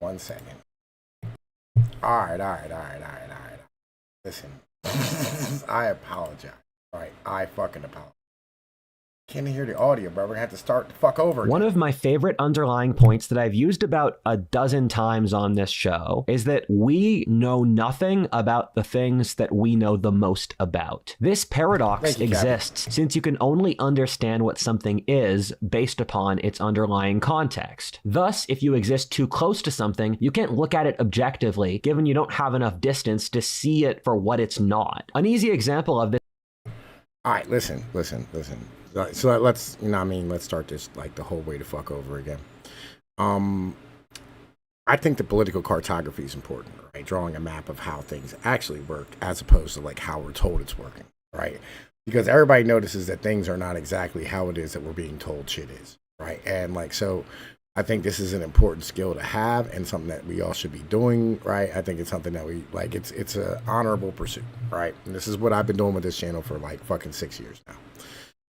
1 second. All right, all right, all right, all right, all right. Listen, I apologize. All right, I fucking apologize. Can't hear the audio, bro. We're gonna have to start the fuck over again. One of my favorite underlying points that I've used about a dozen times on this show is that we know nothing about the things that we know the most about. This paradox exists since you can only understand what something is based upon its underlying context. Thus, if you exist too close to something, you can't look at it objectively, given you don't have enough distance to see it for what it's not. An easy example of this. All right, listen. So let's, let's start this like the whole way to fuck over again. I think the political cartography is important, right? Drawing a map of how things actually work as opposed to like how we're told it's working, right? Because everybody notices that things are not exactly how it is that we're being told shit is, right? And like, so I think this is an important skill to have and something that we all should be doing, right? I think it's something that we like, it's an honorable pursuit, right? And this is what I've been doing with this channel for like fucking 6 years now.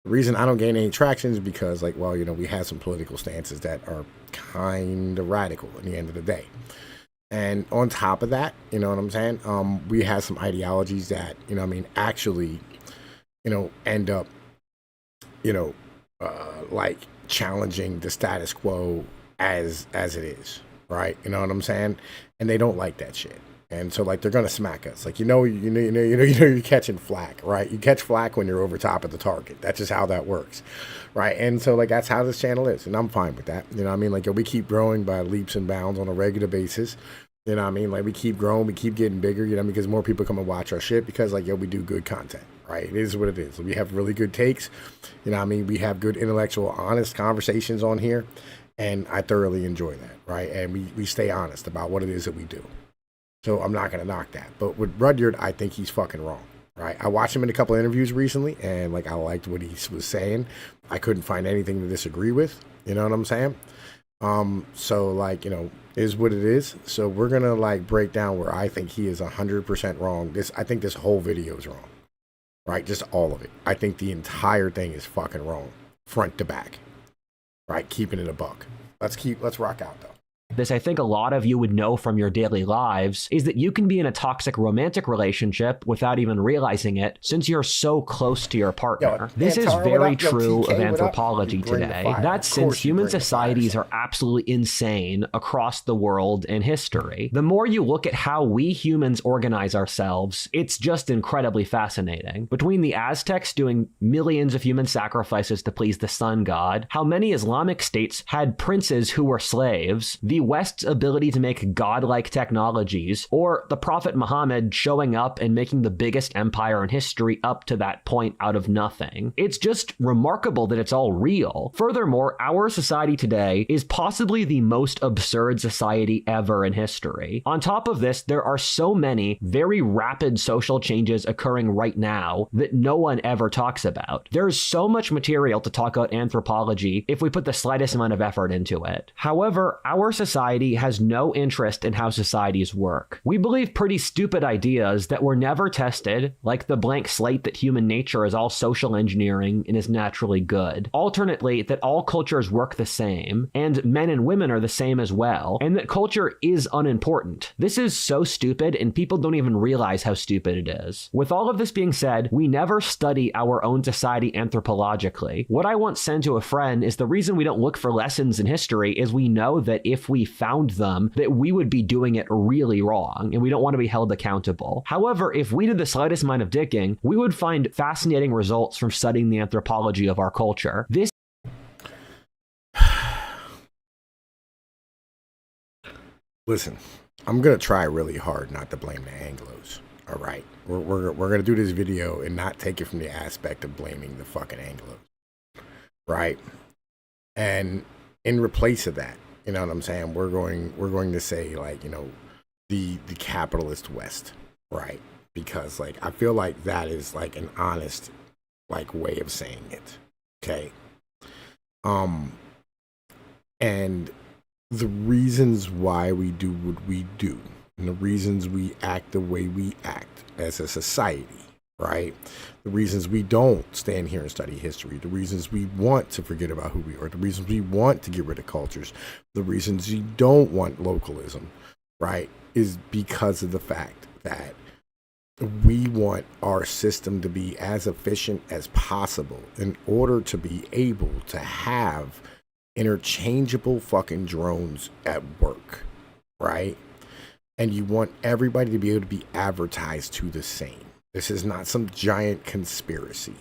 The reason I don't gain any traction is because, like, well, we have some political stances that are kind of radical at the end of the day. And on top of that, you know what I'm saying? We have some ideologies that, actually, end up, like challenging the status quo as it is, right? You know what I'm saying? And they don't like that shit. And so, like, they're gonna smack us. Like, you're catching flack, right? You catch flack when you're over top of the target. That's just how that works, right? And so, like, that's how this channel is, and I'm fine with that. You know what I mean? Like, we keep growing by leaps and bounds on a regular basis. You know what I mean? Like, we keep growing, we keep getting bigger. Because more people come and watch our shit because, like, we do good content, right? It is what it is. We have really good takes. We have good intellectual, honest conversations on here, and I thoroughly enjoy that, right? And we stay honest about what it is that we do. So I'm not going to knock that. But with Rudyard, I think he's fucking wrong, right? I watched him in a couple of interviews recently, and, like, I liked what he was saying. I couldn't find anything to disagree with. You know what I'm saying? So, like, is what it is. So we're going to, like, break down where I think he is 100% wrong. I think this whole video is wrong, right? Just all of it. I think the entire thing is fucking wrong, front to back, right? Keeping it a buck. Let's rock out, though. This, I think a lot of you would know from your daily lives, is that you can be in a toxic romantic relationship without even realizing it, since you're so close to your partner. This is very true of anthropology today. That's since human societies are absolutely insane across the world and history. The more you look at how we humans organize ourselves, it's just incredibly fascinating. Between the Aztecs doing millions of human sacrifices to please the sun god, how many Islamic states had princes who were slaves, the West's ability to make godlike technologies, or the Prophet Muhammad showing up and making the biggest empire in history up to that point out of nothing. It's just remarkable that it's all real. Furthermore, our society today is possibly the most absurd society ever in history. On top of this, there are so many very rapid social changes occurring right now that no one ever talks about. There's so much material to talk about anthropology if we put the slightest amount of effort into it. However, our society has no interest in how societies work. We believe pretty stupid ideas that were never tested, like the blank slate that human nature is all social engineering and is naturally good. Alternately, that all cultures work the same, and men and women are the same as well, and that culture is unimportant. This is so stupid, and people don't even realize how stupid it is. With all of this being said, we never study our own society anthropologically. What I once said to a friend is the reason we don't look for lessons in history is we know that if we found them, that we would be doing it really wrong, and we don't want to be held accountable. However, if we did the slightest amount of digging, we would find fascinating results from studying the anthropology of our culture. Listen, I'm going to try really hard not to blame the Anglos, all right? We're going to do this video and not take it from the aspect of blaming the fucking Anglos, right? And in replace of that, you know what I'm saying? We're going to say, like, the capitalist West, right? Because, like, I feel like that is like an honest, like, way of saying it. Okay. And the reasons why we do what we do, and the reasons we act the way we act as a society, right? The reasons we don't stand here and study history, the reasons we want to forget about who we are, the reasons we want to get rid of cultures, the reasons you don't want localism, right, is because of the fact that we want our system to be as efficient as possible in order to be able to have interchangeable fucking drones at work, right? And you want everybody to be able to be advertised to the same. This is not some giant conspiracy.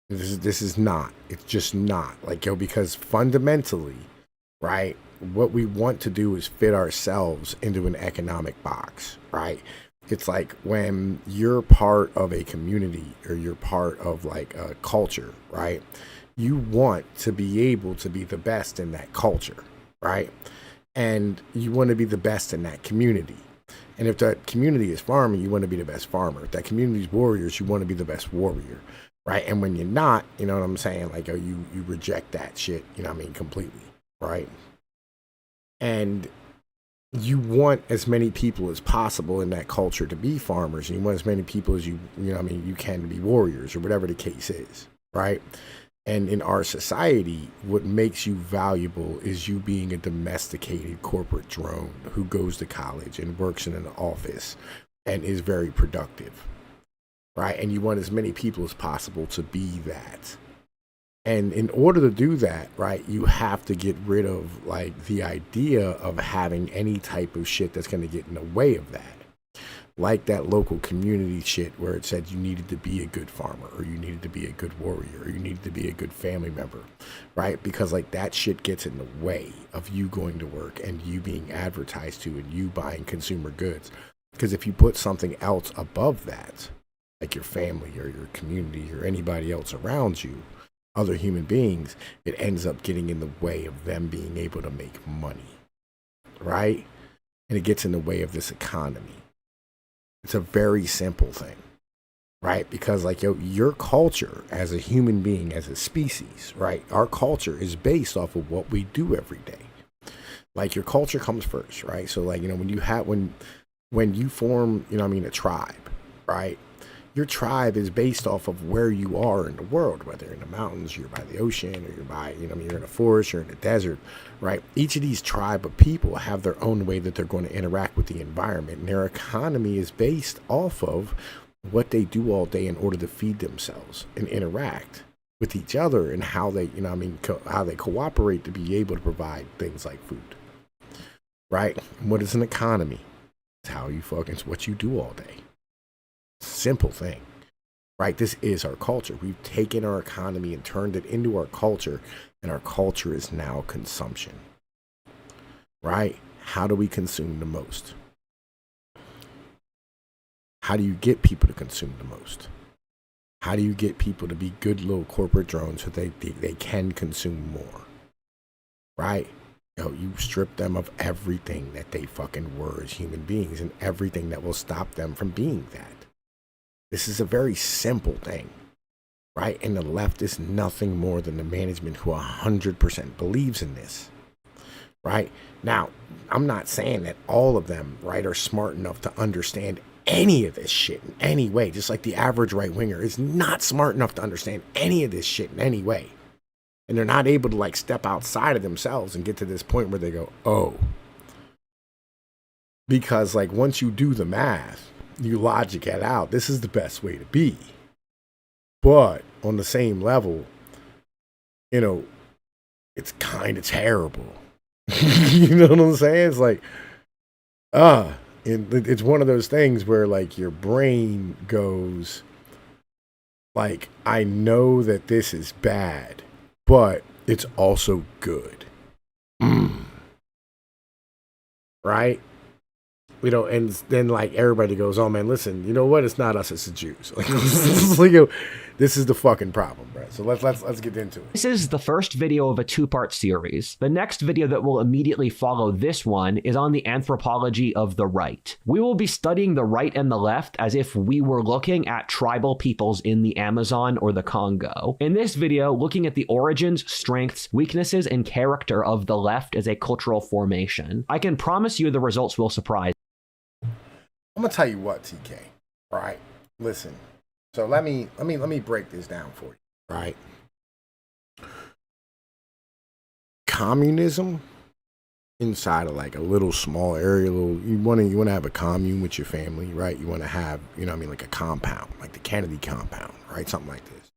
This is not. It's just not. Like, because fundamentally, right, what we want to do is fit ourselves into an economic box, right? It's like when you're part of a community or you're part of like a culture, right? You want to be able to be the best in that culture, right? And you want to be the best in that community. And if that community is farming, you want to be the best farmer. If that community is warriors, you want to be the best warrior, right? And when you're not, you know what I'm saying? Like, you reject that shit, you know what I mean, completely, right? And you want as many people as possible in that culture to be farmers. And you want as many people as you know what I mean, you can be warriors or whatever the case is, right? And in our society, what makes you valuable is you being a domesticated corporate drone who goes to college and works in an office and is very productive, right? And you want as many people as possible to be that. And in order to do that, right, you have to get rid of like the idea of having any type of shit that's going to get in the way of that. Like that local community shit where it said you needed to be a good farmer or you needed to be a good warrior or you needed to be a good family member, right? Because like that shit gets in the way of you going to work and you being advertised to and you buying consumer goods. Because if you put something else above that, like your family or your community or anybody else around you, other human beings, it ends up getting in the way of them being able to make money, right? And it gets in the way of this economy. It's a very simple thing, right? Because like, your culture as a human being, as a species, right? Our culture is based off of what we do every day. Like your culture comes first, right? So like, when you form, a tribe, right? Your tribe is based off of where you are in the world, whether in the mountains, you're by the ocean, or you're by, you're in a forest, you're in a desert, right? Each of these tribe of people have their own way that they're going to interact with the environment. And their economy is based off of what they do all day in order to feed themselves and interact with each other and how they, how they cooperate to be able to provide things like food, right? What is an economy? It's how you it's what you do all day. Simple thing, right? This is our culture. We've taken our economy and turned it into our culture, and our culture is now consumption, right? How do we consume the most? How do you get people to consume the most? How do you get people to be good little corporate drones so they can consume more, right? You strip them of everything that they fucking were as human beings and everything that will stop them from being that. This is a very simple thing, right? And the left is nothing more than the management who 100% believes in this, right? Now, I'm not saying that all of them, right, are smart enough to understand any of this shit in any way. Just like the average right-winger is not smart enough to understand any of this shit in any way. And they're not able to like step outside of themselves and get to this point where they go, oh. Because like once you do the math, you logic it out. This is the best way to be. But on the same level, it's kind of terrible. You know what I'm saying? It's like, it's one of those things where like your brain goes like, I know that this is bad, but it's also good. Right? And then like everybody goes, oh man, listen, you know what? It's not us, it's the Jews. Like, this is the fucking problem, bro. So let's get into it. This is the first video of a two-part series. The next video that will immediately follow this one is on the anthropology of the right. We will be studying the right and the left as if we were looking at tribal peoples in the Amazon or the Congo. In this video, looking at the origins, strengths, weaknesses, and character of the left as a cultural formation. I can promise you the results will surprise. I'm going to tell you what, TK, right? listen. So let me break this down for you, right? Communism inside of like a little small area, you want to have a commune with your family, right? You want to have, like a compound, like the Kennedy compound, right? Something like this,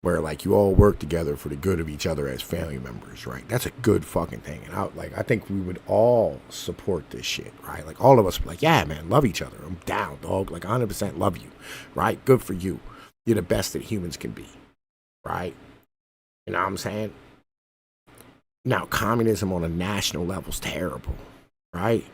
where like you all work together for the good of each other as family members, right? That's a good fucking thing. And I think we would all support this shit, right? Like all of us would be like, yeah, man, love each other. I'm down, dog. Like 100% love you, right? Good for you. You're the best that humans can be, right? You know what I'm saying? Now, communism on a national level is terrible, right?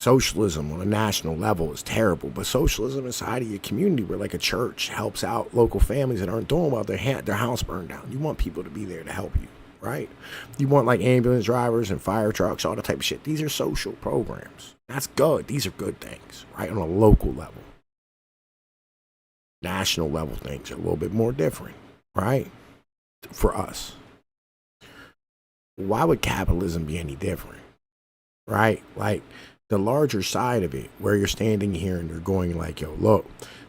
Socialism on a national level is terrible, but socialism inside of your community, where like a church helps out local families that aren't doing well, their house burned down. You want people to be there to help you, right? You want like ambulance drivers and fire trucks, all that type of shit. These are social programs. That's good. These are good things, right? On a local level. National level things are a little bit more different, right? For us. Why would capitalism be any different, right? Like the larger side of it, where you're standing here and you're going like, yo, look,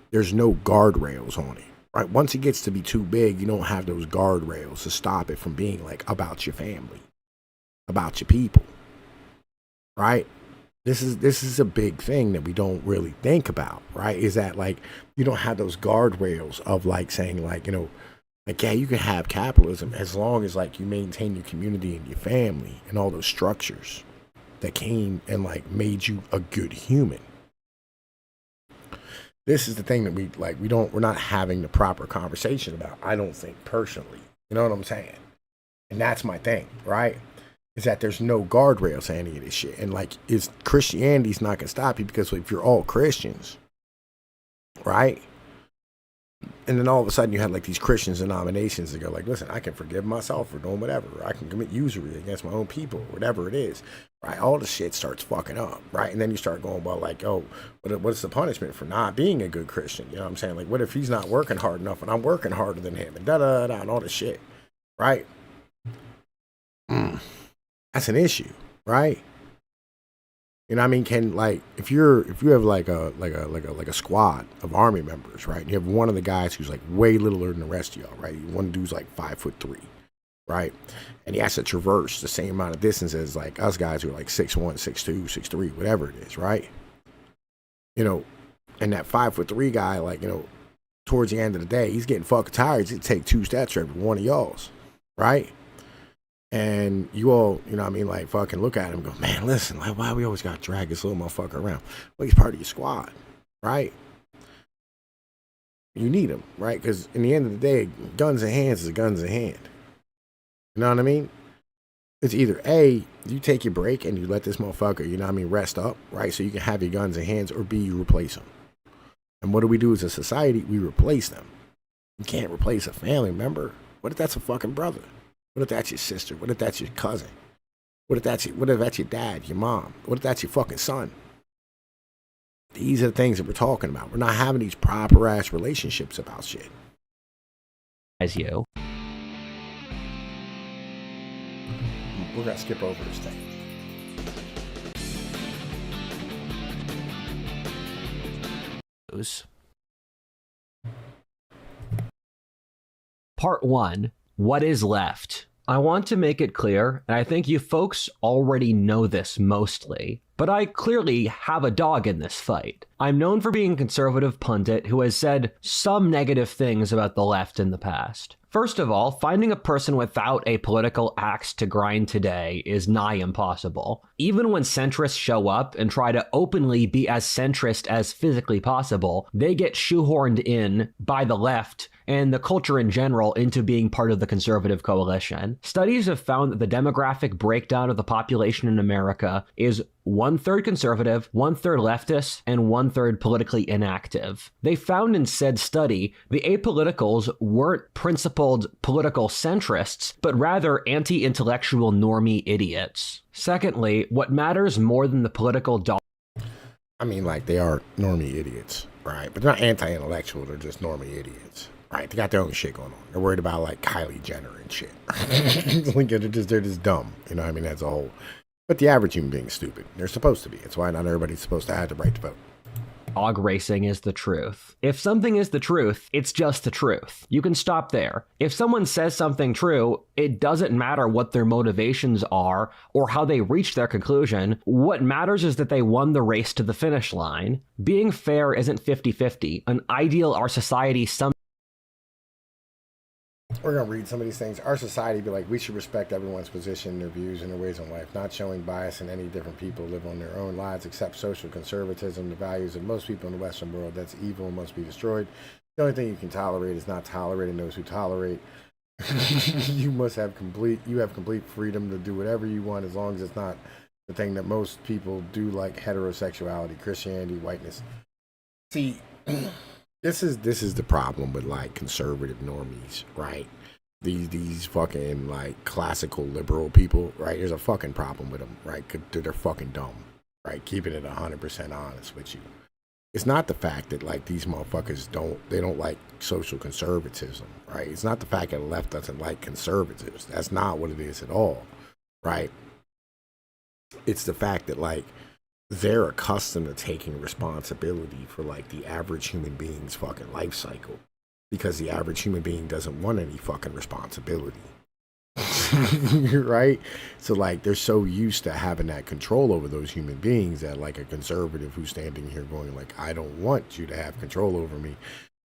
there's no guardrails on it, right? Once it gets to be too big, you don't have those guardrails to stop it from being like about your family, about your people, right? This is a big thing that we don't really think about, right? Is that like you don't have those guardrails of like saying like, like, yeah, you can have capitalism as long as like you maintain your community and your family and all those structures that came and like made you a good human. This is the thing that we're not having the proper conversation about, I don't think, personally. You know what I'm saying? And that's my thing, right? Is that there's no guardrails to any of this shit. And like, Christianity's not gonna stop you, because if you're all Christians, right? And then all of a sudden you have like these Christian denominations that go like, listen, I can forgive myself for doing whatever. I can commit usury against my own people, whatever it is, right? All the shit starts fucking up, right? And then you start going, well, like, oh, what's the punishment for not being a good Christian? You know what I'm saying? Like, what if he's not working hard enough and I'm working harder than him, and da-da-da, and all this shit, right? That's an issue, right? You know what I mean? Can like if you have like a squad of army members, right? And you have one of the guys who's like way littler than the rest of y'all, right? One dude's like 5'3", right? And he has to traverse the same amount of distance as like us guys who are like 6'1", 6'2", 6'3", whatever it is, right? And that 5'3" guy, like, towards the end of the day, he's getting fucking tired. He'd take 2 steps for every one of y'all's, right? And you all, like fucking look at him and go, man, listen, like, why we always got to drag this little motherfucker around? Well, he's part of your squad, right? You need him, right? Because in the end of the day, guns in hands is guns in hand. You know what I mean? It's either A, you take your break and you let this motherfucker, rest up, right? So you can have your guns in hands, or B, you replace them. And what do we do as a society? We replace them. You can't replace a family member. What if that's a fucking brother? What if that's your sister? What if that's your cousin? What if that's your dad, your mom? What if that's your fucking son? These are the things that we're talking about. We're not having these proper ass relationships about shit. As you. We're gonna skip over this thing. Part 1. What is left? I want to make it clear, and I think you folks already know this mostly, but I clearly have a dog in this fight. I'm known for being a conservative pundit who has said some negative things about the left in the past. First of all, finding a person without a political axe to grind today is nigh impossible. Even when centrists show up and try to openly be as centrist as physically possible, they get shoehorned in by the left and the culture in general into being part of the conservative coalition. Studies have found that the demographic breakdown of the population in America is 1/3 conservative, 1/3 leftist, and 1/3 politically inactive. They found in said study the apoliticals weren't principled political centrists, but rather anti-intellectual normie idiots. Secondly, what matters more than the political like, they are normie idiots, right? But they're not anti-intellectual, they're just normie idiots. Right, they got their own shit going on. They're worried about like Kylie Jenner and shit. they're just dumb. That's a whole. But the average human being is stupid. They're supposed to be. It's why not everybody's supposed to have the right to vote. dog racing is the truth. If something is the truth, it's just the truth. You can stop there. If someone says something true, it doesn't matter what their motivations are or how they reach their conclusion. What matters is that they won the race to the finish line. Being fair isn't 50-50. An ideal our society We're going to read some of these things. Our society be like, we should respect everyone's position, their views, and their ways in life, not showing bias in any different people live on their own lives, accept social conservatism, the values of most people in the Western world. That's evil and must be destroyed. The only thing you can tolerate is not tolerating those who tolerate. You have complete freedom to do whatever you want as long as it's not the thing that most people do, like heterosexuality, Christianity, whiteness. See, this is the problem with like conservative normies, right? These fucking like classical liberal people, right? There's a fucking problem with them, right? 'Cause they're fucking dumb, right? Keeping it 100% honest with you. It's not the fact that like these motherfuckers don't like social conservatism, right? It's not the fact that the left doesn't like conservatives. That's not what it is at all, right? It's the fact that like they're accustomed to taking responsibility for like the average human being's fucking life cycle, because the average human being doesn't want any fucking responsibility. Right? So like they're so used to having that control over those human beings that like a conservative who's standing here going like, I don't want you to have control over me,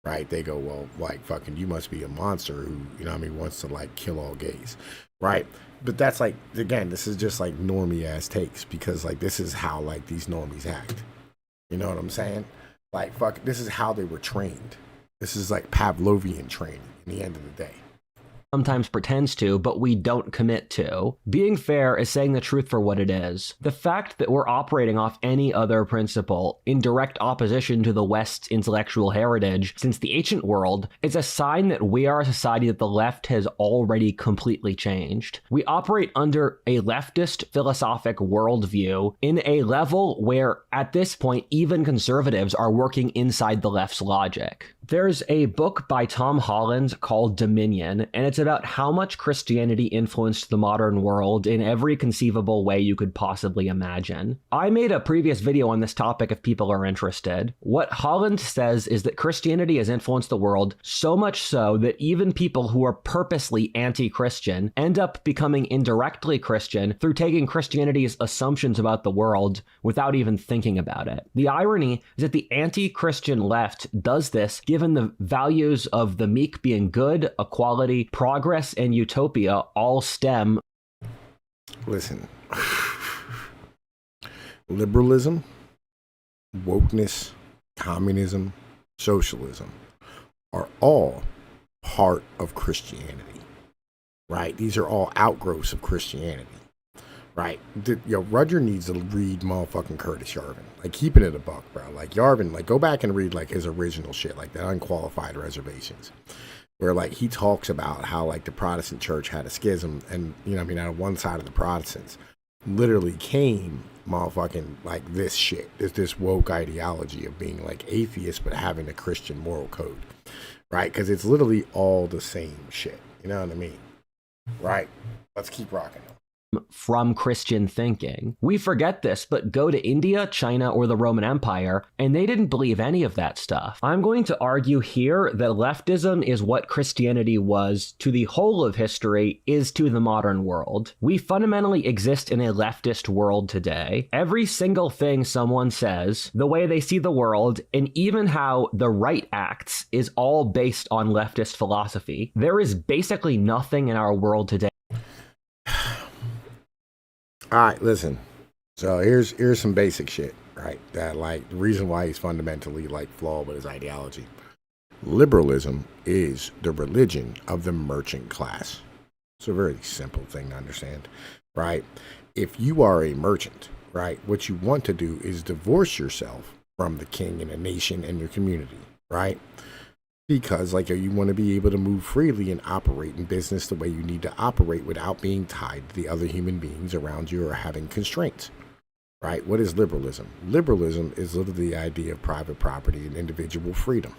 right? They go, well, like fucking you must be a monster who, you know what I mean, wants to like kill all gays, right? But that's like, again, this is just like normie ass takes, because like this is how like these normies act. You know what I'm saying? Like fuck, this is how they were trained. This is like Pavlovian training in the end of the day. Sometimes pretends to, but we don't commit to. Being fair is saying the truth for what it is. The fact that we're operating off any other principle in direct opposition to the West's intellectual heritage since the ancient world is a sign that we are a society that the left has already completely changed. We operate under a leftist philosophic worldview in a level where, at this point, even conservatives are working inside the left's logic. There's a book by Tom Holland called Dominion, and it's about how much Christianity influenced the modern world in every conceivable way you could possibly imagine. I made a previous video on this topic if people are interested. What Holland says is that Christianity has influenced the world so much so that even people who are purposely anti-Christian end up becoming indirectly Christian through taking Christianity's assumptions about the world without even thinking about it. The irony is that the anti-Christian left does this given the values of the meek being good, equality, progress, and utopia all stem. Listen, liberalism, wokeness, communism, socialism are all part of Christianity, right? These are all outgrowths of Christianity, right? Roger needs to read motherfucking Curtis Yarvin. Like, keeping it a buck, bro. Like, Yarvin, like, go back and read, like, his original shit, like, the Unqualified Reservations, where, like, he talks about how, like, the Protestant church had a schism, and, you know what I mean, out of one side of the Protestants literally came motherfucking, like, this shit. This woke ideology of being, like, atheist, but having a Christian moral code, right? Because it's literally all the same shit. You know what I mean? Right? Let's keep rocking. From Christian thinking. We forget this, but go to India, China, or the Roman Empire, and they didn't believe any of that stuff. I'm going to argue here that leftism is what Christianity was to the whole of history is to the modern world. We fundamentally exist in a leftist world today. Every single thing someone says, the way they see the world, and even how the right acts is all based on leftist philosophy. There is basically nothing in our world today. All right, listen. So here's some basic shit, right? That, like, the reason why he's fundamentally, like, flawed with his ideology. Liberalism is the religion of the merchant class. It's a very simple thing to understand, right? If you are a merchant, right, what you want to do is divorce yourself from the king and a nation and your community, right? Because, like, you want to be able to move freely and operate in business the way you need to operate without being tied to the other human beings around you or having constraints, right? What is liberalism? Liberalism is literally the idea of private property and individual freedom.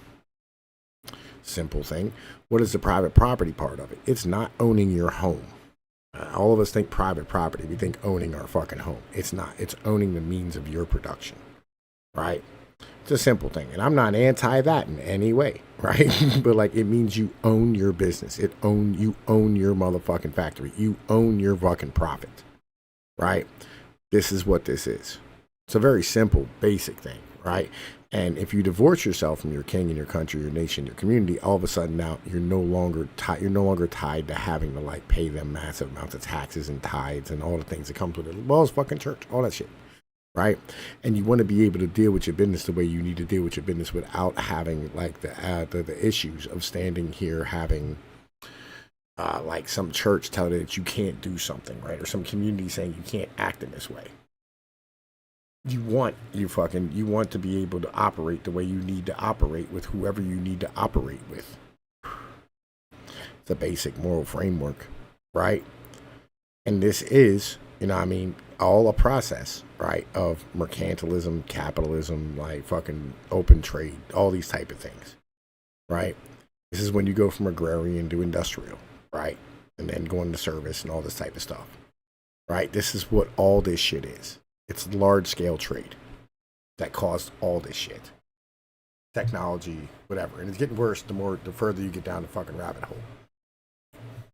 Simple thing. What is the private property part of it? It's not owning your home. All of us think private property. We think owning our fucking home. It's not. It's owning the means of your production, right? It's a simple thing. And I'm not anti that in any way, right? But like, it means you own your business. You own your motherfucking factory. You own your fucking profit, right? This is what this is. It's a very simple, basic thing, right? And if you divorce yourself from your king and your country, your nation, your community, all of a sudden now you're no longer tied to having to like pay them massive amounts of taxes and tithes and all the things that come with it. Well, it's fucking church, all that shit, right? And you want to be able to deal with your business the way you need to deal with your business without having like the issues of standing here having like some church telling you that you can't do something, right? Or some community saying you can't act in this way. You want to be able to operate the way you need to operate with whoever you need to operate with. It's a basic moral framework, right? And this is, all a process, right, of mercantilism, capitalism, like fucking open trade, all these type of things, right? This is when you go from agrarian to industrial, right? And then going to service and all this type of stuff, right? This is what all this shit is. It's large-scale trade that caused all this shit. Technology, whatever. And it's getting worse the further you get down the fucking rabbit hole.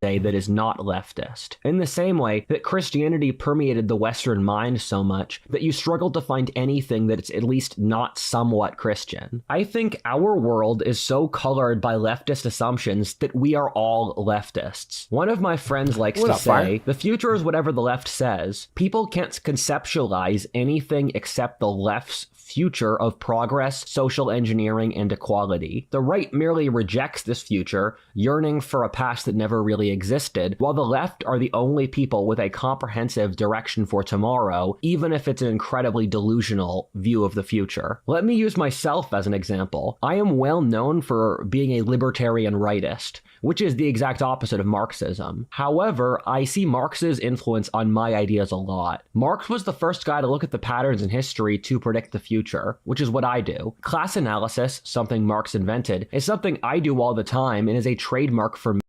That is not leftist. In the same way that Christianity permeated the Western mind so much that you struggle to find anything that is at least not somewhat Christian. I think our world is so colored by leftist assumptions that we are all leftists. One of my friends likes to say, the future is whatever the left says. People can't conceptualize anything except the left's future of progress, social engineering, and equality. The right merely rejects this future, yearning for a past that never really existed, while the left are the only people with a comprehensive direction for tomorrow, even if it's an incredibly delusional view of the future. Let me use myself as an example. I am well known for being a libertarian rightist, which is the exact opposite of Marxism. However, I see Marx's influence on my ideas a lot. Marx was the first guy to look at the patterns in history to predict the future, which is what I do. Class analysis, something Marx invented, is something I do all the time and is a trademark for me.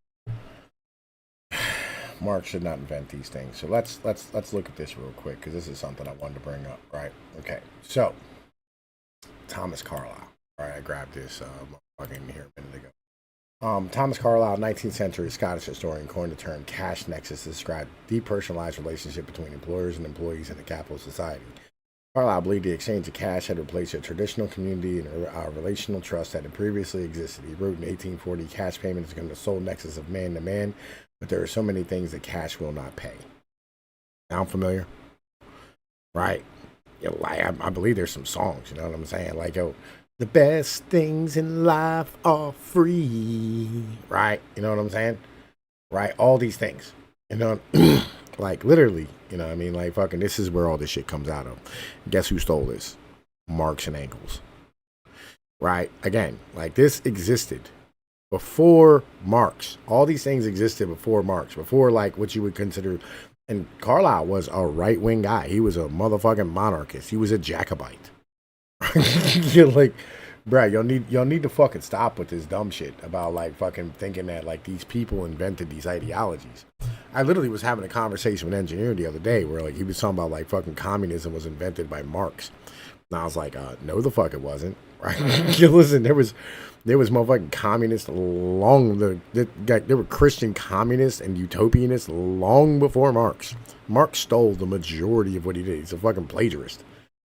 Marx did not invent these things. So let's look at this real quick, because this is something I wanted to bring up, right? Okay, so Thomas Carlyle. All right, I grabbed this fucking here a minute ago. Thomas Carlyle, 19th century Scottish historian, coined the term cash nexus to describe the depersonalized relationship between employers and employees in a capitalist society. Carlyle believed the exchange of cash had replaced a traditional community and a relational trust that had previously existed. He wrote in 1840, cash payment is the sole nexus of man to man, but there are so many things that cash will not pay. Sound familiar? Right? I believe there's some songs, you know what I'm saying? Like, the best things in life are free. Right? You know what I'm saying? Right? All these things. You know, like literally, you know what I mean? Like fucking, this is where all this shit comes out of. Guess who stole this? Marx and Engels. Right? Again, like this existed before Marx. All these things existed before Marx, before like what you would consider. And Carlyle was a right-wing guy. He was a motherfucking monarchist. He was a Jacobite. You're like, bruh, y'all need to fucking stop with this dumb shit about like fucking thinking that like these people invented these ideologies. I literally was having a conversation with an engineer the other day where like he was talking about like fucking communism was invented by Marx. And I was like, no the fuck it wasn't. Right? Listen, there was motherfucking communists there were Christian communists and utopianists long before Marx. Marx stole the majority of what he did. He's a fucking plagiarist,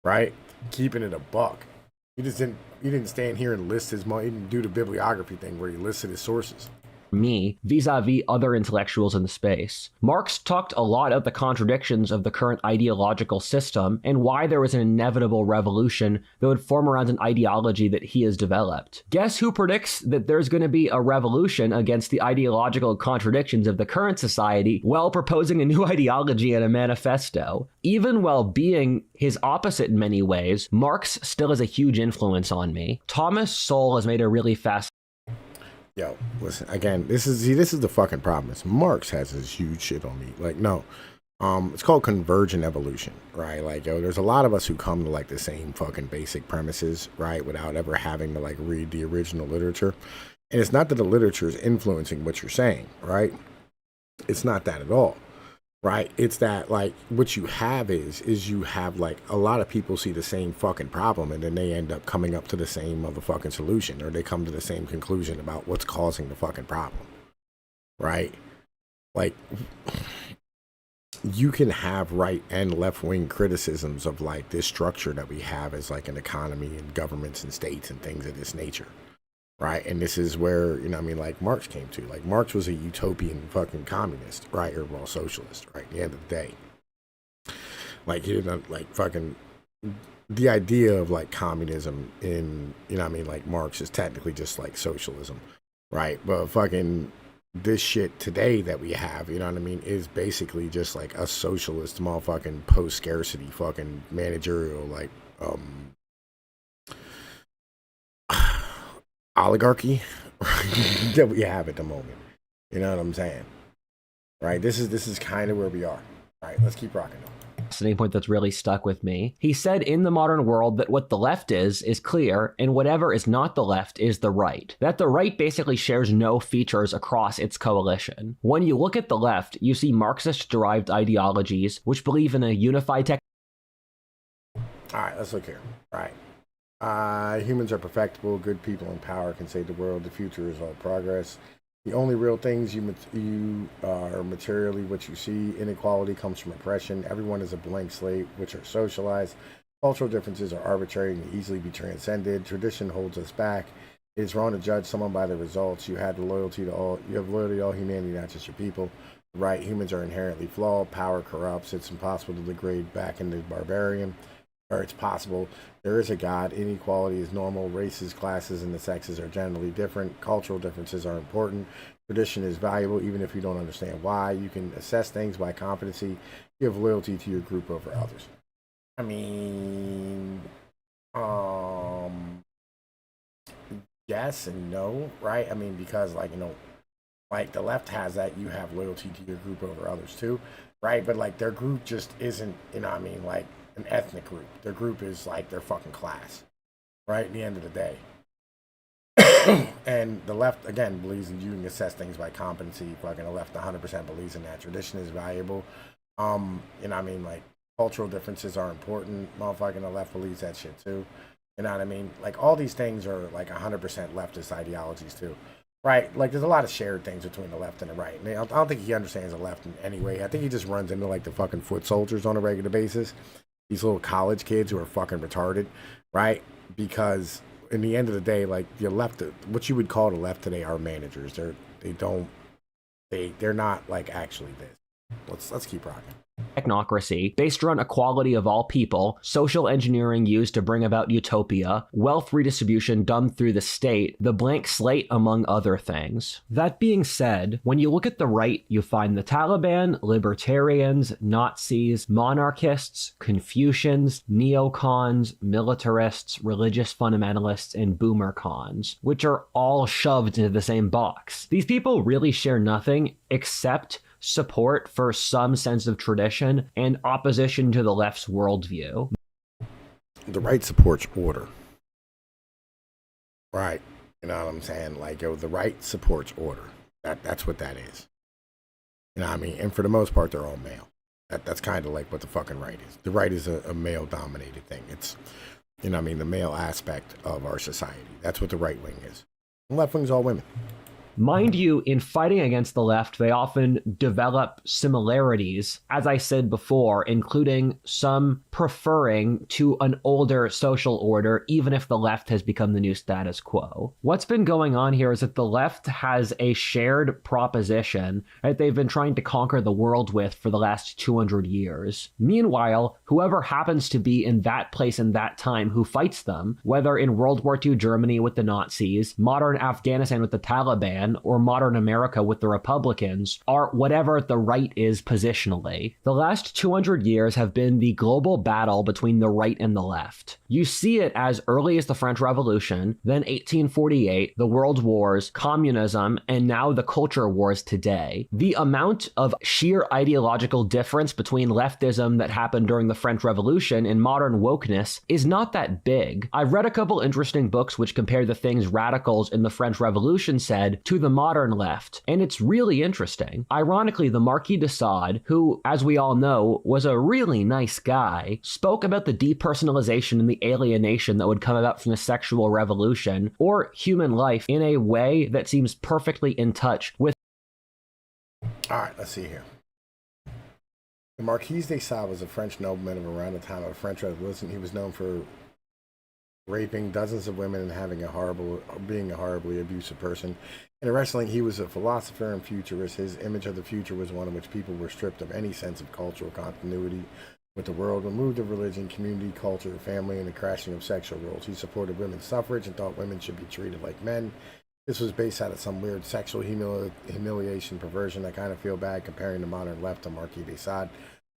right? Keeping it a buck. He didn't stand here and list his money. He didn't do the bibliography thing where he listed his sources. Me vis-a-vis other intellectuals in the space. Marx talked a lot of the contradictions of the current ideological system and why there was an inevitable revolution that would form around an ideology that he has developed. Guess who predicts that there's going to be a revolution against the ideological contradictions of the current society while proposing a new ideology in a manifesto? Even while being his opposite in many ways, Marx still has a huge influence on me. Thomas Sowell has made a really fast. Yo, listen, again, this is the fucking problem. Marx has this huge shit on me. Like, no. It's called convergent evolution, right? Like, yo, there's a lot of us who come to like the same fucking basic premises, right? Without ever having to like read the original literature. And it's not that the literature is influencing what you're saying, right? It's not that at all. right? It's that like what you have is you have like a lot of people see the same fucking problem and then they end up coming up to the same motherfucking solution, or they come to the same conclusion about what's causing the fucking problem, right? Like you can have right and left wing criticisms of like this structure that we have as like an economy and governments and states and things of this nature, right? And this is where, you know what I mean, like Marx came to. Like Marx was a utopian fucking communist, right? Or well, socialist, right? At the end of the day. Like he didn't like fucking the idea of like communism in, you know what I mean, like Marx is technically just like socialism, right? But fucking this shit today that we have, you know what I mean, is basically just like a socialist motherfucking post-scarcity fucking managerial like oligarchy that we have at the moment. You know what I'm saying? Right? This is kind of where we are. All right, let's keep rocking though. Fascinating point that's really stuck with me. He said in the modern world that what the left is clear, and whatever is not the left is the right. That the right basically shares no features across its coalition. When you look at the left, you see Marxist-derived ideologies which believe in a unified tech. All right, let's look here. All right. Humans are perfectible. Good people in power can save the world. The future is all progress. The only real things you are materially what you see. Inequality comes from oppression. Everyone is a blank slate, which are socialized. Cultural differences are arbitrary and can easily be transcended. Tradition holds us back. It is wrong to judge someone by the results. You have loyalty to all humanity, not just your people. Right? Humans are inherently flawed. Power corrupts. It's impossible to degrade back into barbarian. Or it's possible. There is a God. Inequality is normal. Races, classes, and the sexes are generally different. Cultural differences are important. Tradition is valuable, even if you don't understand why. You can assess things by competency. You have loyalty to your group over others. I mean, yes and no, right? I mean, because like, you know, like the left has that you have loyalty to your group over others too, right? But like their group just isn't, you know what I mean, like an ethnic group. Their group is like their fucking class, right? At the end of the day. And the left, again, believes in you can assess things by competency. Fucking the left 100% believes in that. Tradition is valuable. You know what I mean? Like cultural differences are important. Motherfucking the left believes that shit too. You know what I mean? Like all these things are like 100% leftist ideologies too. Right, like there's a lot of shared things between the left and the right. And I don't think he understands the left in any way. I think he just runs into like the fucking foot soldiers on a regular basis. These little college kids who are fucking retarded, right? Because in the end of the day, like the left, what you would call the left today are managers. They're not like actually this. Let's keep rocking. Technocracy, based around equality of all people, social engineering used to bring about utopia, wealth redistribution done through the state, the blank slate, among other things. That being said, when you look at the right, you find the Taliban, libertarians, Nazis, monarchists, Confucians, neocons, militarists, religious fundamentalists, and boomer cons, which are all shoved into the same box. These people really share nothing except support for some sense of tradition and opposition to the left's worldview. The right supports order. Right. You know what I'm saying? Like, yo, the right supports order. That's what that is. You know what I mean? And for the most part, they're all male. That's kind of like what the fucking right is. The right is a male-dominated thing. It's, you know what I mean, the male aspect of our society. That's what the right wing is. The left wing's all women. Mind you, in fighting against the left, they often develop similarities, as I said before, including some preferring to an older social order, even if the left has become the new status quo. What's been going on here is that the left has a shared proposition that they've been trying to conquer the world with for the last 200 years. Meanwhile, whoever happens to be in that place in that time who fights them, whether in World War II Germany with the Nazis, modern Afghanistan with the Taliban, or modern America with the Republicans, are whatever the right is positionally. The last 200 years have been the global battle between the right and the left. You see it as early as the French Revolution, then 1848, the World Wars, communism, and now the culture wars today. The amount of sheer ideological difference between leftism that happened during the French Revolution and modern wokeness is not that big. I've read a couple interesting books which compare the things radicals in the French Revolution said to to the modern left, and it's really interesting. Ironically, the Marquis de Sade, who, as we all know, was a really nice guy, spoke about the depersonalization and the alienation that would come about from the sexual revolution, or human life, in a way that seems perfectly in touch with... All right, let's see here. The Marquis de Sade was a French nobleman of around the time of the French Revolution. He was known for raping dozens of women and being a horribly abusive person. In wrestling, he was a philosopher and futurist. His image of the future was one in which people were stripped of any sense of cultural continuity with the world, removed of religion, community, culture, family, and the crashing of sexual roles. He supported women's suffrage and thought women should be treated like men. This was based out of some weird sexual humiliation, perversion. I kind of feel bad comparing the modern left to Marquis de Sade.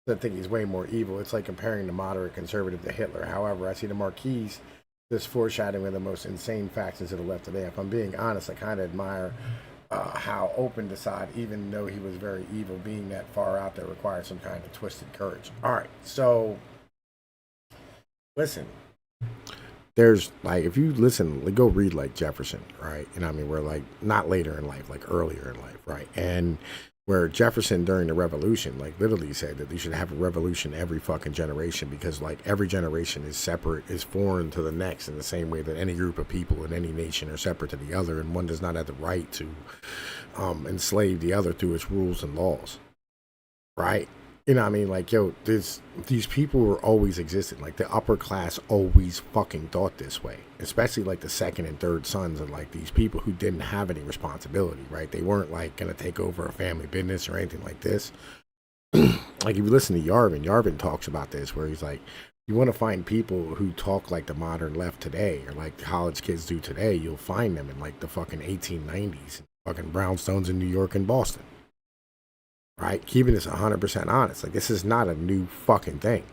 I think he's way more evil. It's like comparing the moderate conservative to Hitler. However, I see the Marquis this foreshadowing of the most insane factions of the left today. If I'm being honest, I kind of admire how open de Sade, even though he was very evil, being that far out there requires some kind of twisted courage. All right, so listen. There's like, if you listen, like, go read like Jefferson, right? You know what I mean? We're like not later in life, like earlier in life, right? And where Jefferson during the revolution, like literally said that you should have a revolution every fucking generation because like every generation is separate, is foreign to the next in the same way that any group of people in any nation are separate to the other, and one does not have the right to enslave the other through its rules and laws, right? You know what I mean? Like, yo, these people were always existed. Like, the upper class always fucking thought this way. Especially, like, the second and third sons of, like, these people who didn't have any responsibility, right? They weren't, like, going to take over a family business or anything like this. Like, if you listen to Yarvin talks about this, where he's like, you want to find people who talk like the modern left today, or like college kids do today, you'll find them in, like, the fucking 1890s. Fucking brownstones in New York and Boston. Right? Keeping this 100% honest. Like, this is not a new fucking thing.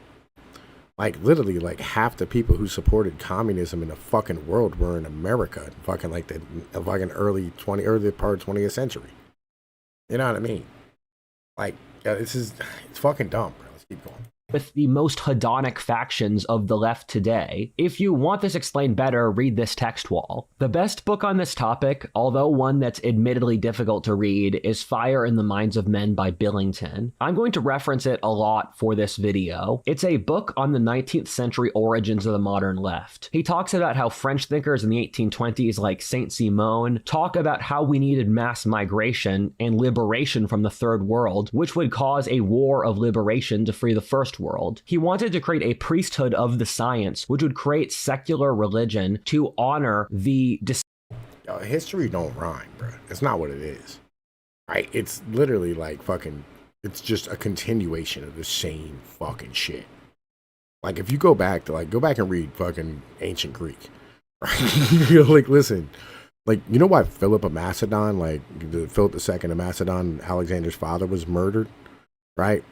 Like, literally, like, half the people who supported communism in the fucking world were in America. Fucking, like, the fucking early part of 20th century. You know what I mean? Like, yeah, it's fucking dumb, bro. Let's keep going. With the most hedonic factions of the left today. If you want this explained better, read this text wall. The best book on this topic, although one that's admittedly difficult to read, is Fire in the Minds of Men by Billington. I'm going to reference it a lot for this video. It's a book on the 19th century origins of the modern left. He talks about how French thinkers in the 1820s like Saint-Simon talk about how we needed mass migration and liberation from the third world, which would cause a war of liberation to free the first world. He wanted to create a priesthood of the science, which would create secular religion to honor the... history don't rhyme, bro. It's not what it is. Right? It's literally like fucking... It's just a continuation of the same fucking shit. Like, if you go back and read fucking ancient Greek. Right? Like, listen. Like, you know why Philip of Macedon, like, Philip II of Macedon, Alexander's father, was murdered? Right?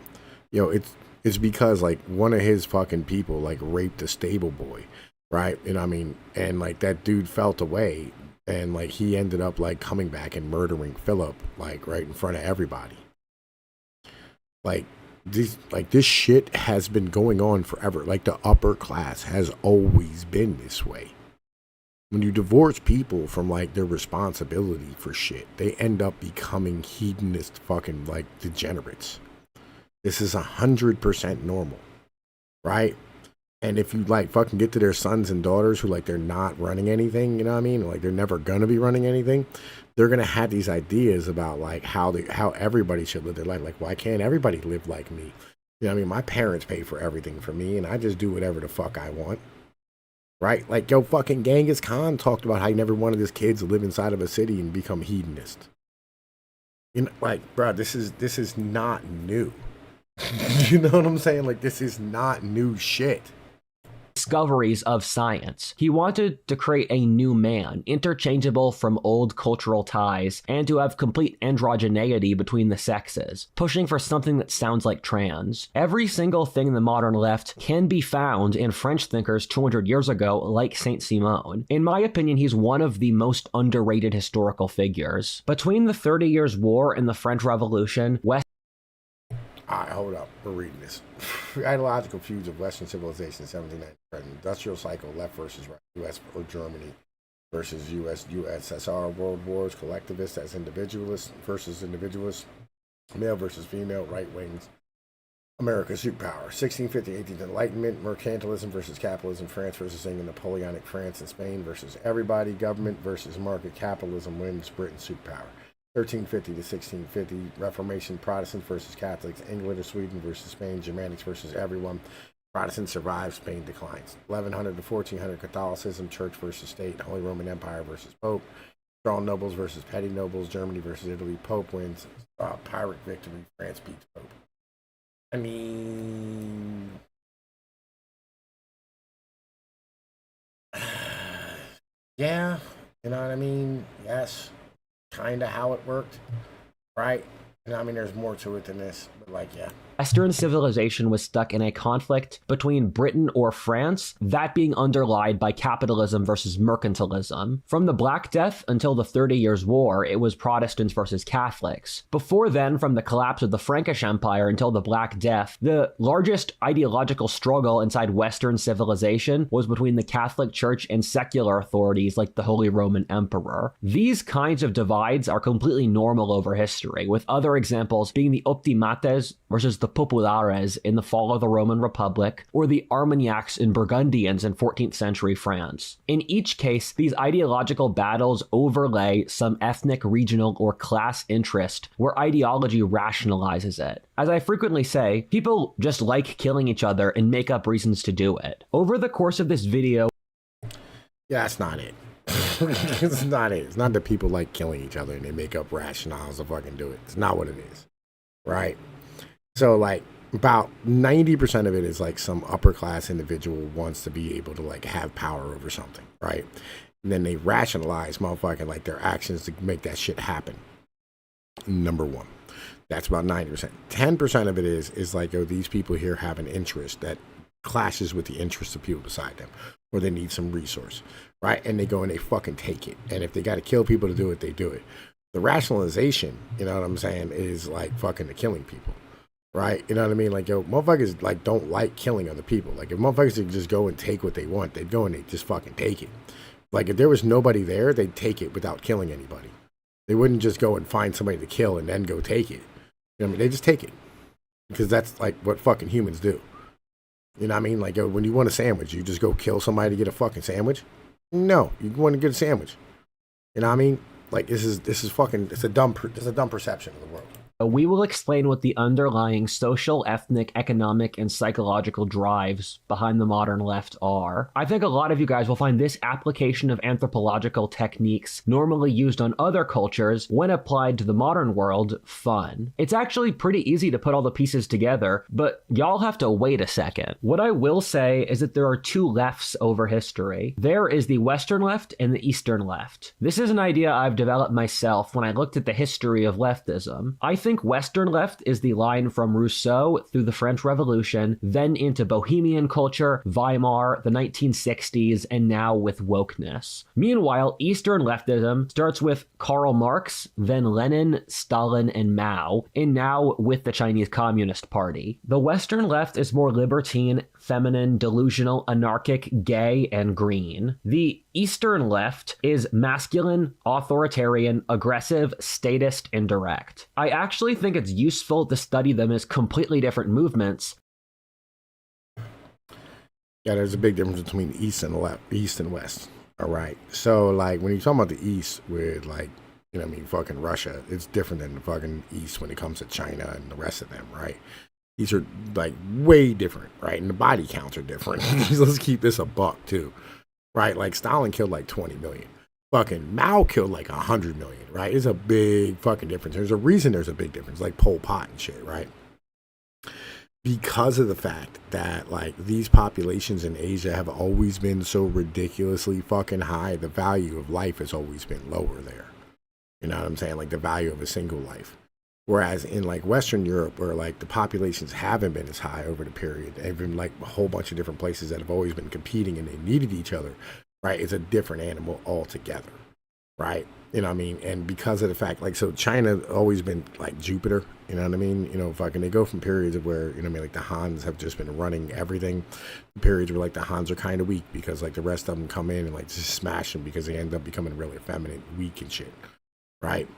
You know, it's because, like, one of his fucking people, like, raped a stable boy, right? You know what I mean? And, like, that dude felt away, and, like, he ended up, like, coming back and murdering Philip, like, right in front of everybody. Like, this shit has been going on forever. Like, the upper class has always been this way. When you divorce people from, like, their responsibility for shit, they end up becoming hedonist fucking, like, degenerates. This is 100% normal, right? And if you, like, fucking get to their sons and daughters who, like, they're not running anything, you know what I mean? Like, they're never gonna be running anything. They're gonna have these ideas about, like, how everybody should live their life. Like, why can't everybody live like me? You know what I mean? My parents pay for everything for me, and I just do whatever the fuck I want, right? Like, yo, fucking Genghis Khan talked about how he never wanted his kids to live inside of a city and become hedonist. You know, like, bro, this is not new. You know what I'm saying? Like, this is not new shit. Discoveries of science. He wanted to create a new man, interchangeable from old cultural ties, and to have complete androgeneity between the sexes, pushing for something that sounds like trans. Every single thing in the modern left can be found in French thinkers 200 years ago, like Saint-Simon. In my opinion, he's one of the most underrated historical figures. Between the 30 Years' War and the French Revolution, All right, hold up. We're reading this. Ideological feuds of Western civilization, 1790, industrial cycle, left versus right, U.S. or Germany, versus USSR world wars, collectivists as individualists versus individualists, male versus female, right wings, America's superpower. 1650, 18th Enlightenment, mercantilism versus capitalism, France versus England, Napoleonic France and Spain versus everybody, government versus market, capitalism wins, Britain superpower. 1350 to 1650, Reformation, Protestants versus Catholics, England or Sweden versus Spain, Germanics versus everyone, Protestant survives, Spain declines. 1100 to 1400, Catholicism, Church versus State, Holy Roman Empire versus Pope, strong nobles versus petty nobles, Germany versus Italy, Pope wins, pirate victory, France beats Pope. I mean, yeah, you know what I mean? Yes, kind of how it worked, right? And I mean, there's more to it than this, but like, yeah. Western civilization was stuck in a conflict between Britain or France, that being underlined by capitalism versus mercantilism. From the Black Death until the 30 Years' War, it was Protestants versus Catholics. Before then, from the collapse of the Frankish Empire until the Black Death, the largest ideological struggle inside Western civilization was between the Catholic Church and secular authorities like the Holy Roman Emperor. These kinds of divides are completely normal over history, with other examples being the Optimates versus the Populares in the fall of the Roman Republic, or the Armagnacs and Burgundians in 14th century France. In each case, these ideological battles overlay some ethnic, regional, or class interest where ideology rationalizes it. As I frequently say, people just like killing each other and make up reasons to do it. Over the course of this video... Yeah, that's not it. It's not it. It's not that people like killing each other and they make up rationales to fucking do it. It's not what it is, right? So, like, about 90% of it is, like, some upper-class individual wants to be able to, like, have power over something, right? And then they rationalize, motherfucking, like, their actions to make that shit happen. Number one. That's about 90%. 10% of it is like, oh, these people here have an interest that clashes with the interests of people beside them, or they need some resource, right? And they go and they fucking take it. And if they got to kill people to do it, they do it. The rationalization, you know what I'm saying, is, like, fucking the killing people. Right? You know what I mean? Like, yo, motherfuckers, like, don't like killing other people. Like, if motherfuckers could just go and take what they want, they'd go and they'd just fucking take it. Like, if there was nobody there, they'd take it without killing anybody. They wouldn't just go and find somebody to kill and then go take it. You know what I mean? They just take it. Because that's, like, what fucking humans do. You know what I mean? Like, yo, when you want a sandwich, you just go kill somebody to get a fucking sandwich? No. You want to get a sandwich. You know what I mean? Like, this is fucking, it's a dumb perception of the world. We will explain what the underlying social, ethnic, economic, and psychological drives behind the modern left are. I think a lot of you guys will find this application of anthropological techniques normally used on other cultures, when applied to the modern world, fun. It's actually pretty easy to put all the pieces together, but y'all have to wait a second. What I will say is that there are two lefts over history. There is the Western left and the Eastern left. This is an idea I've developed myself when I looked at the history of leftism. I think Western left is the line from Rousseau through the French Revolution, then into Bohemian culture, Weimar, the 1960s, and now with wokeness. Meanwhile, Eastern leftism starts with Karl Marx, then Lenin, Stalin, and Mao, and now with the Chinese Communist Party. The Western left is more libertine, feminine, delusional, anarchic, gay, and green. The Eastern left is masculine, authoritarian, aggressive, statist, and direct. I actually think it's useful to study them as completely different movements. Yeah, there's a big difference between East and West. All right. So, like, when you're talking about the East with, like, you know what I mean, fucking Russia, it's different than the fucking East when it comes to China and the rest of them, right? These are, like, way different, right? And the body counts are different. Let's keep this a buck, too. Right? Like, Stalin killed, like, 20 million. Fucking Mao killed, like, 100 million, right? It's a big fucking difference. There's a reason there's a big difference, like Pol Pot and shit, right? Because of the fact that, like, these populations in Asia have always been so ridiculously fucking high, the value of life has always been lower there. You know what I'm saying? Like, the value of a single life. Whereas in, like, Western Europe, where, like, the populations haven't been as high over the period, they've been, like, a whole bunch of different places that have always been competing and they needed each other, right? It's a different animal altogether, right? You know what I mean? And because of the fact, like, so China always been like Jupiter, you know what I mean? You know, fucking they go from periods of where, you know what I mean, like the Hans have just been running everything, periods where like the Hans are kind of weak because like the rest of them come in and like just smash them because they end up becoming really effeminate, weak and shit, right?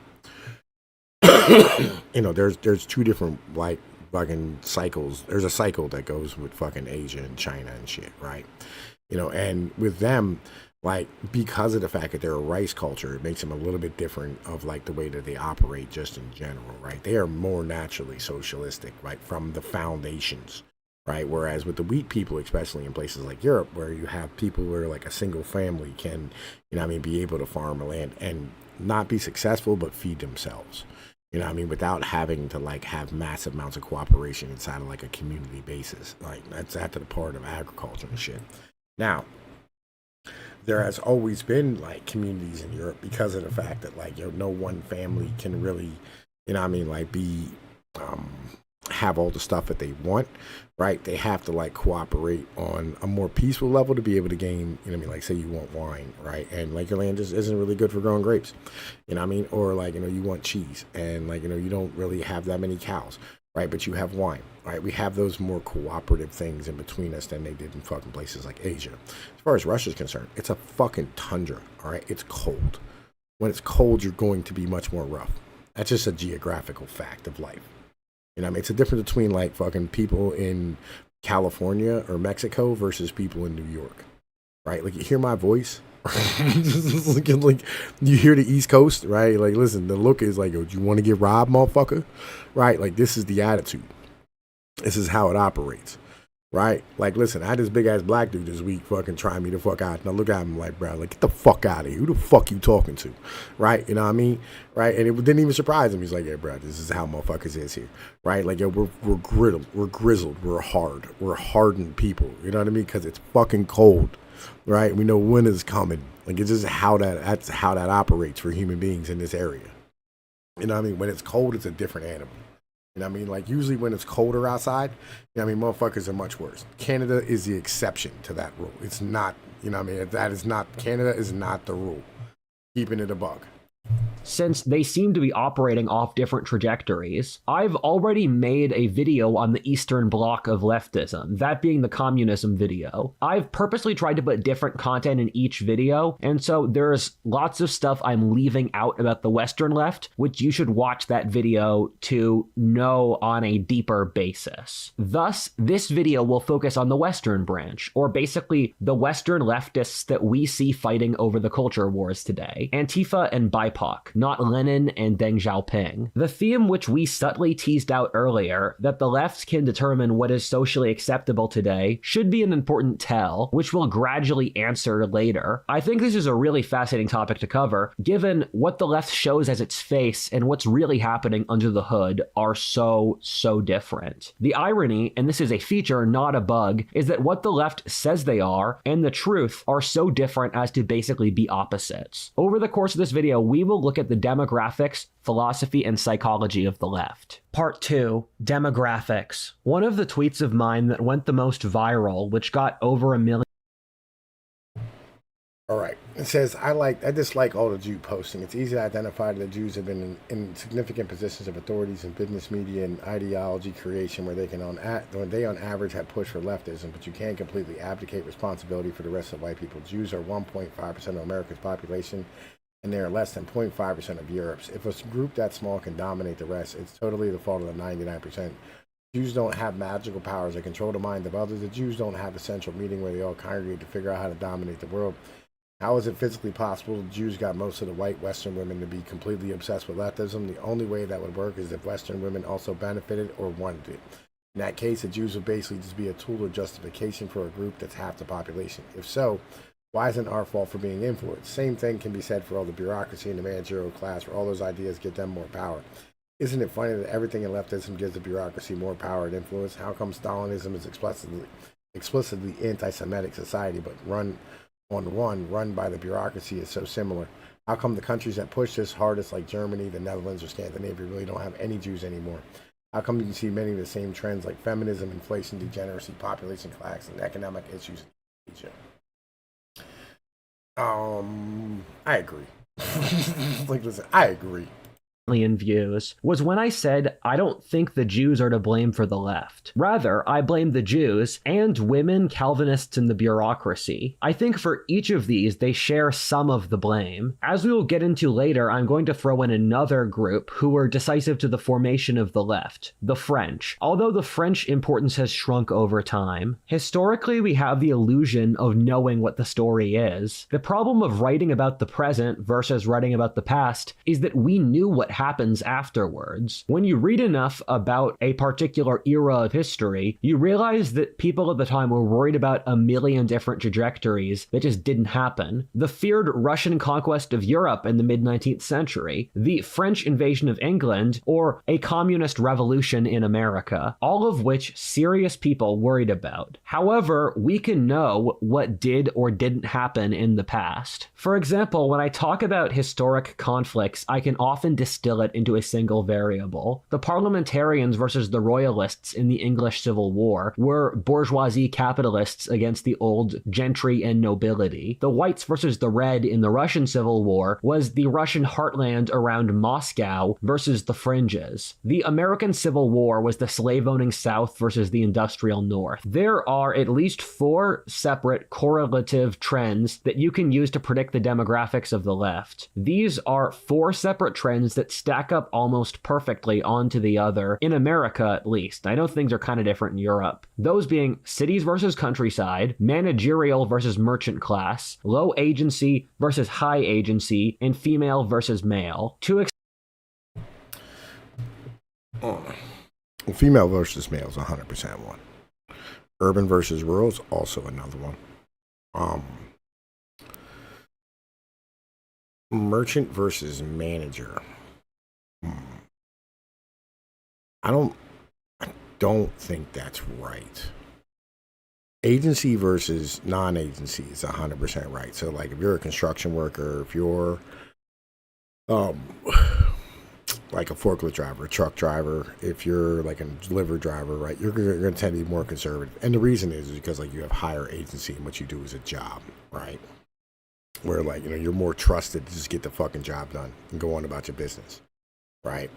You know, there's two different like fucking cycles. There's a cycle that goes with fucking Asia and China and shit, right? You know, and with them, like because of the fact that they're a rice culture, it makes them a little bit different of like the way that they operate just in general, right? They are more naturally socialistic, right, from the foundations, right? Whereas with the wheat people, especially in places like Europe, where you have people where like a single family can, you know, what I mean, be able to farm a land and not be successful but feed themselves. You know what I mean? Without having to like have massive amounts of cooperation inside of like a community basis. Like that's after the part of agriculture and shit. Now, there has always been like communities in Europe because of the fact that like you know no one family can really, you know what I mean, like be um have all the stuff that they want, right? They have to like cooperate on a more peaceful level to be able to gain, you know what I mean, like say you want wine, right? And like your land just isn't really good for growing grapes. You know what I mean? Or like, you know, you want cheese and like, you know, you don't really have that many cows, right? But you have wine, right? We have those more cooperative things in between us than they did in fucking places like Asia. As far as Russia's concerned, it's a fucking tundra, all right? It's cold. When it's cold, you're going to be much more rough. That's just a geographical fact of life. You know what I mean? It's a difference between like fucking people in California or Mexico versus people in New York, right? Like you hear my voice, just looking like you hear the East Coast, right? Like listen, the look is like, oh, do you want to get robbed, motherfucker? Right? Like this is the attitude. This is how it operates. Right? Like, listen, I had this big ass black dude this week fucking trying me to fuck out. And I look at him like, bro, like, get the fuck out of here. Who the fuck you talking to? Right? You know what I mean? Right? And it didn't even surprise him. He's like, yeah, bro, this is how motherfuckers is here. Right? Like, yo, we're griddled. We're grizzled. We're hard. We're hardened people. You know what I mean? Because it's fucking cold. Right? We know winter's coming. Like, it's just that's how that operates for human beings in this area. You know what I mean? When it's cold, it's a different animal. You know what I mean? Like usually when it's colder outside, you know what I mean, motherfuckers are much worse. Canada is the exception to that rule. It's not, you know what I mean? That is not, Canada is not the rule. Keeping it a bug. Since they seem to be operating off different trajectories, I've already made a video on the Eastern Bloc of leftism, that being the communism video. I've purposely tried to put different content in each video, and so there's lots of stuff I'm leaving out about the Western left, which you should watch that video to know on a deeper basis. Thus, this video will focus on the Western branch, or basically the Western leftists that we see fighting over the culture wars today, Antifa and BIPOC, not Lenin and Deng Xiaoping. The theme which we subtly teased out earlier, that the left can determine what is socially acceptable today, should be an important tell, which we'll gradually answer later. I think this is a really fascinating topic to cover, given what the left shows as its face and what's really happening under the hood are so different. The irony, and this is a feature, not a bug, is that what the left says they are and the truth are so different as to basically be opposites. Over the course of this video, we will look at the demographics, philosophy, and psychology of the left. Part 2, demographics. One of the tweets of mine that went the most viral, which got over 1 million. All right. It says, I dislike all the Jew posting. It's easy to identify that the Jews have been in significant positions of authorities in business, media, and ideology creation where they on average have pushed for leftism, but you can't completely abdicate responsibility for the rest of white people. Jews are 1.5% of America's population, and they are less than 0.5% of Europe's. If a group that small can dominate the rest, it's totally the fault of the 99%. Jews don't have magical powers that control the mind of others. The Jews don't have a central meeting where they all congregate to figure out how to dominate the world. How is it physically possible the Jews got most of the white Western women to be completely obsessed with leftism? The only way that would work is if Western women also benefited or wanted it. In that case, the Jews would basically just be a tool or justification for a group that's half the population. If so, why isn't our fault for being influenced? Same thing can be said for all the bureaucracy and the managerial class, where all those ideas give them more power. Isn't it funny that everything in leftism gives the bureaucracy more power and influence? How come Stalinism is explicitly anti-Semitic society, but run by the bureaucracy is so similar? How come the countries that push this hardest, like Germany, the Netherlands, or Scandinavia, really don't have any Jews anymore? How come you can see many of the same trends like feminism, inflation, degeneracy, population collapse, and economic issues in Asia? I agree. Like, listen, I agree. Views was when I said I don't think the Jews are to blame for the left. Rather, I blame the Jews and women, Calvinists, and the bureaucracy. I think for each of these, they share some of the blame. As we will get into later, I'm going to throw in another group who were decisive to the formation of the left, the French. Although the French importance has shrunk over time, historically we have the illusion of knowing what the story is. The problem of writing about the present versus writing about the past is that we knew what happens afterwards. When you read enough about a particular era of history, you realize that people at the time were worried about a million different trajectories that just didn't happen. The feared Russian conquest of Europe in the mid-19th century, the French invasion of England, or a communist revolution in America, all of which serious people worried about. However, we can know what did or didn't happen in the past. For example, when I talk about historic conflicts, I can often distill it into a single variable. The parliamentarians versus the royalists in the English Civil War were bourgeoisie capitalists against the old gentry and nobility. The whites versus the red in the Russian Civil War was the Russian heartland around Moscow versus the fringes. The American Civil War was the slave-owning South versus the industrial North. There are at least 4 separate correlative trends that you can use to predict the demographics of the left. These are 4 separate trends that stack up almost perfectly onto the other, in America at least. I know things are kind of different in Europe. Those being cities versus countryside, managerial versus merchant class, low agency versus high agency, and female versus male. Female versus male is 100% one. Urban versus rural is also another one. Merchant versus manager. I don't think that's right. Agency versus non-agency is 100% right. So, like, if you're a construction worker, if you're like a forklift driver, a truck driver, if you're like a delivery driver, right, you're going to tend to be more conservative. And the reason is because, like, you have higher agency and what you do is a job, right? Where, like, you know, you're more trusted to just get the fucking job done and go on about your business, right?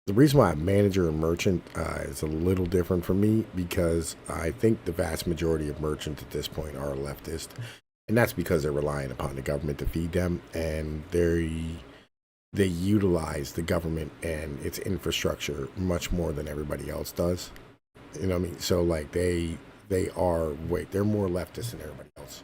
The reason why manager and merchant is a little different for me, because I think the vast majority of merchants at this point are leftist, and that's because they're relying upon the government to feed them, and they utilize the government and its infrastructure much more than everybody else does. You know what I mean? So, like, they're more leftist than everybody else.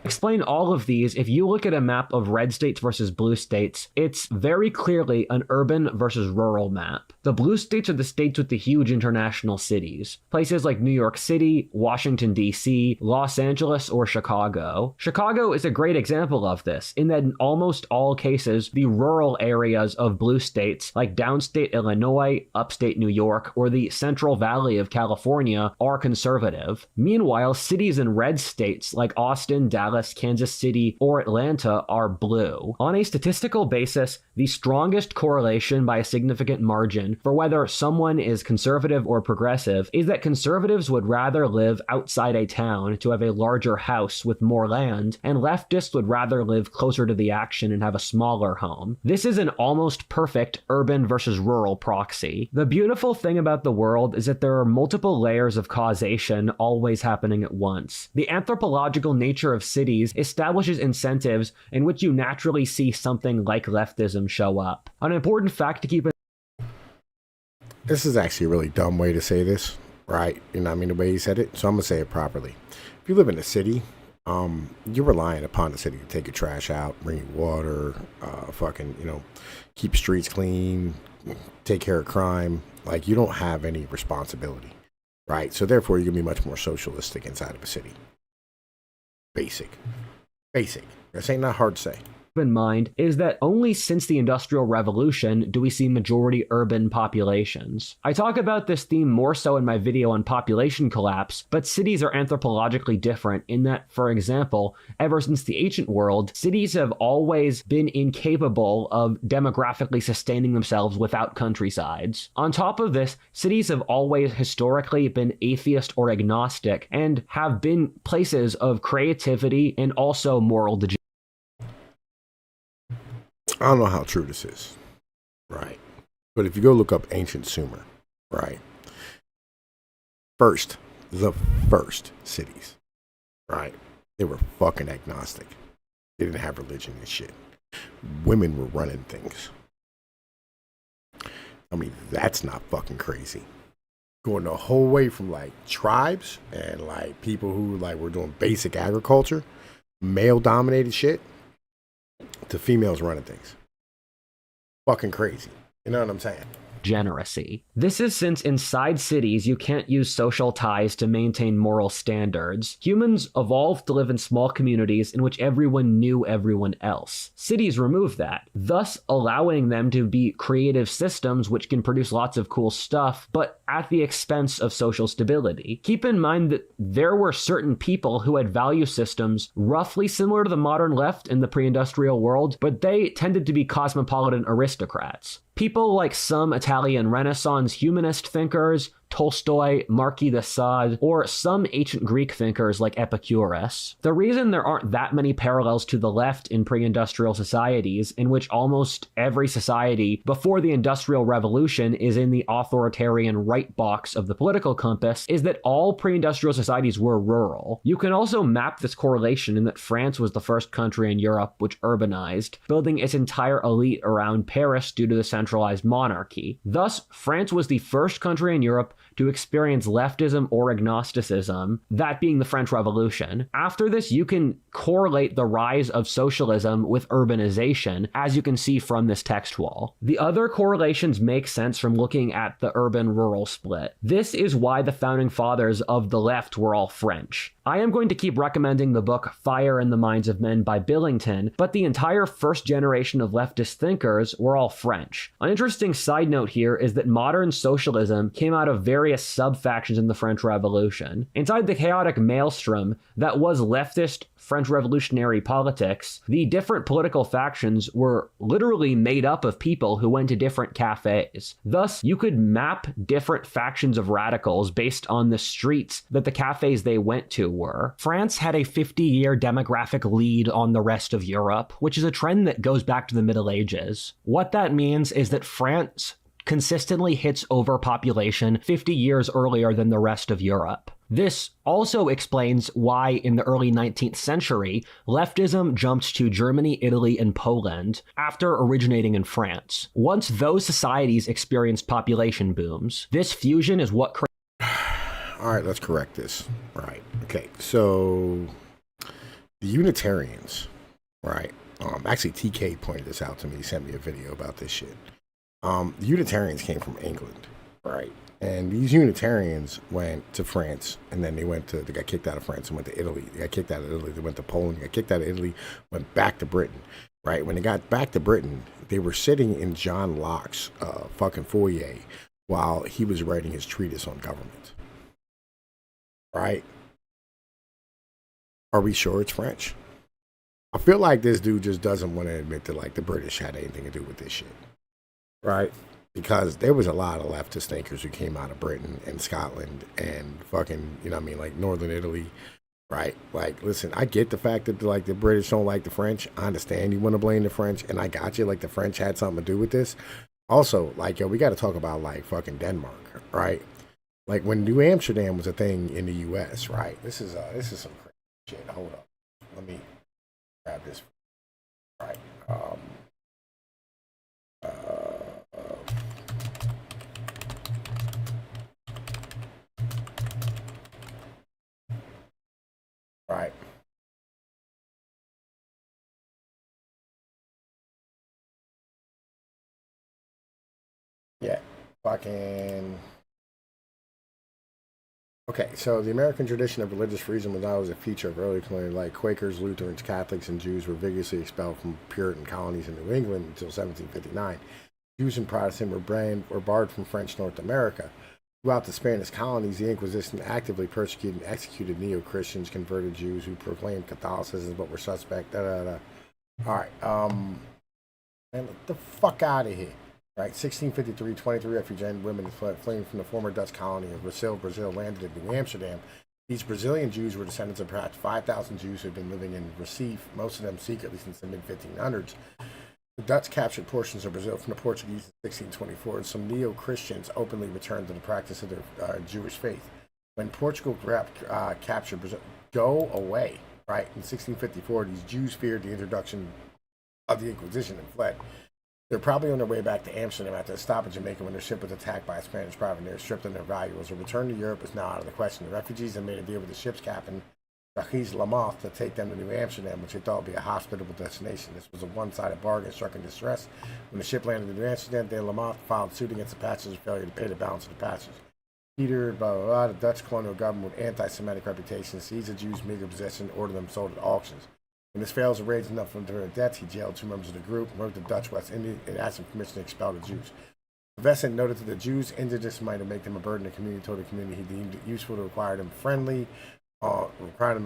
Explain all of these. If you look at a map of red states versus blue states, it's very clearly an urban versus rural map. The blue states are the states with the huge international cities. Places like New York City, Washington, D.C., Los Angeles, or Chicago. Chicago is a great example of this, in that in almost all cases, the rural areas of blue states, like downstate Illinois, upstate New York, or the Central Valley of California, are conservative. Meanwhile, cities in red states like Austin, Dallas, Kansas City, or Atlanta are blue. On a statistical basis, the strongest correlation by a significant margin for whether someone is conservative or progressive is that conservatives would rather live outside a town to have a larger house with more land, and leftists would rather live closer to the action and have a smaller home. This is an almost perfect urban versus rural proxy. The beautiful thing about the world is that there are multiple layers of causation always happening at once. The anthropological nature of cities establishes incentives in which you naturally see something like leftism show up. An important fact to keep in— This is actually a really dumb way to say this, right? You know what I mean, the way he said it. So I'm going to say it properly. If you live in a city, you're relying upon the city to take your trash out, bring you water, keep streets clean, take care of crime. Like, you don't have any responsibility, right? So therefore, you're going to be much more socialistic inside of a city. Basic. This ain't not hard to say. In mind is that only since the Industrial Revolution do we see majority urban populations. I talk about this theme more so in my video on population collapse, but cities are anthropologically different in that, for example, ever since the ancient world, cities have always been incapable of demographically sustaining themselves without countrysides. On top of this, cities have always historically been atheist or agnostic and have been places of creativity and also moral degeneration. I don't know how true this is, right? But if you go look up ancient Sumer, right? The first cities, right? They were fucking agnostic. They didn't have religion and shit. Women were running things. I mean, that's not fucking crazy. Going the whole way from like tribes and like people who like were doing basic agriculture, male dominated shit, to females running things. Fucking crazy. You know what I'm saying? Degeneracy. This is since inside cities you can't use social ties to maintain moral standards. Humans evolved to live in small communities in which everyone knew everyone else. Cities remove that, thus allowing them to be creative systems which can produce lots of cool stuff, but at the expense of social stability. Keep in mind that there were certain people who had value systems roughly similar to the modern left in the pre-industrial world, but they tended to be cosmopolitan aristocrats. People like some Italian Renaissance humanist thinkers, Tolstoy, Marquis de Sade, or some ancient Greek thinkers like Epicurus. The reason there aren't that many parallels to the left in pre-industrial societies, in which almost every society before the Industrial Revolution is in the authoritarian right box of the political compass, is that all pre-industrial societies were rural. You can also map this correlation in that France was the first country in Europe which urbanized, building its entire elite around Paris due to the centralized monarchy. Thus, France was the first country in Europe to experience leftism or agnosticism, that being the French Revolution. After this, you can correlate the rise of socialism with urbanization, as you can see from this text wall. The other correlations make sense from looking at the urban-rural split. This is why the founding fathers of the left were all French. I am going to keep recommending the book Fire in the Minds of Men by Billington, but the entire first generation of leftist thinkers were all French. An interesting side note here is that modern socialism came out of various sub-factions in the French Revolution. Inside the chaotic maelstrom that was leftist French revolutionary politics, the different political factions were literally made up of people who went to different cafes. Thus, you could map different factions of radicals based on the streets that the cafes they went to were. France had a 50-year demographic lead on the rest of Europe, which is a trend that goes back to the Middle Ages. What that means is that France consistently hits overpopulation 50 years earlier than the rest of Europe. This also explains why in the early 19th century, leftism jumped to Germany, Italy, and Poland after originating in France. Once those societies experienced population booms, this fusion is what All right, let's correct this. Right. Okay. So the Unitarians, right? Actually, TK pointed this out to me. He sent me a video about this shit. The Unitarians came from England, right? And these Unitarians went to France, and then they got kicked out of France and went to Italy. They got kicked out of Italy. They went to Poland. They got kicked out of Italy, went back to Britain, right? When they got back to Britain, they were sitting in John Locke's fucking foyer while he was writing his treatise on government, right? Are we sure it's French? I feel like this dude just doesn't want to admit that like the British had anything to do with this shit, right? Because there was a lot of leftist thinkers who came out of Britain and Scotland and fucking, you know what I mean, like Northern Italy, right? Like, listen, I get the fact that like the British don't like the French. I understand you want to blame the French, and I got you. Like the French had something to do with this. Also, like, yo, we got to talk about like fucking Denmark, right? Like when New Amsterdam was a thing in the U.S., right? This is some crazy shit. Hold up, let me grab this. Right. Right. Yeah. Fucking. Okay, so the American tradition of religious freedom was always a feature of early colonial, like Quakers, Lutherans, Catholics, and Jews were vigorously expelled from Puritan colonies in New England until 1759. Jews and Protestants were barred from French North America. Throughout the Spanish colonies, the Inquisition actively persecuted and executed neo-Christians, converted Jews who proclaimed Catholicism but were suspect. All right, man, get the fuck out of here. Right, 1653, 23 refugee women fleeing from the former Dutch colony of Brazil landed in New Amsterdam. These Brazilian Jews were descendants of perhaps 5,000 Jews who had been living in Recife, most of them secretly since the mid-1500s. The Dutch captured portions of Brazil from the Portuguese in 1624, and some neo-Christians openly returned to the practice of their Jewish faith. When Portugal captured Brazil, go away, right? In 1654, these Jews feared the introduction of the Inquisition and fled. They're probably on their way back to Amsterdam after a stop in Jamaica when their ship was attacked by a Spanish privateer, stripped of their valuables. A return to Europe is now out of the question. The refugees had made a deal with the ship's captain, Jacques Lamoth, to take them to New Amsterdam, which they thought would be a hospitable destination. This was a one-sided bargain struck in distress. When the ship landed in New Amsterdam, de Lamoth filed suit against the passengers for failure to pay the balance of the passengers. Peter, blah, blah, blah, the Dutch colonial government with anti-Semitic reputation seized the Jews' meager possession and ordered them sold at auctions. When this fails to raise enough from their debts, he jailed 2 members of the group, wrote to Dutch West India, and asked them permission to expel the Jews. Vesson noted that the Jews injured this might make them a burden to the community. Told the community he deemed it useful to require them in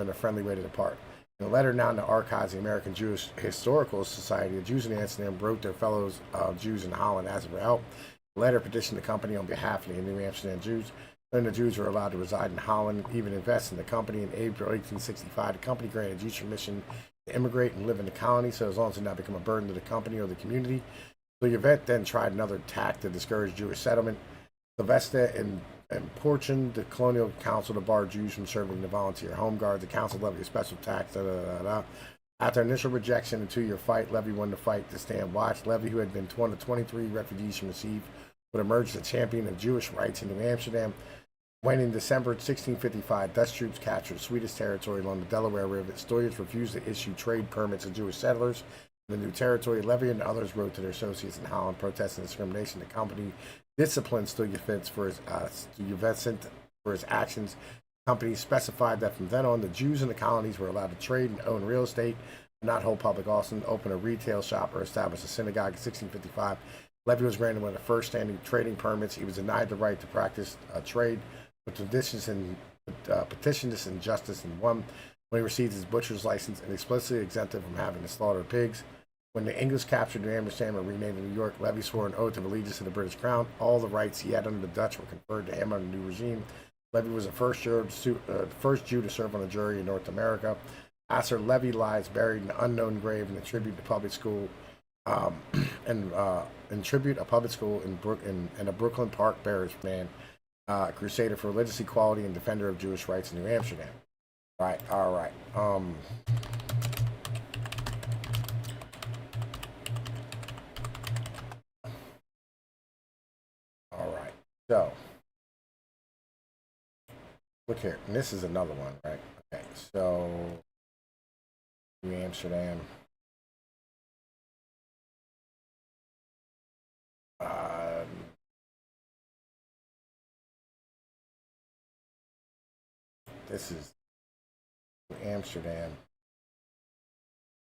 a friendly way to depart. In a letter now in the archives of the American Jewish Historical Society, the Jews in Amsterdam wrote their fellow Jews in Holland asking for help. The letter petitioned the company on behalf of the New Amsterdam Jews. Then the Jews were allowed to reside in Holland, even invest in the company. In April 1865, the company granted Jews permission to immigrate and live in the colony, so as long as they did not become a burden to the company or the community. The event then tried another tack to discourage Jewish settlement. Sylvester and Portion, the colonial council, to bar Jews from serving the volunteer home guard. The council levied a special tax. After initial rejection and 2-year fight, Levy won the fight to stand watch. Levy, who had been one of 23 refugees from Receive, would emerge as a champion of Jewish rights in New Amsterdam. When in December 1655, Dutch troops captured Swedish territory along the Delaware River, Stuyvesant refused to issue trade permits to Jewish settlers in the new territory. Levy and others wrote to their associates in Holland protesting discrimination. The company disciplined Stuyvesant for his actions. The company specified that from then on, the Jews in the colonies were allowed to trade and own real estate, and not hold public auctions, open a retail shop, or establish a synagogue. In 1655, Levy was granted one of the first standing trading permits. He was denied the right to practice trade, but petitioned this injustice and won when he received his butcher's license and explicitly exempted from having to slaughter pigs. When the English captured New Amsterdam and renamed it New York, Levy swore an oath of allegiance to the British Crown. All the rights he had under the Dutch were conferred to him under the new regime. Levy was the first Jew to serve on a jury in North America. Asser Levy lies buried in an unknown grave in a tribute to public school, in a Brooklyn Park bears man, crusader for religious equality and defender of Jewish rights in New Amsterdam. Right, all right. So, look here. And this is another one, right? Okay, so New Amsterdam. This is New Amsterdam.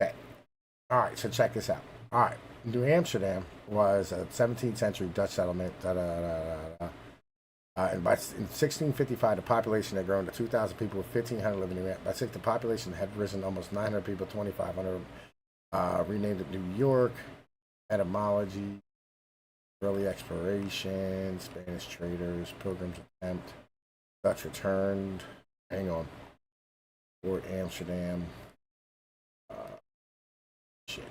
Okay. All right, so check this out. All right. New Amsterdam was a 17th century Dutch settlement. And in 1655, the population had grown to 2,000 people with 1,500 living in New Amsterdam. By 6, the population had risen almost 900 people, 2,500. Renamed it New York. Etymology, early exploration, Spanish traders, pilgrims attempt, Dutch returned. Hang on. Fort Amsterdam. Shit.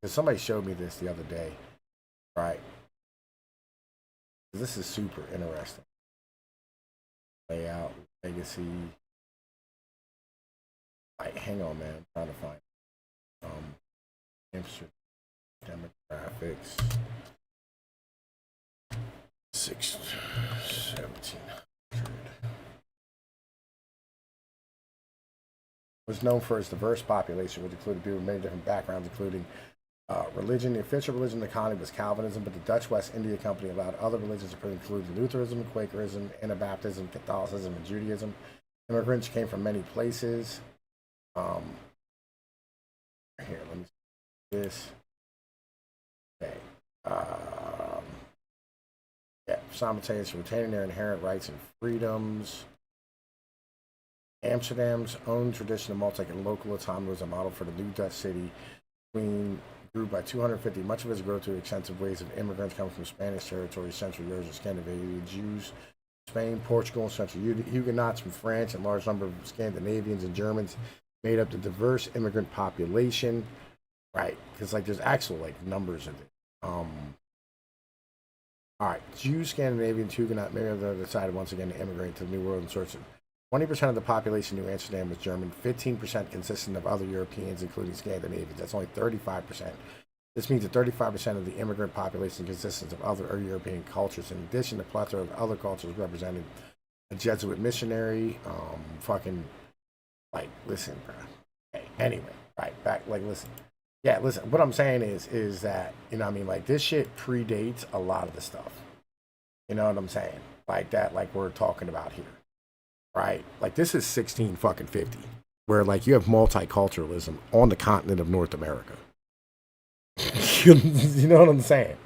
Because somebody showed me this the other day, right? This is super interesting. Layout, legacy. Like, hang on, man. I'm trying to find Amsterdam demographics. 1700. Was known for its diverse population, which included people with many different backgrounds, including religion. The official religion of the colony was Calvinism, but the Dutch West India Company allowed other religions to include Lutheranism, Quakerism, Anabaptism, Catholicism, and Judaism. Immigrants came from many places. Here, let me see this. Okay. Simultaneously retaining their inherent rights and freedoms. Amsterdam's own tradition of multi and local autonomy was a model for the new Dutch city. Queen grew by 250. Much of its growth through extensive waves of immigrants coming from Spanish territory, Central Europe, and Scandinavia, Jews, Spain, Portugal, and Central Huguenots from France, and a large number of Scandinavians and Germans made up the diverse immigrant population. right? Because like there's actual like numbers of it. All right, Jews, Scandinavian, Huguenot, maybe they decided once again to immigrate to the New World and source of 20% of the population in New Amsterdam was German, 15% consisted of other Europeans, including Scandinavians. That's only 35%. This means that 35% of the immigrant population consists of other European cultures. In addition, the plethora of other cultures represented a Jesuit missionary. Fucking, like, listen, bro. Okay, anyway, right, back, like, listen. Yeah, listen, what I'm saying is that, you know what I mean, like, this shit predates a lot of the stuff. You know what I'm saying? Like that, like we're talking about here. Right? Like, this is 16 fucking 50, where, like, you have multiculturalism on the continent of North America. You know what I'm saying?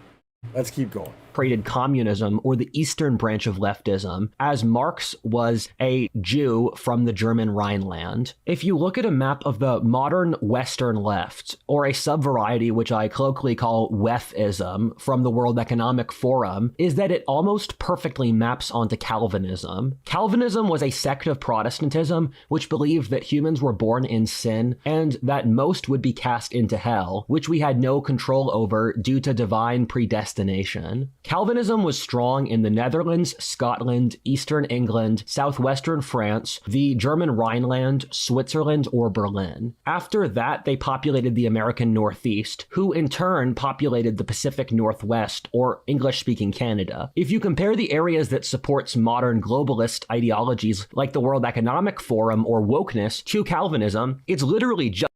Let's keep going. Created communism, or the Eastern branch of leftism, as Marx was a Jew from the German Rhineland. If you look at a map of the modern Western left, or a subvariety which I colloquially call Wefism from the World Economic Forum, is that it almost perfectly maps onto Calvinism. Calvinism was a sect of Protestantism which believed that humans were born in sin and that most would be cast into hell, which we had no control over due to divine predestination. Calvinism was strong in the Netherlands, Scotland, Eastern England, southwestern France, the German Rhineland, Switzerland, or Berlin. After that, they populated the American Northeast, who in turn populated the Pacific Northwest, or English-speaking Canada. If you compare the areas that supports modern globalist ideologies like the World Economic Forum or wokeness to Calvinism, it's literally just...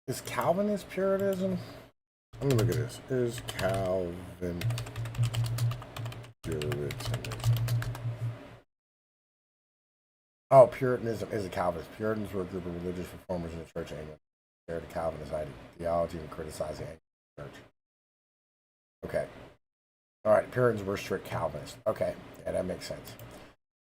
Is Calvinist Puritanism? Let me look at this. Is Calvin Puritanism? Oh, Puritanism is a Calvinist. Puritans were a group of religious reformers in the Church of England. They're the Calvinist ideology and criticizing the Church. Okay. All right. Puritans were strict Calvinists. Okay. Yeah, that makes sense.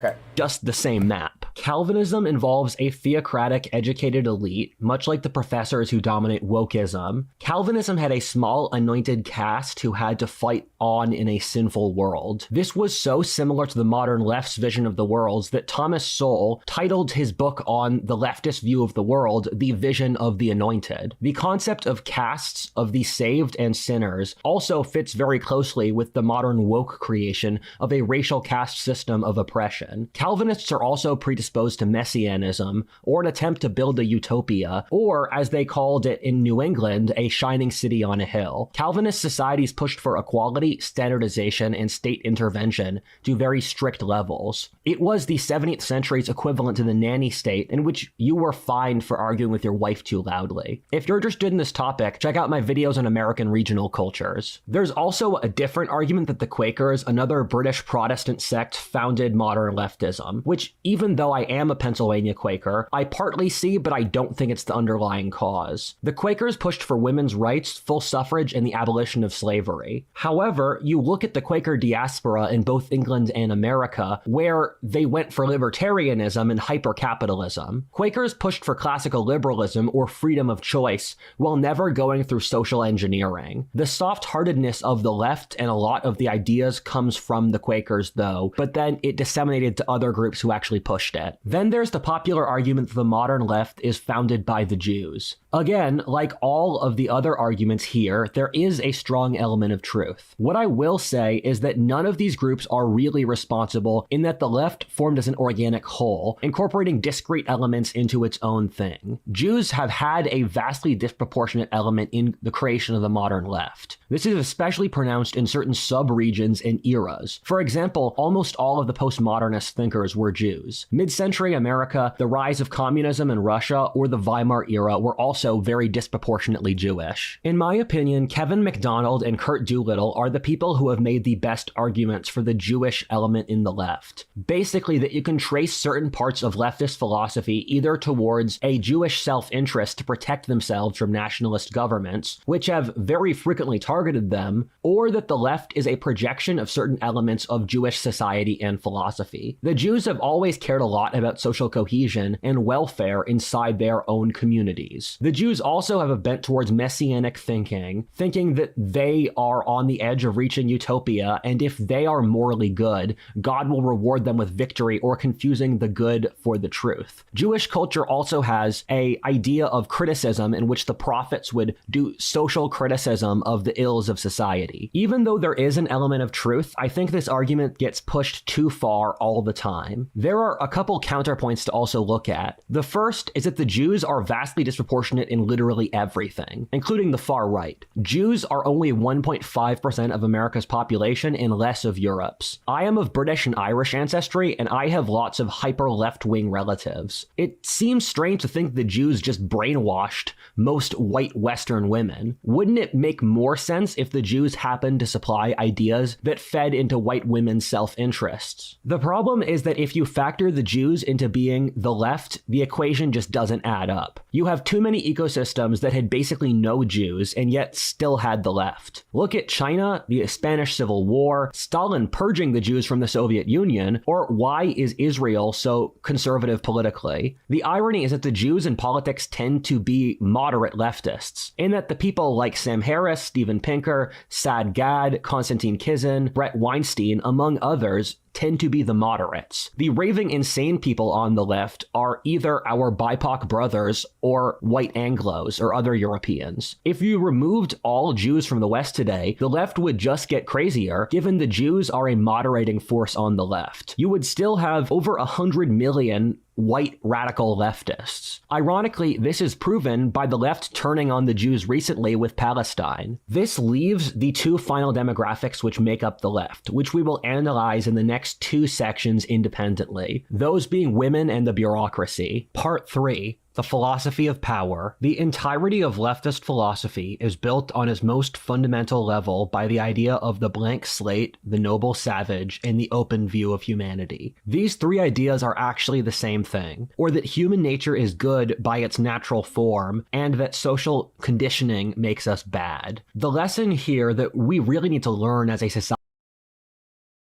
Okay. Just the same map. Calvinism involves a theocratic, educated elite, much like the professors who dominate wokeism. Calvinism had a small, anointed caste who had to fight on in a sinful world. This was so similar to the modern left's vision of the world that Thomas Sowell titled his book on the leftist view of the world, The Vision of the Anointed. The concept of castes, of the saved and sinners, also fits very closely with the modern woke creation of a racial caste system of oppression. Calvinists are also predisposed to messianism, or an attempt to build a utopia, or, as they called it in New England, a shining city on a hill. Calvinist societies pushed for equality, standardization, and state intervention to very strict levels. It was the 17th century's equivalent to the nanny state, in which you were fined for arguing with your wife too loudly. If you're interested in this topic, check out my videos on American regional cultures. There's also a different argument that the Quakers, another British Protestant sect, founded modern leftism, which, even though I am a Pennsylvania Quaker, I partly see, but I don't think it's the underlying cause. The Quakers pushed for women's rights, full suffrage, and the abolition of slavery. However, you look at the Quaker diaspora in both England and America, where they went for libertarianism and hyper-capitalism. Quakers pushed for classical liberalism or freedom of choice, while never going through social engineering. The soft-heartedness of the left and a lot of the ideas comes from the Quakers, though, but then it disseminated to other groups who actually pushed it. Then there's the popular argument that the modern left is founded by the Jews. Again, like all of the other arguments here, there is a strong element of truth. What I will say is that none of these groups are really responsible in that the left formed as an organic whole, incorporating discrete elements into its own thing. Jews have had a vastly disproportionate element in the creation of the modern left. This is especially pronounced in certain sub-regions and eras. For example, almost all of the postmodernist thinkers were Jews. Mid-century America, the rise of communism in Russia, or the Weimar era were also very disproportionately Jewish. In my opinion, Kevin MacDonald and Kurt Doolittle are the people who have made the best arguments for the Jewish element in the left. Basically, that you can trace certain parts of leftist philosophy either towards a Jewish self-interest to protect themselves from nationalist governments, which have very frequently targeted them, or that the left is a projection of certain elements of Jewish society and philosophy. The Jews have always cared a lot about social cohesion and welfare inside their own communities. The The Jews also have a bent towards messianic thinking that they are on the edge of reaching utopia, and if they are morally good, God will reward them with victory or confusing the good for the truth. Jewish culture also has an idea of criticism in which the prophets would do social criticism of the ills of society. Even though there is an element of truth, I think this argument gets pushed too far all the time. There are a couple counterpoints to also look at. The first is that the Jews are vastly disproportionate in literally everything, including the far right. Jews are only 1.5% of America's population and less of Europe's. I am of British and Irish ancestry, and I have lots of hyper left-wing relatives. It seems strange to think the Jews just brainwashed most white Western women. Wouldn't it make more sense if the Jews happened to supply ideas that fed into white women's self-interests? The problem is that if you factor the Jews into being the left, the equation just doesn't add up. You have too many ecosystems that had basically no Jews and yet still had the left. Look at China, the Spanish Civil War, Stalin purging the Jews from the Soviet Union, or why is Israel so conservative politically? The irony is that the Jews in politics tend to be moderate leftists, in that the people like Sam Harris, Steven Pinker, Saad Gad, Konstantin Kizin, Brett Weinstein, among others, tend to be the moderates. The raving insane people on the left are either our BIPOC brothers or white Anglos or other Europeans. If you removed all Jews from the West today, the left would just get crazier, given the Jews are a moderating force on the left. You would still have over 100 million white radical leftists. Ironically, this is proven by the left turning on the Jews recently with Palestine. This leaves the two final demographics which make up the left, which we will analyze in the next two sections independently, those being women and the bureaucracy. Part 3. The philosophy of power. The entirety of leftist philosophy is built on its most fundamental level by the idea of the blank slate, the noble savage, and the open view of humanity. These three ideas are actually the same thing, or that human nature is good by its natural form, and that social conditioning makes us bad. The lesson here that we really need to learn as a society.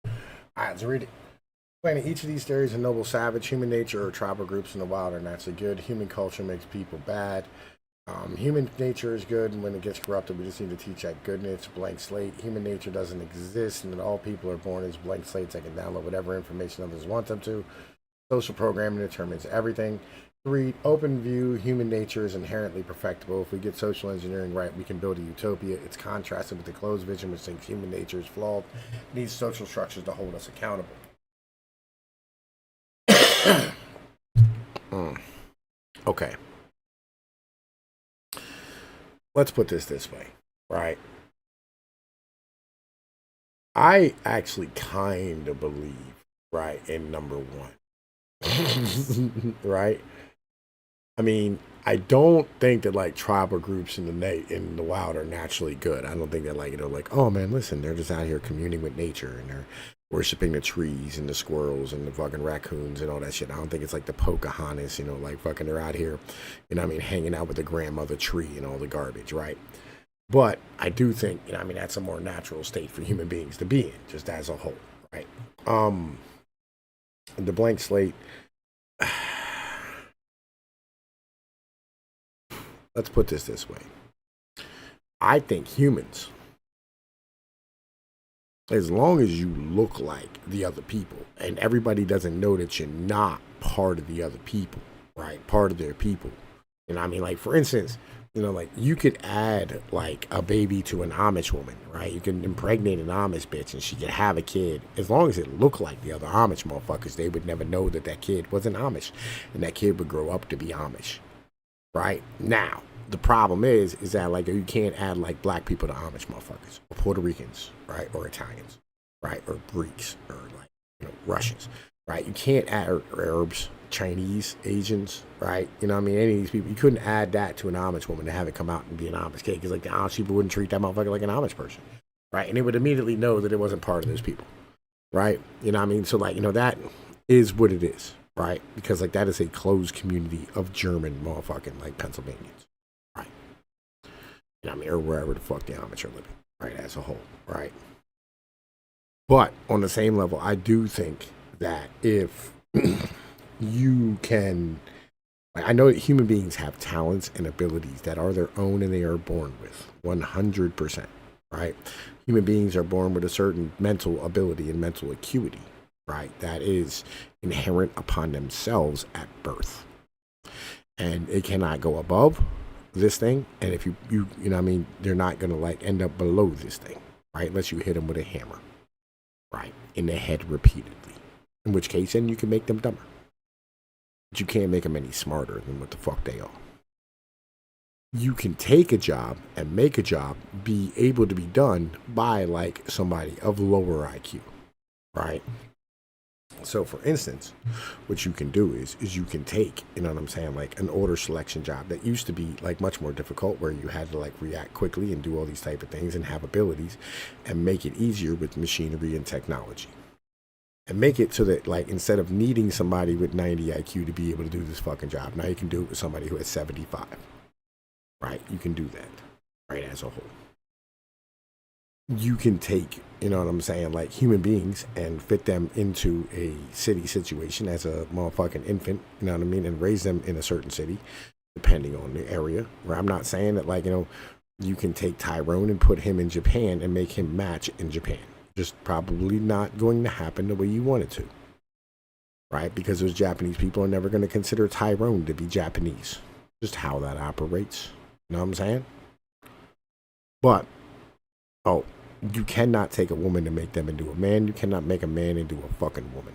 All right, let's read it. Explaining each of these theories of noble savage, human nature, or tribal groups in the wild are naturally good. Human culture makes people bad. Human nature is good, and when it gets corrupted, we just need to teach that goodness, blank slate. Human nature doesn't exist, and that all people are born as blank slates that can download whatever information others want them to. Social programming determines everything. 3, open view, human nature is inherently perfectible. If we get social engineering right, we can build a utopia. It's contrasted with the closed vision, which thinks human nature is flawed, needs social structures to hold us accountable. Okay. Let's put this way, right? I actually kind of believe, right, in number 1. Right? I mean, I don't think that like tribal groups in the wild are naturally good. I don't think that like, like, oh man, listen, they're just out here communing with nature and they're worshiping the trees and the squirrels and the fucking raccoons and all that shit. I don't think it's like the Pocahontas, like fucking they're out here, hanging out with the grandmother tree and all the garbage, right? But I do think, that's a more natural state for human beings to be in, just as a whole, right? The blank slate. Let's put this way. I think humans, as long as you look like the other people and everybody doesn't know that you're not part of the other people, right? Part of their people. Like for instance, like you could add like a baby to an Amish woman, right? You can impregnate an Amish bitch and she could have a kid. As long as it looked like the other Amish motherfuckers, they would never know that that kid wasn't Amish and that kid would grow up to be Amish, right? Now, the problem is that like you can't add like black people to Amish motherfuckers or Puerto Ricans, right? Or Italians, right? Or Greeks or like, Russians, right? You can't add or Arabs, Chinese, Asians, right? Any of these people, you couldn't add that to an Amish woman to have it come out and be an Amish kid because like the Amish people wouldn't treat that motherfucker like an Amish person, right? And they would immediately know that it wasn't part of those people, right? So like, that is what it is, right? Because like that is a closed community of German motherfucking like Pennsylvanians. Or wherever the fuck the Amish are living, right, as a whole, right? But on the same level, I do think that if you can I know that human beings have talents and abilities that are their own and they are born with 100%, right? Human beings are born with a certain mental ability and mental acuity, right? That is inherent upon themselves at birth. And it cannot go above this thing. And if you know what I mean, they're not going to like end up below this thing, right? Unless you hit them with a hammer, right? In the head repeatedly. In which case, then you can make them dumber. But you can't make them any smarter than what the fuck they are. You can take a job and make a job be able to be done by like somebody of lower IQ, right? So for instance, what you can do is you can take, you know what I'm saying, like an order selection job that used to be like much more difficult, where you had to like react quickly and do all these type of things and have abilities, and make it easier with machinery and technology. And make it so that, like, instead of needing somebody with 90 IQ to be able to do this fucking job, now you can do it with somebody who has 75. Right? You can do that, right, as a whole. You can take, you know what I'm saying, like human beings and fit them into a city situation as a motherfucking infant, you know what I mean, and raise them in a certain city, depending on the area. Where I'm not saying that, like, you know, you can take Tyrone and put him in Japan and make him match in Japan. Just probably not going to happen the way you want it to, right? Because those Japanese people are never going to consider Tyrone to be Japanese. Just how that operates. You know what I'm saying? But, you cannot take a woman to make them into a man. You cannot make a man into a fucking woman.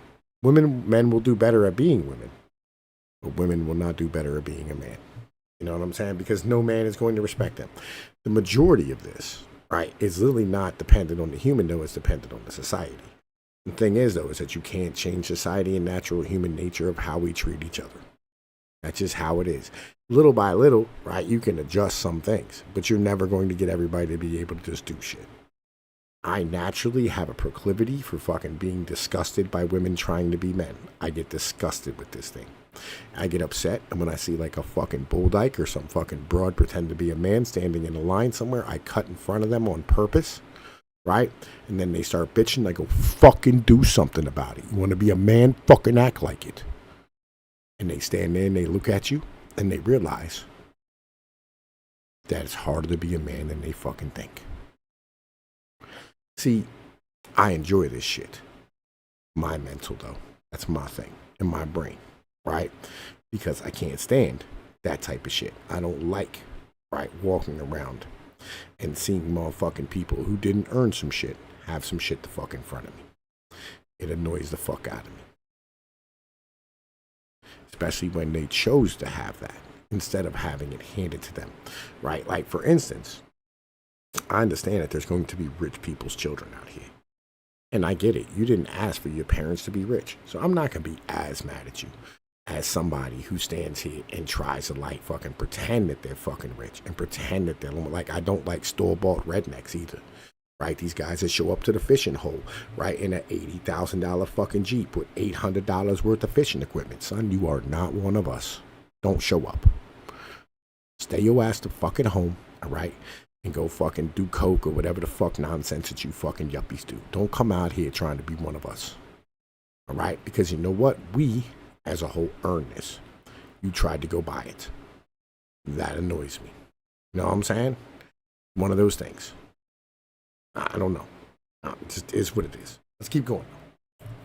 Men will do better at being women, but women will not do better at being a man. You know what I'm saying? Because no man is going to respect them. The majority of this, right, is literally not dependent on the human, though. It's dependent on the society. The thing is, though, is that you can't change society and natural human nature of how we treat each other. That's just how it is. Little by little, right, you can adjust some things, but you're never going to get everybody to be able to just do shit. I naturally have a proclivity for fucking being disgusted by women trying to be men. I get disgusted with this thing. I get upset, and when I see like a fucking bull dyke or some fucking broad pretend to be a man standing in a line somewhere, I cut in front of them on purpose, right? And then they start bitching. I go, fucking do something about it. You want to be a man? Fucking act like it. And they stand there and they look at you and they realize that it's harder to be a man than they fucking think. See, I enjoy this shit. My mental, though. That's my thing. In my brain. Right? Because I can't stand that type of shit. I don't like, right, walking around and seeing motherfucking people who didn't earn some shit have some shit the fuck in front of me. It annoys the fuck out of me. Especially when they chose to have that instead of having it handed to them. Right? Like, for instance, I understand that there's going to be rich people's children out here. And I get it. You didn't ask for your parents to be rich. So I'm not going to be as mad at you as somebody who stands here and tries to like fucking pretend that they're fucking rich and pretend that they're like, I don't like store-bought rednecks either. Right? These guys that show up to the fishing hole, right, in an $80,000 fucking Jeep with $800 worth of fishing equipment. Son, you are not one of us. Don't show up. Stay your ass to fucking home, all right? And go fucking do coke or whatever the fuck nonsense that you fucking yuppies do. Don't come out here trying to be one of us. All right? Because you know what? We, as a whole, earn this. You tried to go buy it. That annoys me. You know what I'm saying? One of those things. I don't know. It just is what it is. Let's keep going.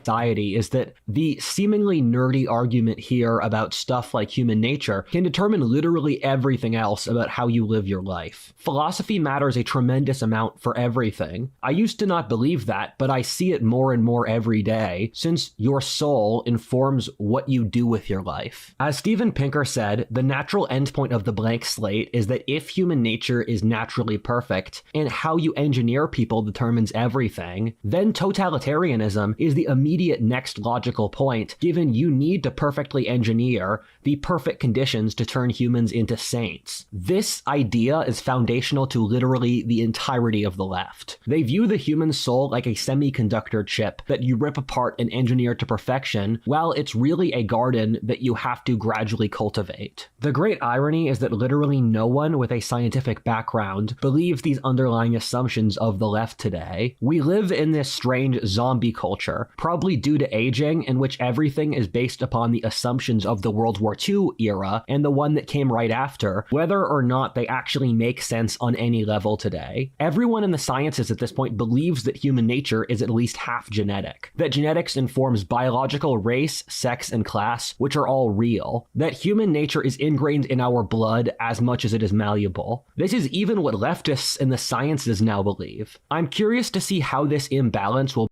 Society is that the seemingly nerdy argument here about stuff like human nature can determine literally everything else about how you live your life. Philosophy matters a tremendous amount for everything. I used to not believe that, but I see it more and more every day, since your soul informs what you do with your life. As Steven Pinker said, the natural endpoint of the blank slate is that if human nature is naturally perfect, and how you engineer people determines everything, then totalitarianism is the immediate next logical point, given you need to perfectly engineer the perfect conditions to turn humans into saints. This idea is foundational to literally the entirety of the left. They view the human soul like a semiconductor chip that you rip apart and engineer to perfection, while it's really a garden that you have to gradually cultivate. The great irony is that literally no one with a scientific background believes these underlying assumptions of the left today. We live in this strange zombie culture, probably probably due to aging, in which everything is based upon the assumptions of the World War II era and the one that came right after, whether or not they actually make sense on any level today. Everyone in the sciences at this point believes that human nature is at least half genetic, that genetics informs biological race, sex, and class, which are all real, that human nature is ingrained in our blood as much as it is malleable. This is even what leftists in the sciences now believe. I'm curious to see how this imbalance will...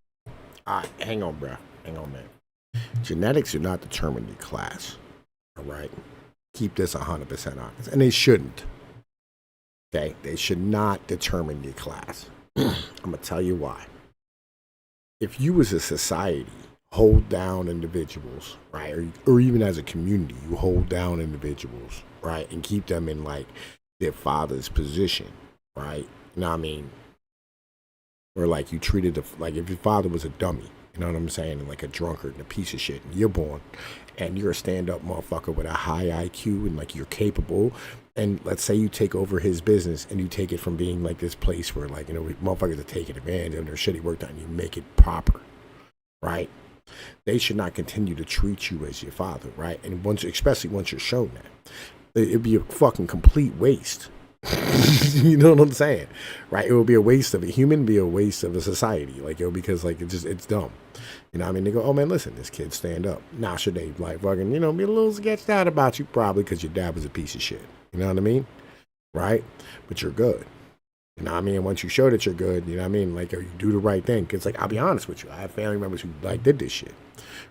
Hang on, bro. Hang on, man. Genetics do not determine your class. All right? Keep this 100% honest. And they shouldn't. Okay? They should not determine your class. I'm going to tell you why. If you as a society hold down individuals, right? Or even as a community, you hold down individuals, right? And keep them in, like, their father's position, right? You know what I mean? Or, like, you treated like, if your father was a dummy, you know what I'm saying? And, like, a drunkard and a piece of shit. And you're born, and you're a stand-up motherfucker with a high IQ, and, like, you're capable. And let's say you take over his business, and you take it from being, like, this place where, like, you know, motherfuckers are taking advantage of their shitty work done, and you make it proper, right? They should not continue to treat you as your father, right? And especially once you're shown that, it'd be a fucking complete waste. You know what I'm saying, right? It will be a waste of a human, be a waste of a society, like, because, like, it's dumb. You know what I mean? They go, oh man, listen, this kid stand up. Now should they, like, fucking, you know, be a little sketched out about you, probably because your dad was a piece of shit. You know what I mean? Right? But you're good. You know what I mean? And once you show that you're good, you know what I mean? Like, you do the right thing. Because, like, I'll be honest with you, I have family members who, like, did this shit,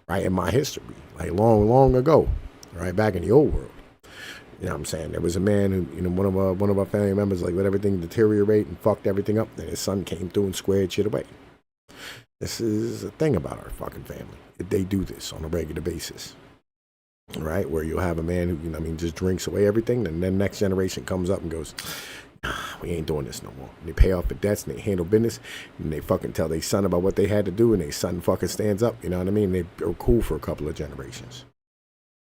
right? In my history, like, long, long ago, right? Back in the old world. You know what I'm saying? There was a man who, you know, one of our family members, like, let everything deteriorate and fucked everything up. And his son came through and squared shit away. This is a thing about our fucking family. They do this on a regular basis, right? Where you'll have a man who, you know what I mean, just drinks away everything. And then next generation comes up and goes, nah, we ain't doing this no more. And they pay off the debts and they handle business. And they fucking tell their son about what they had to do. And their son fucking stands up. You know what I mean? They are cool for a couple of generations.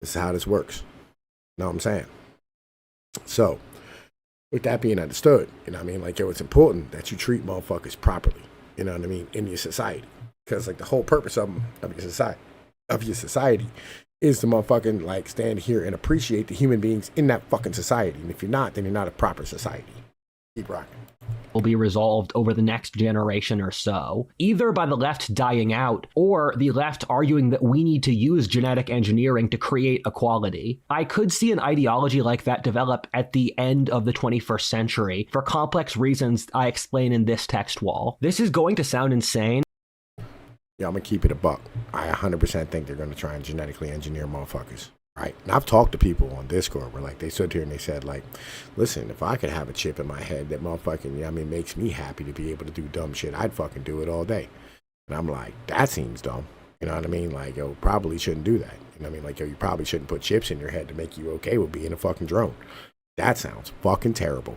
This is how this works. You know what I'm saying? So, with that being understood, you know what I mean? Like, yo, it's important that you treat motherfuckers properly, you know what I mean, in your society. Because, like, the whole purpose of your society is to motherfucking, like, stand here and appreciate the human beings in that fucking society. And if you're not, then you're not a proper society. Keep rocking. Will be resolved over the next generation or so, either by the left dying out or the left arguing that we need to use genetic engineering to create equality. I could see an ideology like that develop at the end of the 21st century for complex reasons I explain in this text wall. This is going to sound insane. Yeah, I'm going to keep it a buck. I 100% think they're going to try and genetically engineer motherfuckers. Right. And I've talked to people on Discord where, like, they stood here and they said, like, listen, if I could have a chip in my head that motherfucking, you know what I mean, makes me happy to be able to do dumb shit, I'd fucking do it all day. And I'm like, that seems dumb. You know what I mean? Like, yo, probably shouldn't do that. You know what I mean? Like, yo, you probably shouldn't put chips in your head to make you okay with being a fucking drone. That sounds fucking terrible.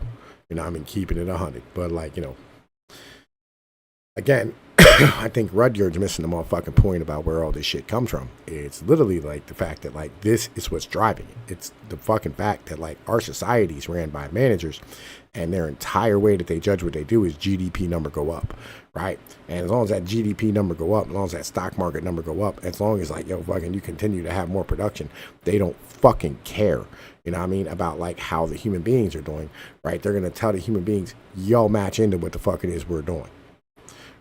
You know what I mean? Keeping it 100. But, like, you know, again, I think Rudyard's missing the motherfucking point about where all this shit comes from. It's literally, like, the fact that, like, this is what's driving it. It's the fucking fact that, like, our society is ran by managers, and their entire way that they judge what they do is GDP number go up, right? And as long as that GDP number go up, as long as that stock market number go up, as long as, like, yo, fucking you continue to have more production, they don't fucking care, you know what I mean, about, like, how the human beings are doing, right? They're going to tell the human beings, y'all match into what the fuck it is we're doing,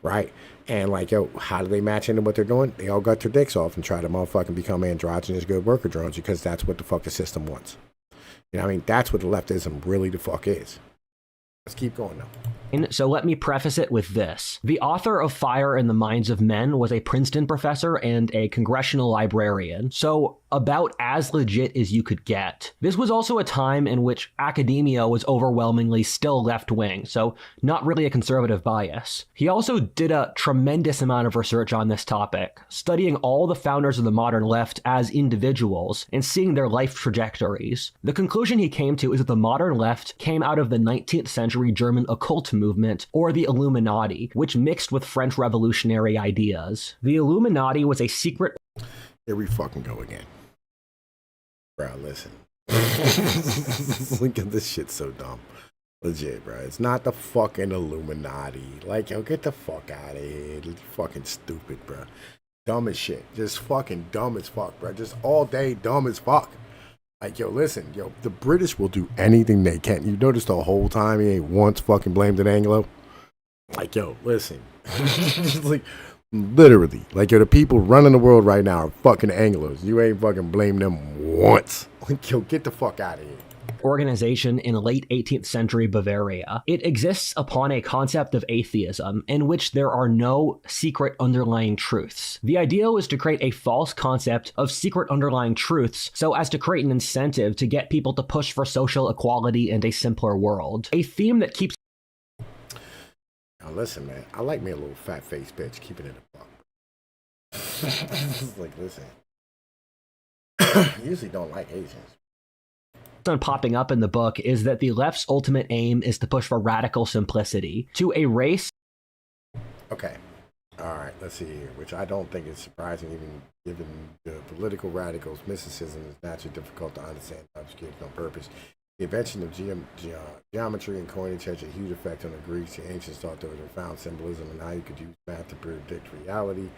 right? And, like, yo, how do they match into what they're doing? They all got their dicks off and try to motherfucking become androgynous good worker drones because that's what the fuck the system wants. You know what I mean? That's what the leftism really the fuck is. Let's keep going now. So let me preface it with this. The author of Fire in the Minds of Men was a Princeton professor and a congressional librarian, so about as legit as you could get. This was also a time in which academia was overwhelmingly still left-wing, so not really a conservative bias. He also did a tremendous amount of research on this topic, studying all the founders of the modern left as individuals and seeing their life trajectories. The conclusion he came to is that the modern left came out of the 19th century German occult movement, or the Illuminati, which mixed with French revolutionary ideas. The Illuminati was a secret... Here we fucking go again. Bro, listen. Look at this shit so dumb. Legit, bro. It's not the fucking Illuminati. Like, yo, get the fuck out of here. It's fucking stupid, bro. dumb as shit. Just fucking dumb as fuck, bro. Just all day dumb as fuck. Like, yo, listen, yo, the British will do anything they can. You notice the whole time he ain't once fucking blamed an Anglo? Like, yo, listen. Like, literally. Like, yo, the people running the world right now are fucking Anglos. You ain't fucking blamed them once. Like, yo, get the fuck out of here. Organization in late 18th century Bavaria. It exists upon a concept of atheism in which there are no secret underlying truths. The idea was to create a false concept of secret underlying truths so as to create an incentive to get people to push for social equality and a simpler world. A theme that keeps... Now listen, man, I like me a little fat-faced bitch, keeping it a buck. Like, listen. Usually don't like Asians. Popping up in the book is that the left's ultimate aim is to push for radical simplicity, to erase... Okay. All right, let's see here, which I don't think is surprising, even given the political radicals' mysticism is naturally difficult to understand, obfuscated on purpose. The invention of geometry and coinage had a huge effect on the Greeks. The ancients thought there was a profound symbolism in how you could use math to predict reality.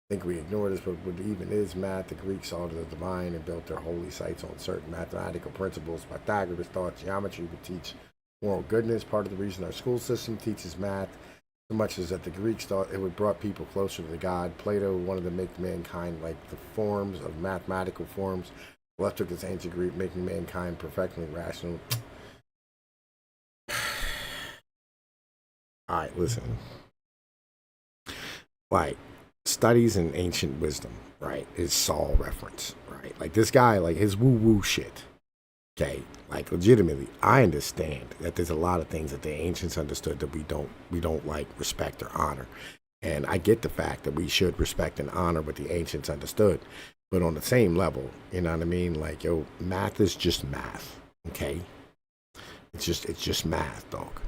I think we ignore this, but what even is math? The Greeks saw the divine and built their holy sites on certain mathematical principles. Pythagoras thought geometry would teach moral goodness. Part of the reason our school system teaches math so much is that the Greeks thought it would brought people closer to God. Plato wanted to make mankind like the forms of mathematical forms. The left took this ancient Greek, making mankind perfectly rational. All right, listen. Like, studies in ancient wisdom, right, is Saul reference, right? Like, this guy, like, his woo-woo shit, okay? Like, legitimately, I understand that there's a lot of things that the ancients understood that we don't like, respect, or honor. And I get the fact that we should respect and honor what the ancients understood. But on the same level, you know what I mean? Like, yo, math is just math, okay? It's just math, dog.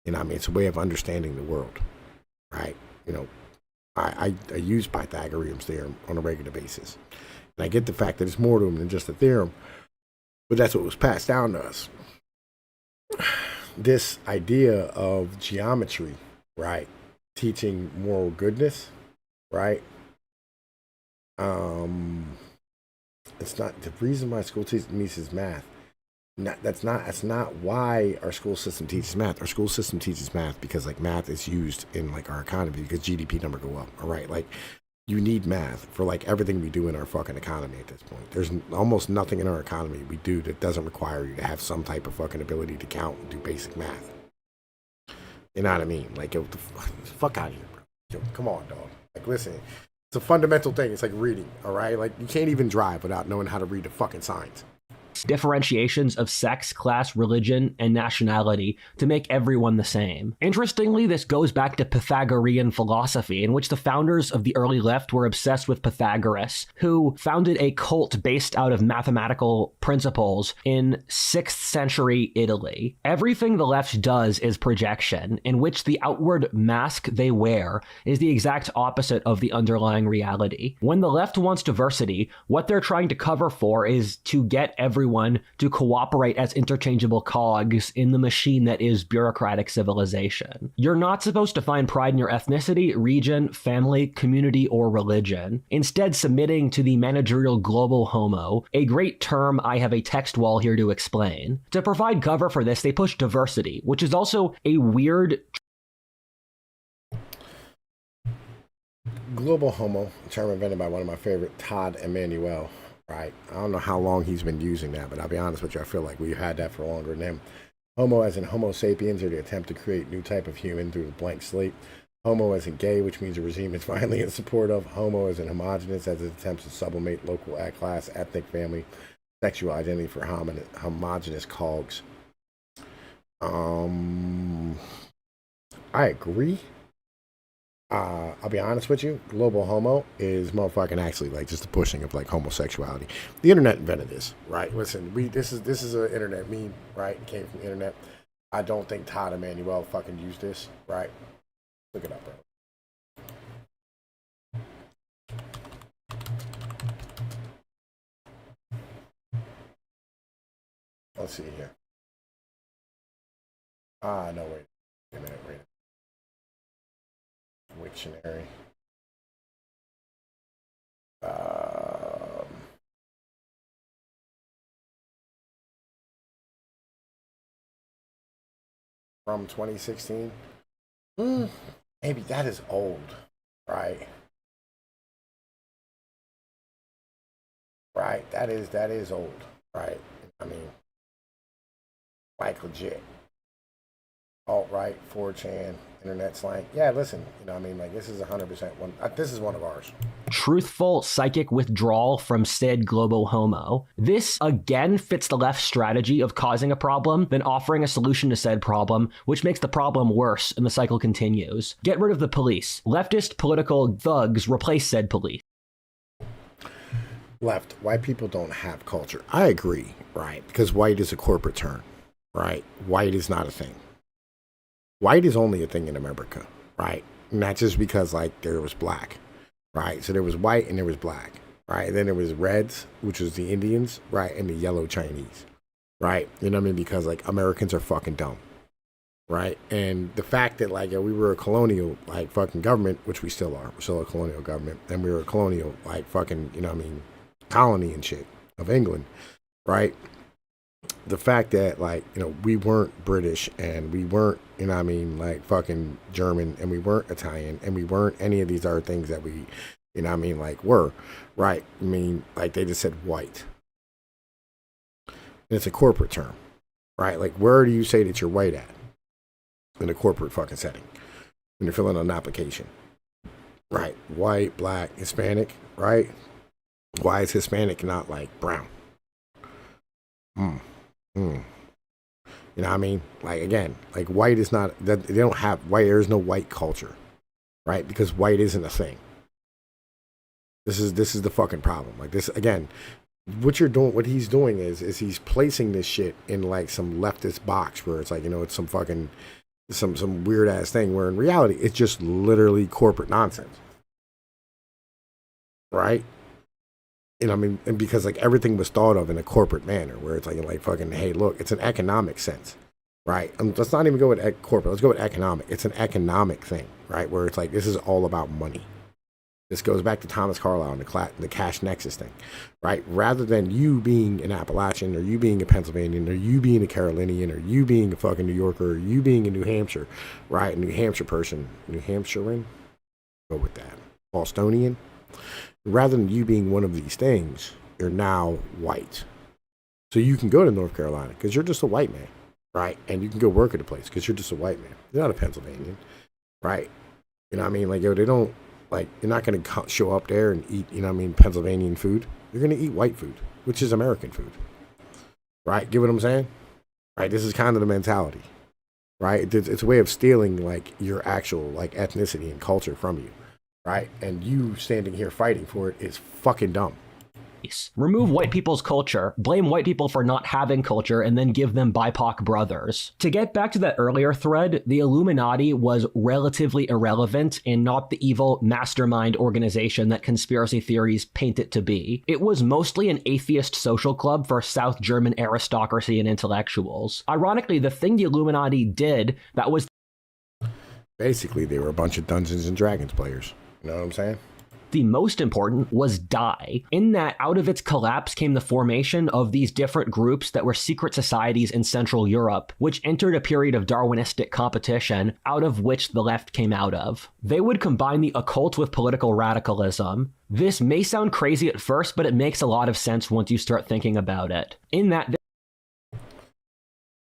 You know what I mean? It's a way of understanding the world, right? You know, I use Pythagorean's theorem on a regular basis. And I get the fact that it's more to them than just a theorem, but that's what was passed down to us. This idea of geometry, right? Teaching moral goodness, right? It's not the reason why school teaches math. That's not why our school system teaches math. Our school system teaches math because, like, math is used in, like, our economy because GDP number go up. All right, like, you need math for, like, everything we do in our fucking economy at this point. There's almost nothing in our economy we do that doesn't require you to have some type of fucking ability to count and do basic math. You know what I mean? Like, yo, the fuck out of here, bro. Yo, come on, dog. Like, listen, it's a fundamental thing. It's like reading. All right, like, you can't even drive without knowing how to read the fucking signs. Differentiations of sex, class, religion, and nationality to make everyone the same. Interestingly, this goes back to Pythagorean philosophy, in which the founders of the early left were obsessed with Pythagoras, who founded a cult based out of mathematical principles in 6th century Italy. Everything the left does is projection, in which the outward mask they wear is the exact opposite of the underlying reality. When the left wants diversity, what they're trying to cover for is to get everyone to cooperate as interchangeable cogs in the machine that is bureaucratic civilization. You're not supposed to find pride in your ethnicity, region, family, community, or religion. Instead, submitting to the managerial global homo, a great term I have a text wall here to explain. To provide cover for this, they push diversity, which is also a weird... Global homo, a term invented by one of my favorite, Todd Emanuel. Right. I don't know how long he's been using that, but I'll be honest with you, I feel like we've had that for longer than him. Homo as in Homo sapiens, or the attempt to create new type of human through the blank slate. Homo as in gay, which means a regime is finally in support of. Homo as in homogenous, as it attempts to sublimate local class, ethnic, family, sexual identity for homogenous cogs. I agree. I'll be honest with you, global homo is motherfucking actually like just a pushing of like homosexuality. The internet invented this, right? Listen, this is an internet meme, right? It came from the internet. I don't think Todd Emanuel fucking used this, right? Look it up, bro. Let's see here. No, wait a minute, wait. Wiktionary. Um, from 2016. Maybe that is old, right? Right. That is old, right? I mean, like legit. Alt right, 4chan, internet slang. Yeah, listen, like this is 100% one. This is one of ours. Truthful psychic withdrawal from said global homo. This again fits the left's strategy of causing a problem, then offering a solution to said problem, which makes the problem worse, and the cycle continues. Get rid of the police. Leftist political thugs replace said police. Left, white people don't have culture. I agree, right? Because white is a corporate term, right? White is not a thing. White is only a thing in America, right? Not just because like there was black, right? So there was white and there was black, right? And then there was reds, which was the Indians, right? And the yellow Chinese, right? You know what I mean? Because like Americans are fucking dumb, right? And the fact that like we were a colonial like fucking government, which we still are. We're still a colonial government. And we were a colonial like fucking, colony and shit of England, right? The fact that like we weren't British and we weren't like fucking German and we weren't Italian and we weren't any of these other things that we like were, right? Like they just said white, and it's a corporate term, right? Like where do you say that you're white at in a corporate fucking setting when you're filling out an application, right? White, black, Hispanic, right? Why is Hispanic not like brown? You know what I mean? Like again, like white is not that they don't have white. There is no white culture, right? Because white isn't a thing. This is the fucking problem. Like this again, what he's doing is he's placing this shit in like some leftist box where it's like it's some fucking some weird ass thing. Where in reality, it's just literally corporate nonsense, right? And because like everything was thought of in a corporate manner, where it's like fucking, hey, look, it's an economic sense, right? Let's not even go with corporate. Let's go with economic. It's an economic thing, right? Where it's like this is all about money. This goes back to Thomas Carlyle and the cash nexus thing, right? Rather than you being an Appalachian or you being a Pennsylvanian or you being a Carolinian or you being a fucking New Yorker or you being a New Hampshire, right? A New Hampshire person, New Hampshirean, go with that, Bostonian. Rather than you being one of these things, you're now white. So you can go to North Carolina because you're just a white man, right? And you can go work at a place because you're just a white man. You're not a Pennsylvanian, right? You know what I mean? Like, they don't, like, you're not going to show up there and eat, Pennsylvanian food. You're going to eat white food, which is American food, right? Get what I'm saying? Right? This is kind of the mentality, right? It's a way of stealing, like, your actual, like, ethnicity and culture from you. Right? And you standing here fighting for it is fucking dumb. Remove white people's culture, blame white people for not having culture, and then give them BIPOC brothers. To get back to that earlier thread, the Illuminati was relatively irrelevant and not the evil mastermind organization that conspiracy theories paint it to be. It was mostly an atheist social club for South German aristocracy and intellectuals. Ironically, the thing the Illuminati did that was... Basically, they were a bunch of Dungeons and Dragons players. You know what I'm saying? The most important was die. In that, out of its collapse came the formation of these different groups that were secret societies in Central Europe, which entered a period of Darwinistic competition, out of which the left came out of. They would combine the occult with political radicalism. This may sound crazy at first, but it makes a lot of sense once you start thinking about it. In that...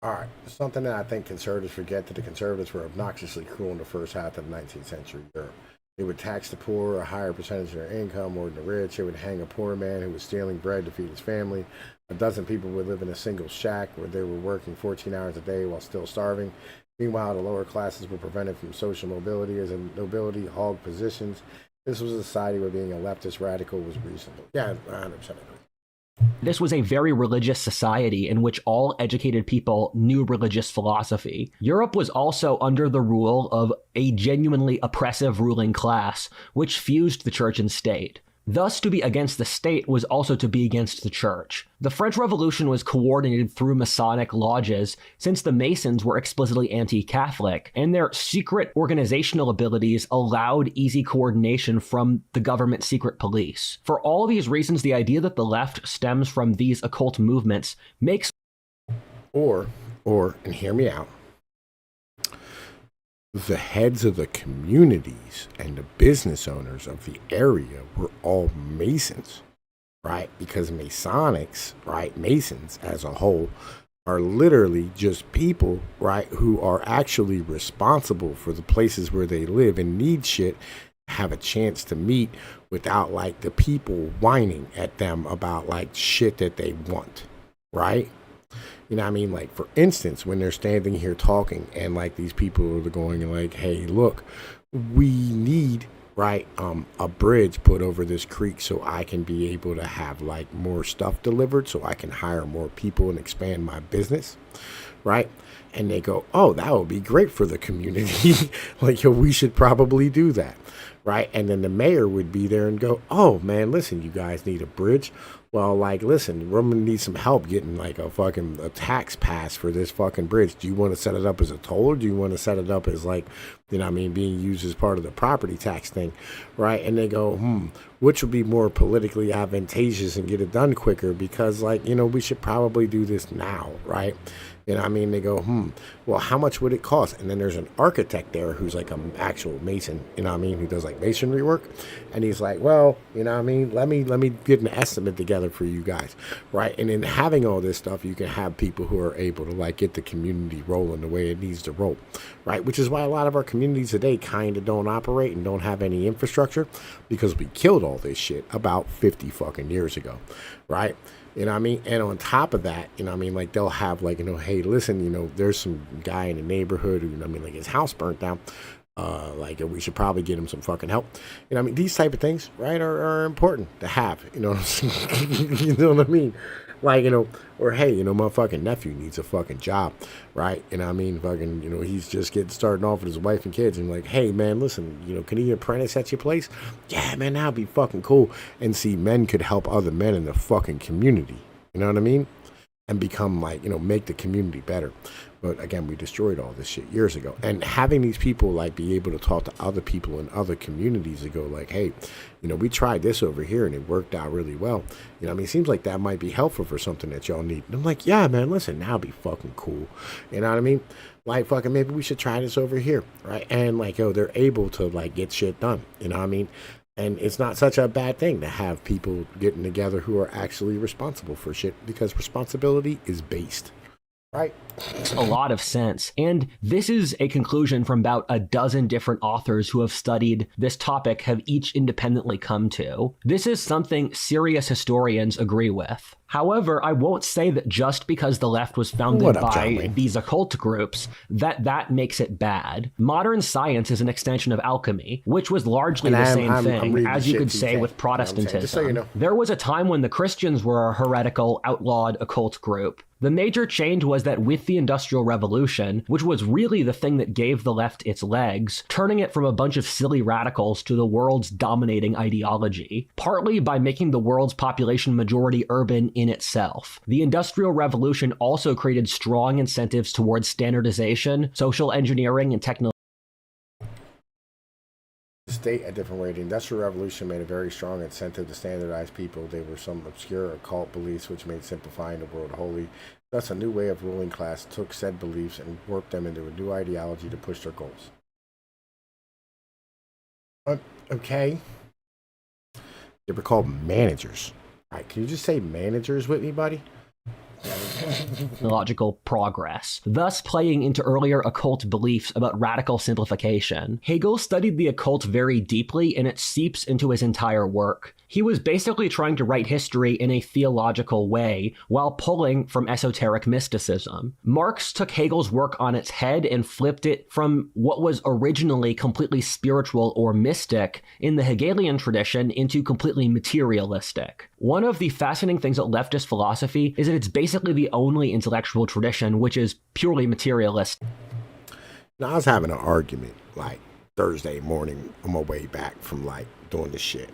All right, something that I think conservatives forget, that the conservatives were obnoxiously cruel in the first half of the 19th century Europe. They would tax the poor a higher percentage of their income more than the rich. They would hang a poor man who was stealing bread to feed his family. A dozen people would live in a single shack where they were working 14 hours a day while still starving. Meanwhile, the lower classes were prevented from social mobility as the nobility hogged positions. This was a society where being a leftist radical was reasonable. Yeah, 100% agree. This was a very religious society in which all educated people knew religious philosophy. Europe was also under the rule of a genuinely oppressive ruling class, which fused the church and state. Thus, to be against the state was also to be against the church. The French Revolution was coordinated through Masonic lodges, since the Masons were explicitly anti-Catholic, and their secret organizational abilities allowed easy coordination from the government secret police. For all these reasons, the idea that the left stems from these occult movements makes... And hear me out, the heads of the communities and the business owners of the area were all Masons, right? Because Masonics, right, Masons as a whole, are literally just people, right, who are actually responsible for the places where they live and need shit, have a chance to meet without like the people whining at them about like shit that they want, right? You know what I mean? Like, for instance, when they're standing here talking and like these people are going and like, hey, look, we need, right, a bridge put over this creek so I can be able to have like more stuff delivered so I can hire more people and expand my business, right? And they go, oh, that would be great for the community. Like, yo, we should probably do that, right? And then the mayor would be there and go, oh, man, listen, you guys need a bridge. Well, like, listen, we're going to need some help getting like a tax pass for this fucking bridge. Do you want to set it up as a toll, or do you want to set it up as like, you know what I mean, being used as part of the property tax thing, right? And they go, which would be more politically advantageous and get it done quicker? Because, like, you know, we should probably do this now, right? You know what I mean? They go, well, how much would it cost? And then there's an architect there who's like an actual mason, you know what I mean, who does like masonry work. And he's like, well, you know what I mean, let me get an estimate together for you guys, right? And in having all this stuff, you can have people who are able to like get the community rolling the way it needs to roll, right? Which is why a lot of our communities today kind of don't operate and don't have any infrastructure, because we killed all this shit about 50 fucking years ago, right? You know what I mean? And on top of that, you know what I mean, like, they'll have like, you know, hey, listen, you know, there's some guy in the neighborhood who, you know what I mean, like, his house burnt down. Like, we should probably get him some fucking help. You know what I mean? These type of things, right, are important to have. You know what I'm saying? You know what I mean? Like, you know, or hey, you know, my fucking nephew needs a fucking job, right? You know what I mean? Fucking, you know, he's just getting started off with his wife and kids, and like, hey, man, listen, you know, can he apprentice at your place? Yeah, man, that'd be fucking cool. And see, men could help other men in the fucking community. You know what I mean? And become like, you know, make the community better. But again, we destroyed all this shit years ago. And having these people like be able to talk to other people in other communities and go like, hey, you know, we tried this over here and it worked out really well. You know what I mean? It seems like that might be helpful for something that y'all need. And I'm like, yeah, man, listen, that'll be fucking cool. You know what I mean? Like, fucking, maybe we should try this over here, right? And like, yo, they're able to like get shit done. You know what I mean? And it's not such a bad thing to have people getting together who are actually responsible for shit, because responsibility is based, right? Makes a lot of sense. And this is a conclusion from about a dozen different authors who have studied this topic have each independently come to. This is something serious historians agree with. However, I won't say that just because the left was founded by these occult groups, that makes it bad. Modern science is an extension of alchemy, which was largely the same thing, as you could say with Protestantism. Just so you know. There was a time when the Christians were a heretical, outlawed occult group. The major change was that with the Industrial Revolution, which was really the thing that gave the left its legs, turning it from a bunch of silly radicals to the world's dominating ideology, partly by making the world's population majority urban in itself. The Industrial Revolution also created strong incentives towards standardization, social engineering, and technology. State a different way. The Industrial Revolution made a very strong incentive to standardize people. They were some obscure occult beliefs which made simplifying the world holy. Thus, a new way of ruling class took said beliefs and warped them into a new ideology to push their goals. Okay. They were called managers. All right, can you just say managers with me, buddy? Technological progress, thus playing into earlier occult beliefs about radical simplification. Hegel studied the occult very deeply, and it seeps into his entire work. He was basically trying to write history in a theological way while pulling from esoteric mysticism. Marx took Hegel's work on its head and flipped it from what was originally completely spiritual or mystic in the Hegelian tradition into completely materialistic. One of the fascinating things about leftist philosophy is that it's basically the only intellectual tradition which is purely materialist. Now, I was having an argument like Thursday morning on my way back from like doing this shit.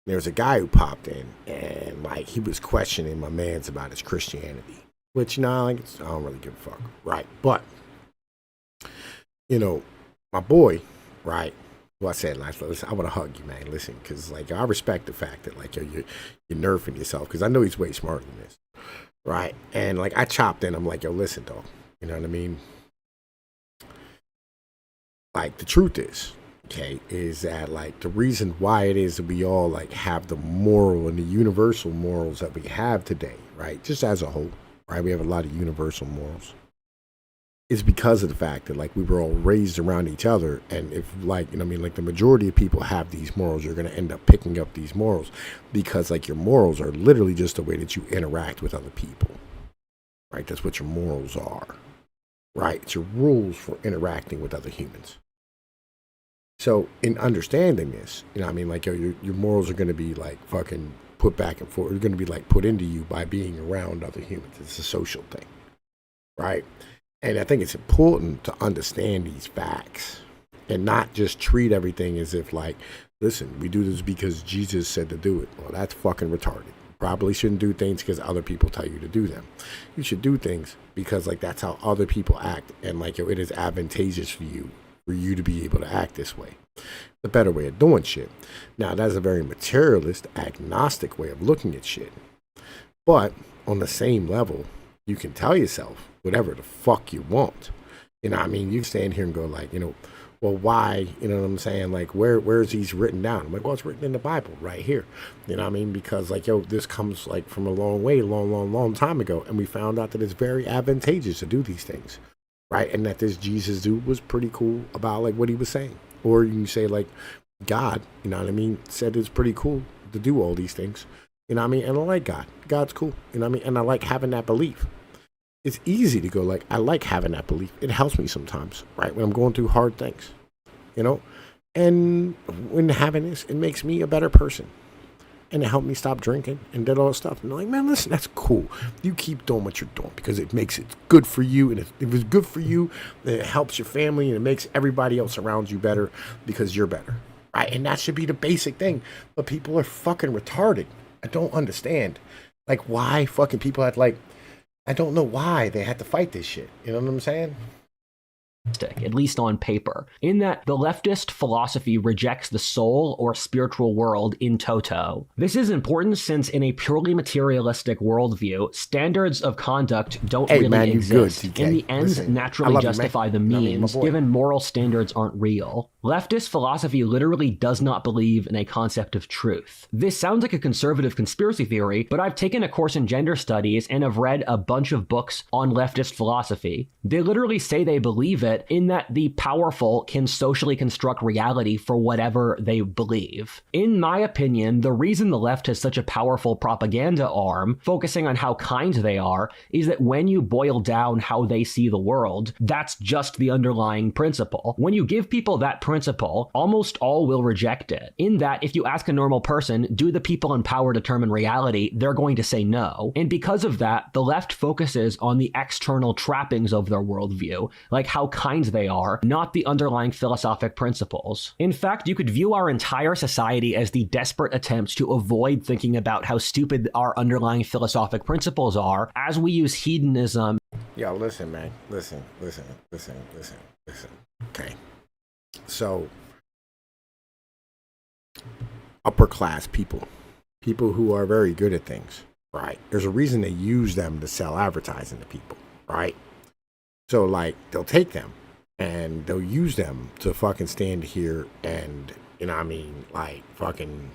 There was a guy who popped in, and like he was questioning my man's about his Christianity, which like I don't really give a fuck, right? But my boy, right? Well, I said, listen, I want to hug you, man. Listen, because like I respect the fact that like you're nerfing yourself, because I know he's way smarter than this, right? And like I chopped in, I'm like, yo, listen, dog. You know what I mean? Like the truth is that like the reason why it is that we all like have the moral and the universal morals that we have today, right? Just as a whole, right? We have a lot of universal morals. It's because of the fact that like we were all raised around each other, and if like like the majority of people have these morals, you're going to end up picking up these morals because like your morals are literally just the way that you interact with other people, right? That's what your morals are, right? It's your rules for interacting with other humans. So in understanding this, like your morals are going to be like fucking put back and forth. They're going to be like put into you by being around other humans. It's a social thing, right? And I think it's important to understand these facts and not just treat everything as if like, listen, we do this because Jesus said to do it. Well, that's fucking retarded. You probably shouldn't do things because other people tell you to do them. You should do things because like that's how other people act, and like it is advantageous for you to be able to act this way. The better way of doing shit. Now, that's a very materialist, agnostic way of looking at shit. But on the same level, you can tell yourself whatever the fuck you want. You stand here and go like, well, why? You know what I'm saying? Like, where's these written down? I'm like, well, it's written in the Bible right here. Because like, this comes like from a long time ago. And we found out that it's very advantageous to do these things. Right, and that this Jesus dude was pretty cool about like what he was saying, or you can say like God, said it's pretty cool to do all these things, and I like God. God's cool, and I like having that belief. It's easy to go like I like having that belief. It helps me sometimes, right, when I'm going through hard things, and when having this, it makes me a better person. And it helped me stop drinking and did all that stuff. And I'm like, man, listen, that's cool. You keep doing what you're doing because it makes it good for you. And if it's good for you, then it helps your family and it makes everybody else around you better because you're better. Right? And that should be the basic thing. But people are fucking retarded. I don't understand. Like, why fucking people had like, I don't know why they had to fight this shit. You know what I'm saying? At least on paper, in that the leftist philosophy rejects the soul or spiritual world in toto. This is important since in a purely materialistic worldview, standards of conduct don't really exist. And the ends naturally justify the means, given moral standards aren't real. Leftist philosophy literally does not believe in a concept of truth. This sounds like a conservative conspiracy theory, but I've taken a course in gender studies and have read a bunch of books on leftist philosophy. They literally say they believe it in that the powerful can socially construct reality for whatever they believe. In my opinion, the reason the left has such a powerful propaganda arm, focusing on how kind they are, is that when you boil down how they see the world, that's just the underlying principle. When you give people that principle, almost all will reject it. In that, if you ask a normal person, do the people in power determine reality, they're going to say no. And because of that, the left focuses on the external trappings of their worldview, like how kind they are, not the underlying philosophic principles. In fact, you could view our entire society as the desperate attempts to avoid thinking about how stupid our underlying philosophic principles are as we use hedonism. Yo, listen, man. Listen. Okay. So, upper class people who are very good at things, right? There's a reason they use them to sell advertising to people, right? So, like, they'll take them and they'll use them to fucking stand here and, like, fucking,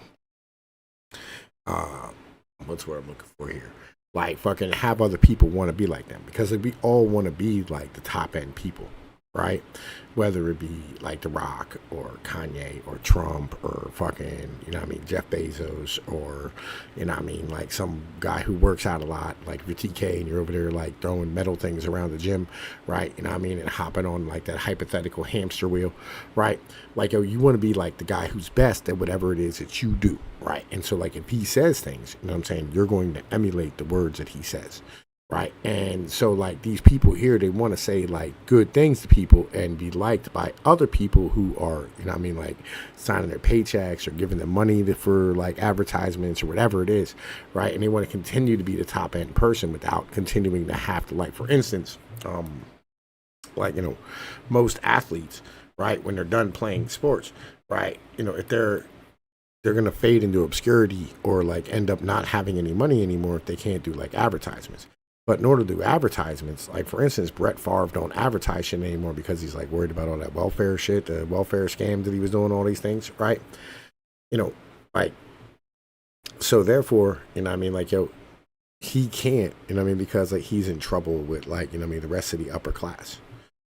what's the word I'm looking for here? Like, fucking have other people want to be like them, because we all want to be like the top end people, right? Whether it be like The Rock or Kanye or Trump or fucking, Jeff Bezos or, like some guy who works out a lot, like your TK, and you're over there like throwing metal things around the gym, right? And hopping on like that hypothetical hamster wheel, right? Like, you want to be like the guy who's best at whatever it is that you do, right? And so like if he says things, you're going to emulate the words that he says. right? And so like these people here, they want to say like good things to people and be liked by other people who are, you know what I mean, like signing their paychecks or giving them money for like advertisements or whatever it is, right? And they want to continue to be the top end person without continuing to have to, like, for instance, like, you know, most athletes, right, when they're done playing sports, right, you know, if they're going to fade into obscurity or like end up not having any money anymore if they can't do like advertisements. But in order to do advertisements, like for instance, Brett Favre don't advertise shit anymore because he's like worried about all that welfare shit, the welfare scam that he was doing, all these things, right? You know, like, so therefore, you know what I mean, like, yo, he can't, you know what I mean, because like he's in trouble with like, you know what I mean, the rest of the upper class,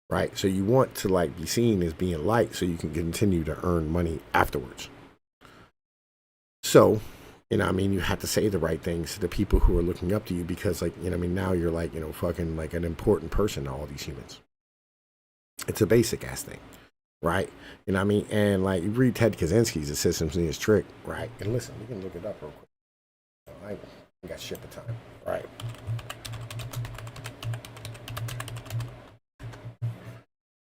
right? So you want to like be seen as being liked so you can continue to earn money afterwards. So, you know, I mean, you have to say the right things to the people who are looking up to you because, like, you know, I mean, now you're like, you know, fucking like an important person to all these humans. It's a basic ass thing, right? You know what I mean? And like, you read Ted Kaczynski's The Systems Need His Trick, right? And listen, we can look it up real quick. I ain't got shit for time, right?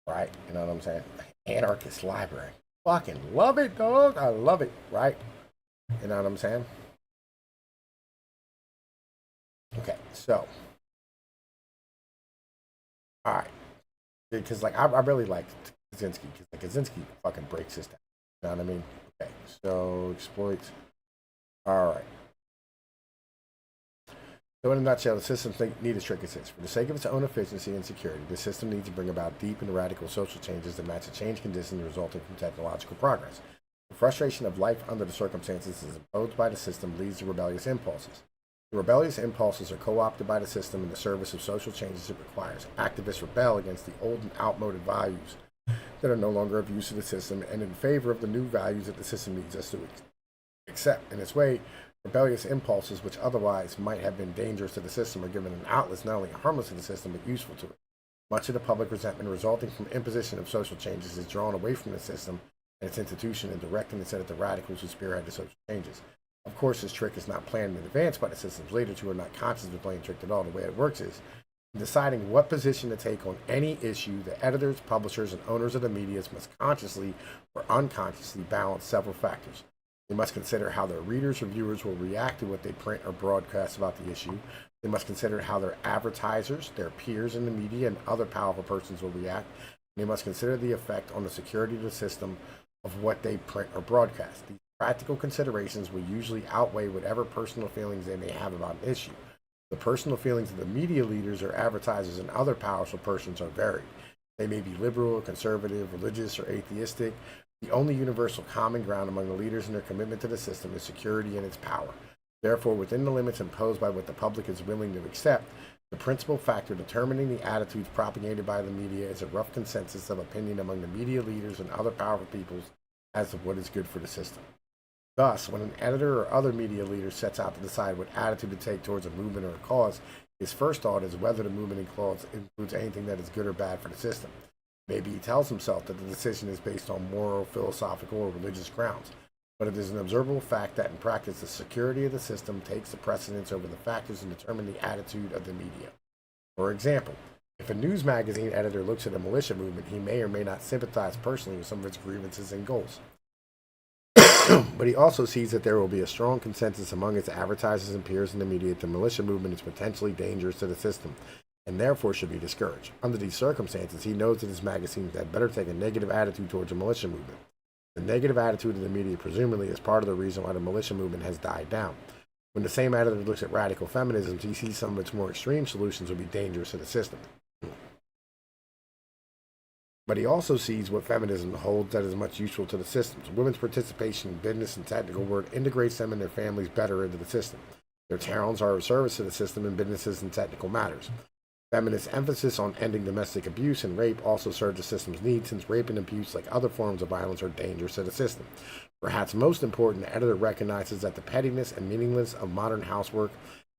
Right? You know what I'm saying? Anarchist Library. Fucking love it, dog. I love it, right? You know what I'm saying? Okay, so. All right. Because, like, I really like Kaczynski. Because like, Kaczynski fucking breaks this down. You know what I mean? Okay, so exploits. All right. So in a nutshell, the systems need a trick assist. For the sake of its own efficiency and security, the system needs to bring about deep and radical social changes that match the change conditions resulting from technological progress. The frustration of life under the circumstances is imposed by the system leads to rebellious impulses. The rebellious impulses are co-opted by the system in the service of social changes it requires. Activists rebel against the old and outmoded values that are no longer of use to the system and in favor of the new values that the system needs us to accept. In this way, rebellious impulses, which otherwise might have been dangerous to the system, are given an outlet not only harmless to the system but useful to it. Much of the public resentment resulting from imposition of social changes is drawn away from the system and its institution and directed instead at the radicals who spearhead the social changes. Of course, this trick is not planned in advance by the system's leaders who are not conscious of playing trick at all. The way it works is, in deciding what position to take on any issue, the editors, publishers, and owners of the media must consciously or unconsciously balance several factors. They must consider how their readers or viewers will react to what they print or broadcast about the issue. They must consider how their advertisers, their peers in the media, and other powerful persons will react. They must consider the effect on the security of the system of what they print or broadcast. These practical considerations will usually outweigh whatever personal feelings they may have about an issue. The personal feelings of the media leaders or advertisers and other powerful persons are varied. They may be liberal, conservative, religious, or atheistic. The only universal common ground among the leaders in their commitment to the system is security and its power. Therefore, within the limits imposed by what the public is willing to accept, the principal factor determining the attitudes propagated by the media is a rough consensus of opinion among the media leaders and other powerful peoples as to what is good for the system. Thus, when an editor or other media leader sets out to decide what attitude to take towards a movement or a cause, his first thought is whether the movement and cause includes anything that is good or bad for the system. Maybe he tells himself that the decision is based on moral, philosophical, or religious grounds, but it is an observable fact that in practice the security of the system takes the precedence over the factors that determine the attitude of the media. For example, if a news magazine editor looks at a militia movement, he may or may not sympathize personally with some of its grievances and goals. But he also sees that there will be a strong consensus among its advertisers and peers in the media that the militia movement is potentially dangerous to the system and therefore should be discouraged. Under these circumstances, he knows that his magazines had better take a negative attitude towards the militia movement. The negative attitude of the media presumably is part of the reason why the militia movement has died down. When the same editor looks at radical feminism, he sees some of its more extreme solutions will be dangerous to the system. But he also sees what feminism holds that is much useful to the system. Women's participation in business and technical work integrates them and their families better into the system. Their talents are of service to the system in businesses and technical matters. Feminist emphasis on ending domestic abuse and rape also serves the system's needs, since rape and abuse, like other forms of violence, are dangerous to the system. Perhaps most important, the editor recognizes that the pettiness and meaninglessness of modern housework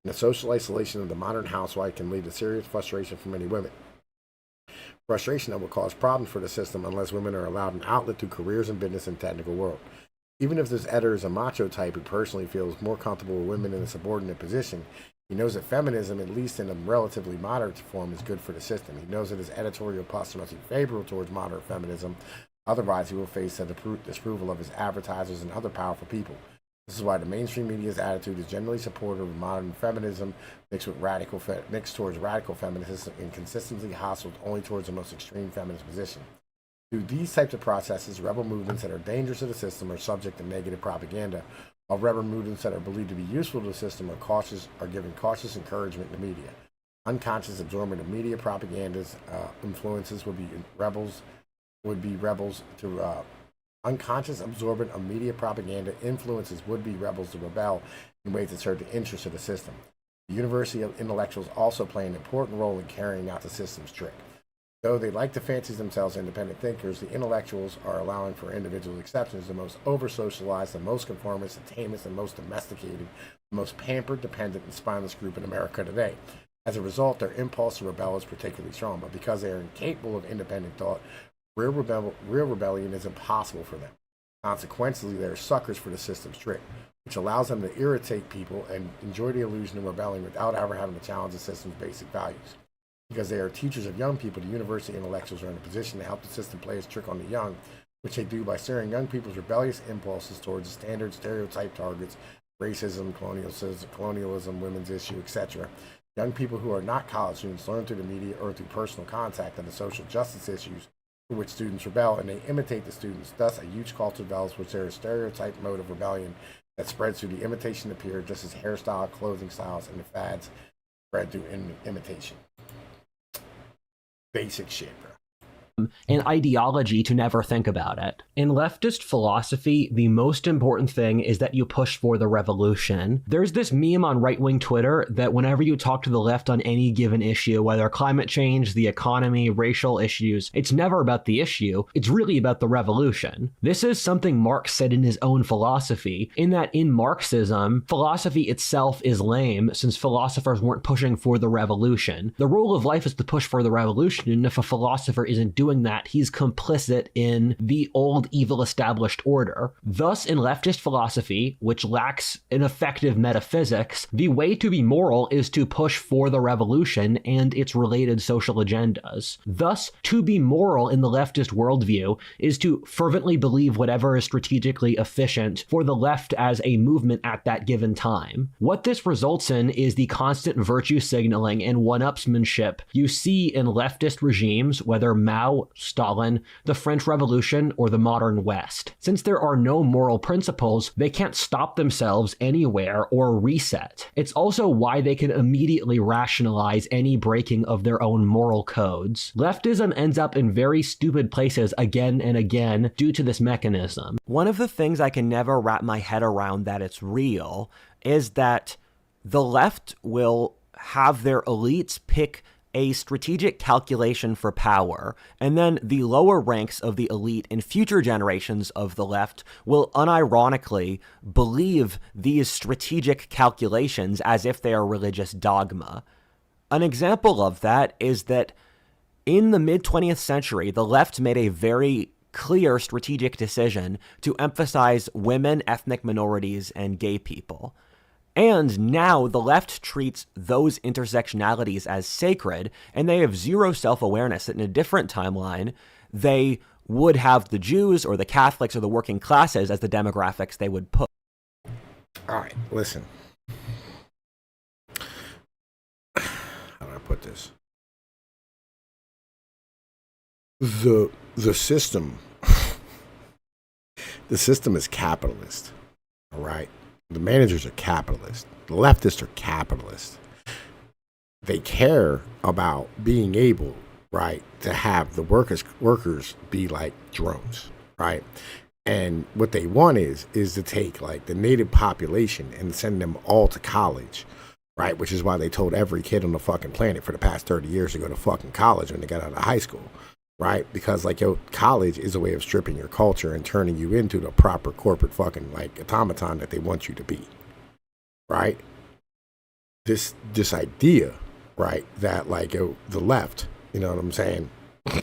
and the social isolation of the modern housewife can lead to serious frustration for many women. Frustration that will cause problems for the system unless women are allowed an outlet through careers in business and technical world. Even if this editor is a macho type who personally feels more comfortable with women in a subordinate position, He knows that feminism, at least in a relatively moderate form, is good for the system. He knows that his editorial posture must be favorable towards moderate feminism. Otherwise, he will face the disapproval of his advertisers and other powerful people. This is why the mainstream media's attitude is generally supportive of modern feminism mixed towards radical feminism and consistently hostile only towards the most extreme feminist position. Through these types of processes, rebel movements that are dangerous to the system are subject to negative propaganda, while rebel movements that are believed to be useful to the system are given cautious encouragement in the media. Unconscious absorbent of media propaganda's influences would be rebels to unconscious absorbent of media propaganda influences would-be rebels to rebel in ways that serve the interests of the system. The university intellectuals also play an important role in carrying out the system's trick. Though they like to fancy themselves independent thinkers, the intellectuals are allowing for individual exceptions, the most over-socialized, the most conformist, the tamest, and most domesticated, the most pampered, dependent, and spineless group in America today. As a result, their impulse to rebel is particularly strong, but because they are incapable of independent thought, real rebellion is impossible for them. Consequently, they are suckers for the system's trick, which allows them to irritate people and enjoy the illusion of rebelling without ever having to challenge the system's basic values. Because they are teachers of young people, the university intellectuals are in a position to help the system play its trick on the young, which they do by steering young people's rebellious impulses towards the standard stereotype targets, racism, colonialism, women's issue, etc. Young people who are not college students learn through the media or through personal contact of the social justice issues for which students rebel, and they imitate the students. Thus, a huge culture develops which there is a stereotype mode of rebellion that spreads through the imitation of peer, just as hairstyle, clothing styles, and the fads spread through imitation. Basic shit, bro. An ideology to never think about it. In leftist philosophy, the most important thing is that you push for the revolution. There's this meme on right-wing Twitter that whenever you talk to the left on any given issue, whether climate change, the economy, racial issues, it's never about the issue, it's really about the revolution. This is something Marx said in his own philosophy, in that in Marxism, philosophy itself is lame since philosophers weren't pushing for the revolution. The rule of life is to push for the revolution, and if a philosopher isn't doing that, he's complicit in the old evil established order. Thus, in leftist philosophy, which lacks an effective metaphysics, the way to be moral is to push for the revolution and its related social agendas. Thus, to be moral in the leftist worldview is to fervently believe whatever is strategically efficient for the left as a movement at that given time. What this results in is the constant virtue signaling and one-upsmanship you see in leftist regimes, whether Mao, Stalin, the French Revolution, or the modern West. Since there are no moral principles, they can't stop themselves anywhere or reset. It's also why they can immediately rationalize any breaking of their own moral codes. Leftism ends up in very stupid places again and again due to this mechanism. One of the things I can never wrap my head around that it's real is that the left will have their elites pick a strategic calculation for power, and then the lower ranks of the elite in future generations of the left will unironically believe these strategic calculations as if they are religious dogma. An example of that is that in the mid-20th century, the left made a very clear strategic decision to emphasize women, ethnic minorities, and gay people. And now the left treats those intersectionalities as sacred, and they have zero self-awareness that in a different timeline, they would have the Jews or the Catholics or the working classes as the demographics they would put. All right, listen. How do I put this? The system, the system is capitalist, all right? The managers are capitalists. The leftists are capitalists. They care about being able, right, to have the workers be like drones, right? And what they want is to take like the native population and send them all to college, right? Which is why they told every kid on the fucking planet for the past 30 years to go to fucking college when they got out of high school. Right? Because like college is a way of stripping your culture and turning you into the proper corporate fucking like automaton that they want you to be. Right? This idea, right, that like the left, you know what I'm saying? You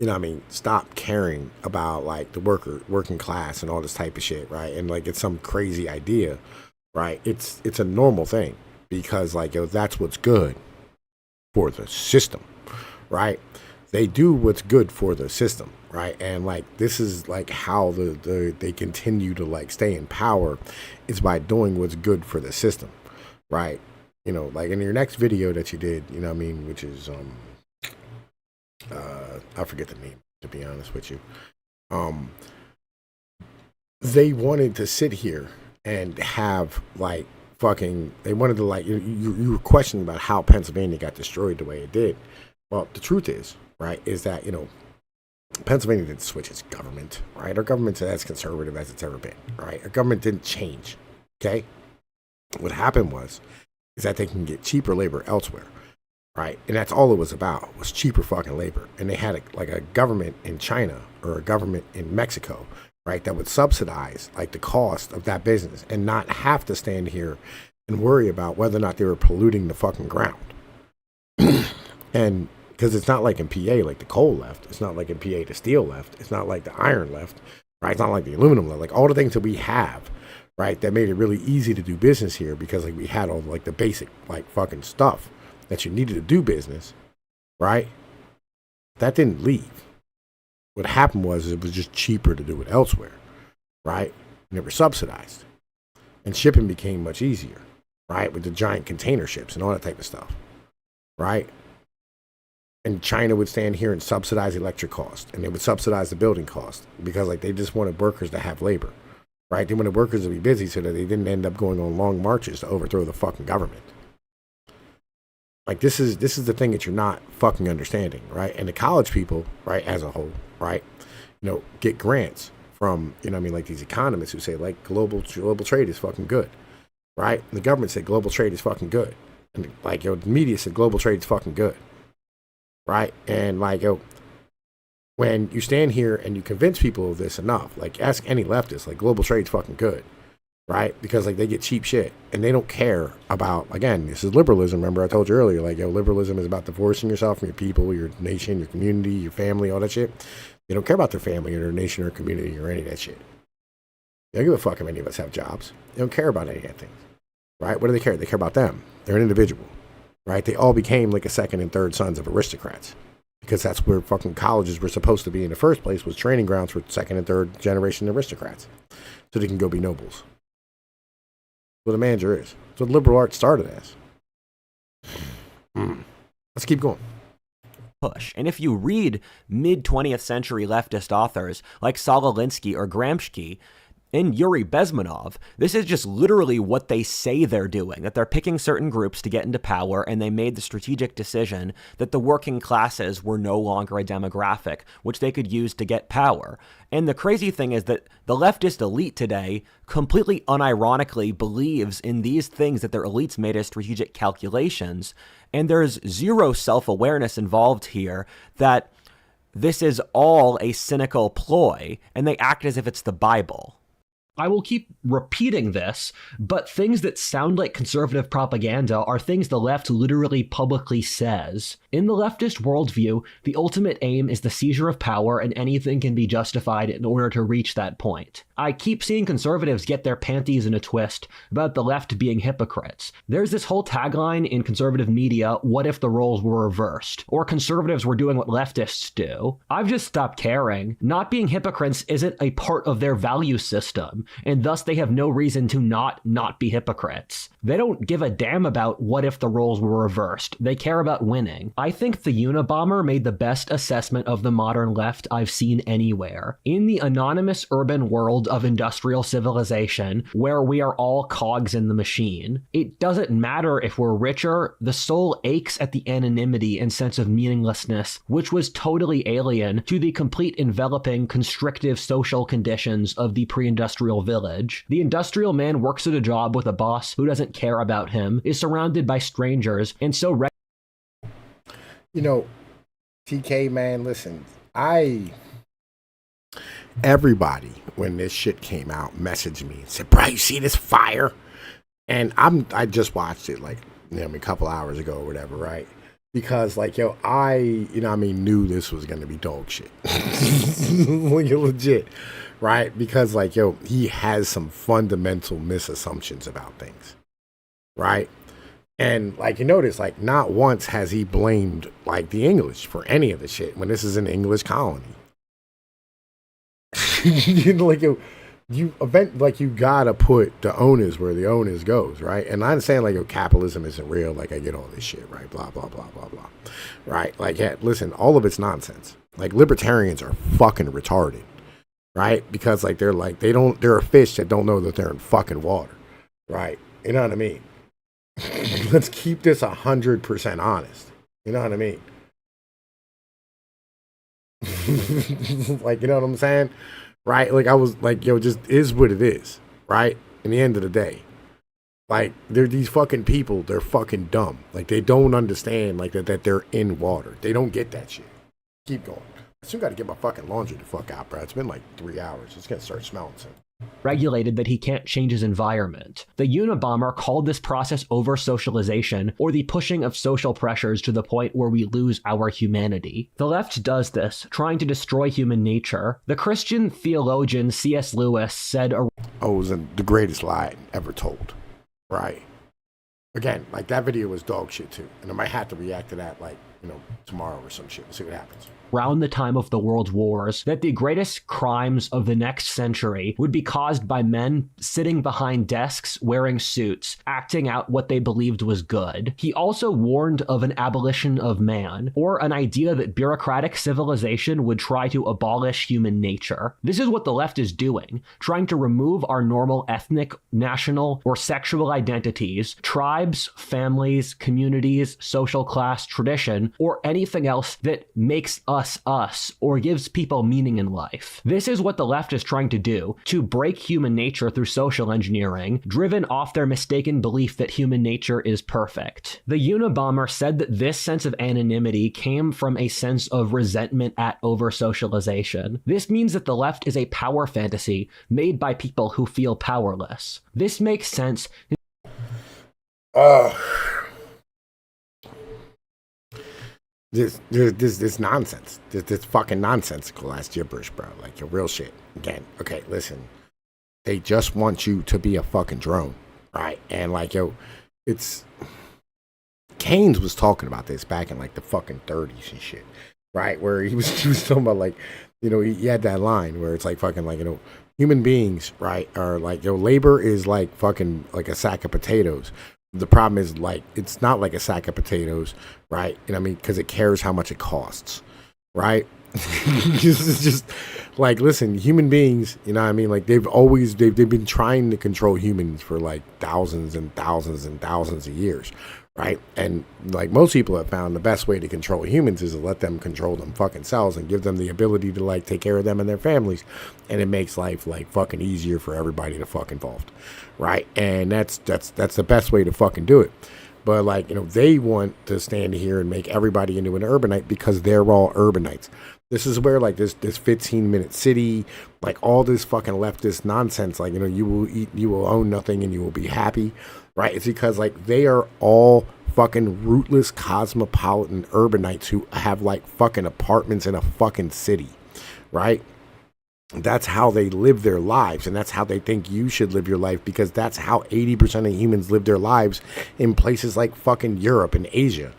know what I mean? Stop caring about like the working class and all this type of shit, right? And like it's some crazy idea, right? It's a normal thing because like that's what's good for the system, right? They do what's good for the system, right? And like this is like how they continue to like stay in power is by doing what's good for the system, right? You know, like in your next video that you did, you know what I mean, which is I forget the name, to be honest with you. They wanted to sit here and have like fucking, they wanted to like, you were questioning about how Pennsylvania got destroyed the way it did. Well, the truth is, right, is that, you know, Pennsylvania didn't switch its government, right? Our government's as conservative as it's ever been, right? Our government didn't change, okay? What happened is that they can get cheaper labor elsewhere, right? And that's all it was about, was cheaper fucking labor. And they had like a government in China or a government in Mexico, right, that would subsidize like the cost of that business and not have to stand here and worry about whether or not they were polluting the fucking ground. And because it's not like in PA, like the coal left. It's not like in PA, the steel left. It's not like the iron left, right? It's not like the aluminum left. Like all the things that we have, right, that made it really easy to do business here because like we had all like the basic like fucking stuff that you needed to do business, right? That didn't leave. What happened was it was just cheaper to do it elsewhere, right? And they were subsidized. And shipping became much easier, right? With the giant container ships and all that type of stuff, right? And China would stand here and subsidize electric cost, and they would subsidize the building cost because like they just wanted workers to have labor, right? They wanted workers to be busy so that they didn't end up going on long marches to overthrow the fucking government. Like this is the thing that you're not fucking understanding, right? And the college people, right, as a whole, right, you know, get grants from, you know what I mean, like these economists who say like global trade is fucking good, right? And the government said global trade is fucking good, and like the media said global trade is fucking good. Right? And like, when you stand here and you convince people of this enough, like ask any leftist, like global trade's fucking good, right? Because like they get cheap shit and they don't care about, again, this is liberalism. Remember I told you earlier, like, liberalism is about divorcing yourself from your people, your nation, your community, your family, all that shit. They don't care about their family or their nation or community or any of that shit. They don't give a fuck if any of us have jobs. They don't care about any of that things, right? What do they care? They care about them. They're an individual. Right? They all became like a second and third sons of aristocrats because that's where fucking colleges were supposed to be in the first place, was training grounds for second and third generation aristocrats so they can go be nobles. That's what a manager is. That's what liberal arts started as. Let's keep going. Push. And if you read mid-20th century leftist authors like Saul Alinsky or Gramsci, in Yuri Bezmenov, this is just literally what they say they're doing, that they're picking certain groups to get into power, and they made the strategic decision that the working classes were no longer a demographic which they could use to get power. And the crazy thing is that the leftist elite today completely unironically believes in these things that their elites made as strategic calculations, and there's zero self-awareness involved here that this is all a cynical ploy, and they act as if it's the Bible. I will keep repeating this, but things that sound like conservative propaganda are things the left literally publicly says. In the leftist worldview, the ultimate aim is the seizure of power, and anything can be justified in order to reach that point. I keep seeing conservatives get their panties in a twist about the left being hypocrites. There's this whole tagline in conservative media, what if the roles were reversed? Or conservatives were doing what leftists do. I've just stopped caring. Not being hypocrites isn't a part of their value system, and thus they have no reason to not be hypocrites. They don't give a damn about what if the roles were reversed. They care about winning. I think the Unabomber made the best assessment of the modern left I've seen anywhere. In the anonymous urban world of industrial civilization, where we are all cogs in the machine, it doesn't matter if we're richer, the soul aches at the anonymity and sense of meaninglessness, which was totally alien to the complete enveloping, constrictive social conditions of the pre-industrial village. The industrial man works at a job with a boss who doesn't care about him, is surrounded by strangers, and so you know, TK, man, listen, everybody, when this shit came out, messaged me and said, bro, you see this fire? And I just watched it like, you know, a couple hours ago or whatever, right? because like, yo, knew this was gonna be dog shit. Like, legit, right? Because like, yo, he has some fundamental misassumptions about things, right? And like, you notice, like, not once has he blamed like the English for any of the shit when this is an English colony. Like, you gotta put the onus where the onus goes, right? And I'm saying like, yo, capitalism isn't real. Like, I get all this shit, right? Blah blah blah blah blah, right? Like, yeah, listen, all of it's nonsense. Like, libertarians are fucking retarded, right? Because like they're a fish that don't know that they're in fucking water, right? You know what I mean? Let's keep this 100% honest. You know what I mean? Like, you know what I'm saying? Right? Like, I was like, yo, just is what it is, right? In the end of the day. Like, they're these fucking people, they're fucking dumb. Like, they don't understand, like, that they're in water. They don't get that shit. Keep going. I still gotta get my fucking laundry the fuck out, bro. It's been like 3 hours. It's gonna start smelling soon. Regulated that he can't change his environment. The Unabomber called this process over-socialization, or the pushing of social pressures to the point where we lose our humanity. The left does this, trying to destroy human nature. The Christian theologian C.S. Lewis said, it was the greatest lie ever told, right? Again, like, that video was dog shit too, and I might have to react to that, like, you know, tomorrow or some shit. We'll see what happens. Around the time of the World Wars, that the greatest crimes of the next century would be caused by men sitting behind desks wearing suits, acting out what they believed was good. He also warned of an abolition of man, or an idea that bureaucratic civilization would try to abolish human nature. This is what the left is doing, trying to remove our normal ethnic, national, or sexual identities, tribes, families, communities, social class, tradition, or anything else that makes us or gives people meaning in life. This is what the left is trying to do, to break human nature through social engineering, driven off their mistaken belief that human nature is perfect. The Unabomber said that this sense of anonymity came from a sense of resentment at over-socialization. This means that the left is a power fantasy made by people who feel powerless. This makes sense. This nonsense. This fucking nonsensical ass gibberish, bro. Like, your real shit. Again, okay, listen. They just want you to be a fucking drone, right? And like, yo, it's Keynes was talking about this back in like the fucking 30s and shit, right? Where he was talking about, like, you know, he had that line where it's like fucking, like, you know, human beings, right, are like, yo, labor is like fucking like a sack of potatoes. The problem is, like, it's not like a sack of potatoes, right? And I mean, because it cares how much it costs, right? It's just like, listen, human beings, you know what I mean? Like, they've been trying to control humans for like thousands and thousands and thousands of years, right? And like, most people have found the best way to control humans is to let them control them fucking selves and give them the ability to like take care of them and their families. And it makes life like fucking easier for everybody to fuck involved, right? And that's the best way to fucking do it. But like, you know, they want to stand here and make everybody into an urbanite because they're all urbanites. This is where like this 15-minute city, like all this fucking leftist nonsense, like, you know, you will own nothing and you will be happy, right? It's because like they are all fucking rootless cosmopolitan urbanites who have like fucking apartments in a fucking city, right? That's how they live their lives, and that's how they think you should live your life, because that's how 80% of humans live their lives in places like fucking Europe and Asia,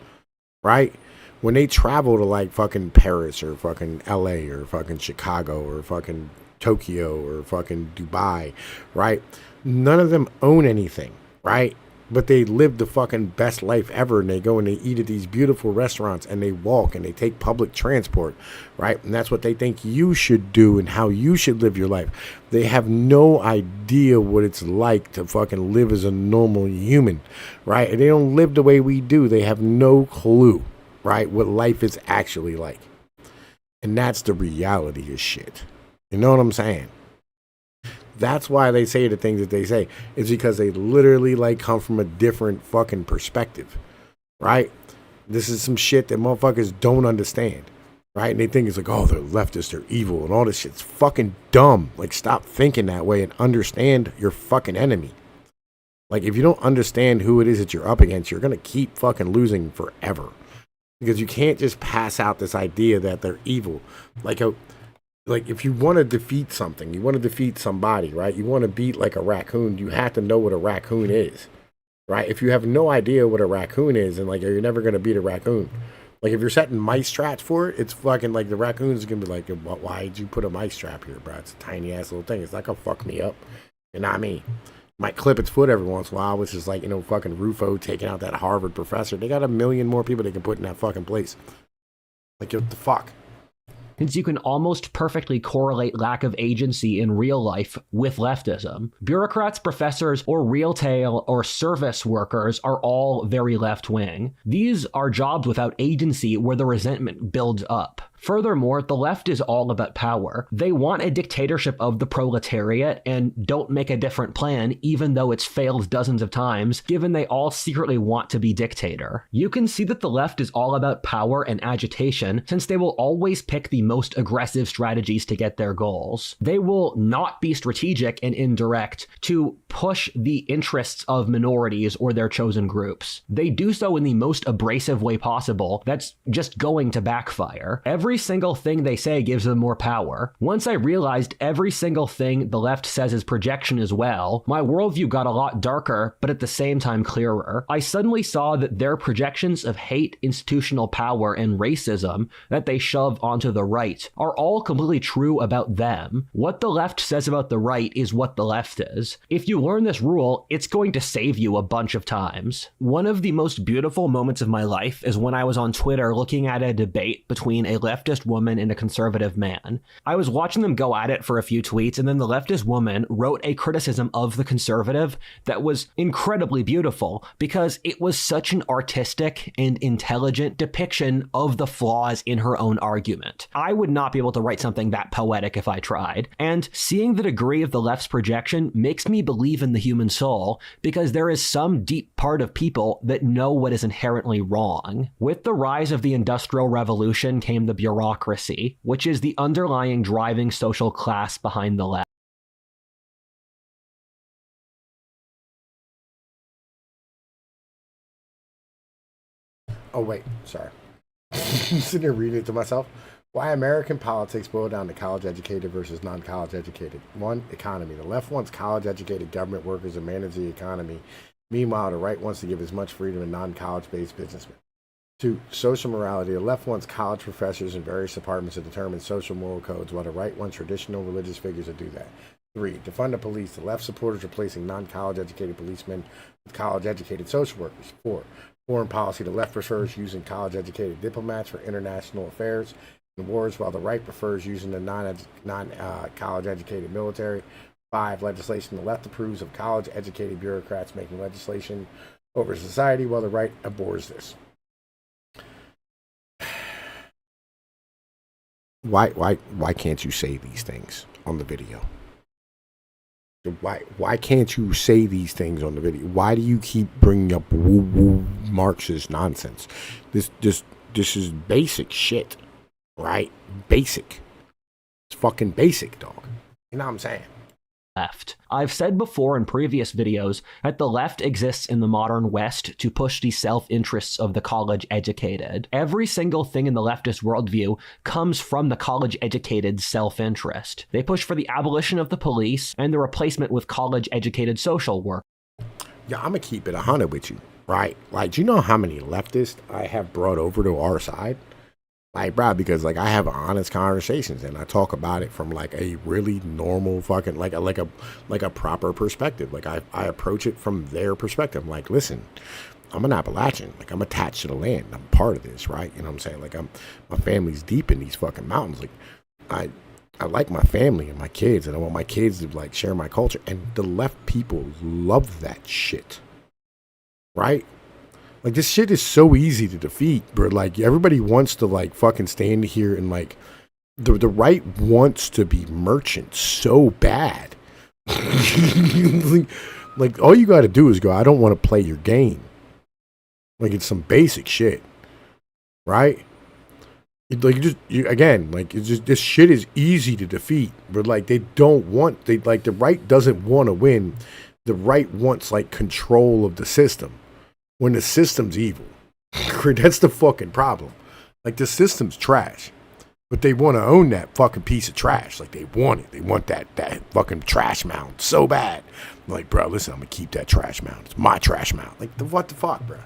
right? When they travel to like fucking Paris or fucking LA or fucking Chicago or fucking Tokyo or fucking Dubai, right? None of them own anything, right? But they live the fucking best life ever, and they go and they eat at these beautiful restaurants, and they walk and they take public transport, right? And that's what they think you should do and how you should live your life. They have no idea what it's like to fucking live as a normal human, right? And they don't live the way we do. They have no clue, right, what life is actually like. And that's the reality of shit. You know what I'm saying? That's why they say the things that they say. It's because they literally like come from a different fucking perspective, right? This is some shit that motherfuckers don't understand, right? And they think it's like, oh, they're leftists, they're evil, and all this shit's fucking dumb. Like, stop thinking that way and understand your fucking enemy. Like, if you don't understand who it is that you're up against, you're gonna keep fucking losing forever. because you can't just pass out this idea that they're evil. Like if you want to defeat something, you want to defeat somebody, right? You want to beat like a raccoon, you have to know what a raccoon is, right? If you have no idea what a raccoon is, and like you're never going to beat a raccoon. Like if you're setting mice traps for it, it's fucking like the raccoon's going to be like, why did you put a mice trap here, bro? It's a tiny ass little thing. It's not going to fuck me up. And not me. Might clip its foot every once in a while, which is like, fucking Rufo taking out that Harvard professor. They got 1 million more people they can put in that fucking place. Like, what the fuck? Since you can almost perfectly correlate lack of agency in real life with leftism. Bureaucrats, professors, or retail or service workers are all very left-wing. These are jobs without agency where the resentment builds up. Furthermore, the left is all about power. They want a dictatorship of the proletariat and don't make a different plan, even though it's failed dozens of times, given they all secretly want to be dictator. You can see that the left is all about power and agitation, since they will always pick the most aggressive strategies to get their goals. They will not be strategic and indirect to push the interests of minorities or their chosen groups. They do so in the most abrasive way possible that's just going to backfire. Every single thing they say gives them more power. Once I realized every single thing the left says is projection as well, my worldview got a lot darker, but at the same time clearer. I suddenly saw that their projections of hate, institutional power, and racism that they shove onto the right are all completely true about them. What the left says about the right is what the left is. If you learn this rule, it's going to save you a bunch of times. One of the most beautiful moments of my life is when I was on Twitter looking at a debate between a leftist woman and a conservative man. I was watching them go at it for a few tweets, and then the leftist woman wrote a criticism of the conservative that was incredibly beautiful because it was such an artistic and intelligent depiction of the flaws in her own argument. I would not be able to write something that poetic if I tried. And seeing the degree of the left's projection makes me believe in the human soul because there is some deep part of people that know what is inherently wrong. With the rise of the Industrial Revolution came the bureaucracy, which is the underlying driving social class behind the left. Oh, wait, sorry. I'm sitting here reading it to myself. Why American politics boil down to college-educated versus non-college-educated. 1, economy. The left wants college-educated government workers to manage the economy. Meanwhile, the right wants to give as much freedom to non-college-based businessmen. 2, social morality. The left wants college professors in various departments to determine social moral codes, while the right wants traditional religious figures to do that. 3, defund the police. The left supporters replacing non-college-educated policemen with college-educated social workers. 4, foreign policy. The left prefers using college-educated diplomats for international affairs and wars, while the right prefers using the non-college-educated military. 5, legislation. The left approves of college-educated bureaucrats making legislation over society, while the right abhors this. Why can't you say these things on the video? Why can't you say these things on the video? Why do you keep bringing up woo-woo Marxist nonsense? This is basic shit, right? Basic. It's fucking basic, dog. You know what I'm saying? Left. I've said before in previous videos that the left exists in the modern West to push the self-interests of the college-educated. Every single thing in the leftist worldview comes from the college-educated self-interest. They push for the abolition of the police and the replacement with college-educated social work. Yeah, I'm gonna keep it 100 with you, right? Like, do you know how many leftists I have brought over to our side? Like, bro, because like I have honest conversations and I talk about it from like a really normal fucking like a proper perspective. Like I approach it from their perspective. I'm like, listen, I'm an Appalachian. Like I'm attached to the land. I'm part of this, right? You know what I'm saying? Like my family's deep in these fucking mountains. Like I like my family and my kids, and I want my kids to like share my culture. And the left people love that shit, right? Like, this shit is so easy to defeat, bro. Like, everybody wants to, like, fucking stand here and, like, the right wants to be merchant so bad. like, all you got to do is go, I don't want to play your game. Like, it's some basic shit, right? Again, this shit is easy to defeat, but, like, the right doesn't want to win. The right wants, like, control of the system. When the system's evil, That's the fucking problem. Like, the system's trash. But they want to own that fucking piece of trash. Like, they want it. They want that fucking trash mound so bad. I'm like, bro, listen, I'm going to keep that trash mound. It's my trash mound. Like, what the fuck, bro?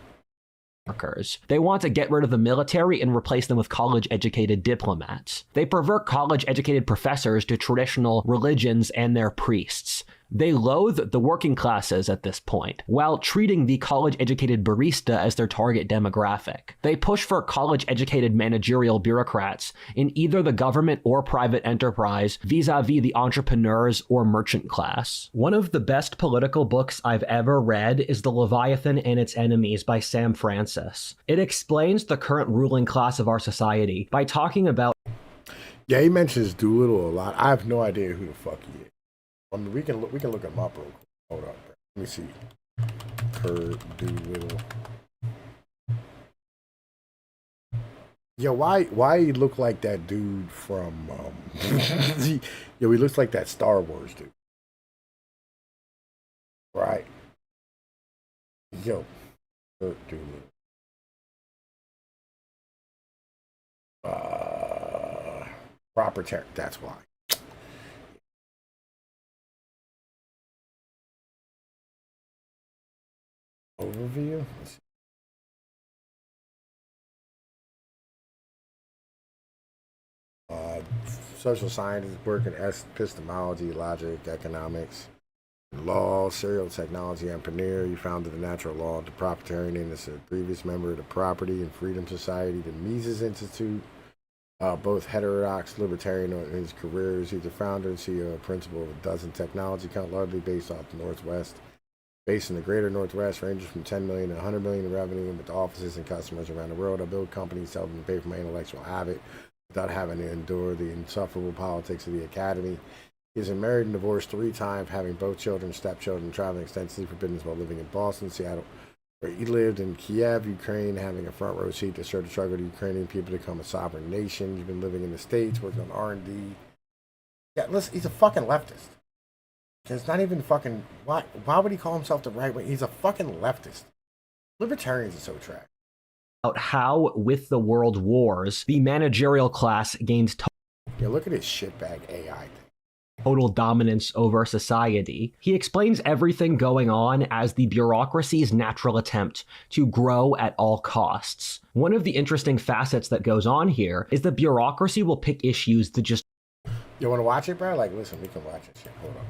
They want to get rid of the military and replace them with college-educated diplomats. They pervert college-educated professors to traditional religions and their priests. They loathe the working classes at this point, while treating the college-educated barista as their target demographic. They push for college-educated managerial bureaucrats in either the government or private enterprise vis-a-vis the entrepreneurs or merchant class. One of the best political books I've ever read is The Leviathan and Its Enemies by Sam Francis. It explains the current ruling class of our society by talking about... Yeah, he mentions Doolittle a lot. I have no idea who the fuck he is. I mean, we can look him up real quick. Hold up, bro. Let me see. Kurt Doolittle. Yo, why he look like that dude from yo, he looks like that Star Wars dude. Right. Yo, Kurt Doolittle. Proper term. That's why. Overview. Social sciences work in epistemology, logic, economics, law, serial technology entrepreneur. You founded the Natural Law to Proprietarian as a previous member of the Property and Freedom Society, the Mises Institute. Both heterodox libertarian in his career. He's the founder and CEO and principal of a dozen technology companies, largely based off the Northwest. Based in the greater Northwest, ranges from 10 million to 100 million in revenue, with offices and customers around the world. I build companies, sell them, and pay for my intellectual habit without having to endure the insufferable politics of the academy. He's been married and divorced 3 times, having both children, stepchildren, traveling extensively for business while living in Boston, Seattle, where he lived in Kiev, Ukraine, having a front row seat to start the struggle of the Ukrainian people to become a sovereign nation. He's been living in the States, working on R&D. Yeah, listen, he's a fucking leftist. It's not even fucking... Why would he call himself the right wing? He's a fucking leftist. Libertarians are so trash. About how, with the world wars, the managerial class gains Yeah, look at his shitbag AI thing. Total dominance over society. He explains everything going on as the bureaucracy's natural attempt to grow at all costs. One of the interesting facets that goes on here is the bureaucracy will pick issues that just... You want to watch it, bro? Like, listen, we can watch it. Shit, hold on.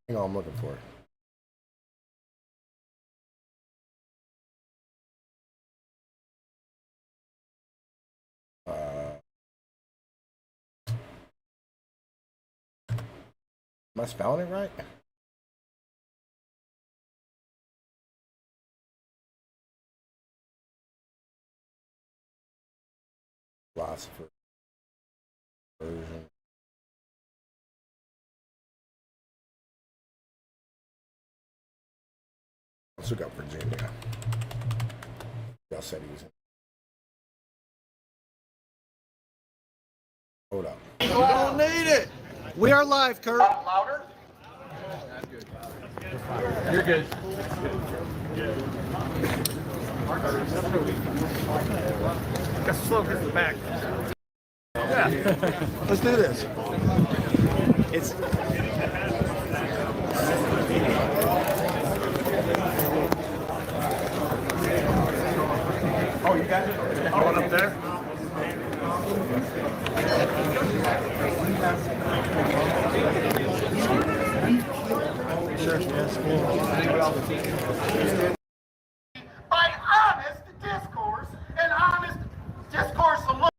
Hang on, I'm looking for it. Am I spelling it right? Philosopher version. Let's look up Virginia. Y'all said he was in. Hold up. We don't need it. We are live, Kurt. Louder. You're good. Got slow in the back. Yeah. Let's do this. It's. Oh, you got it? Going up there. Sure, yes, By honest discourse and honest discourse alone.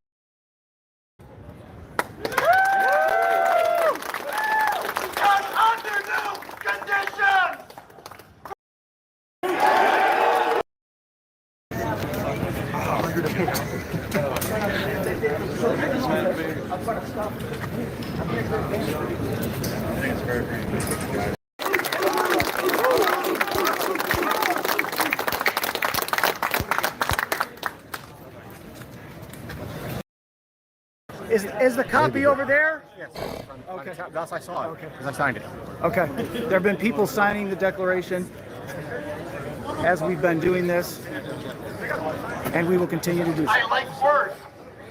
Because under new conditions. Is the copy over there? Yes. Okay. Thus I saw it. Okay. Because I signed it. Okay. There have been people signing the declaration as we've been doing this, and we will continue to do so. I like words.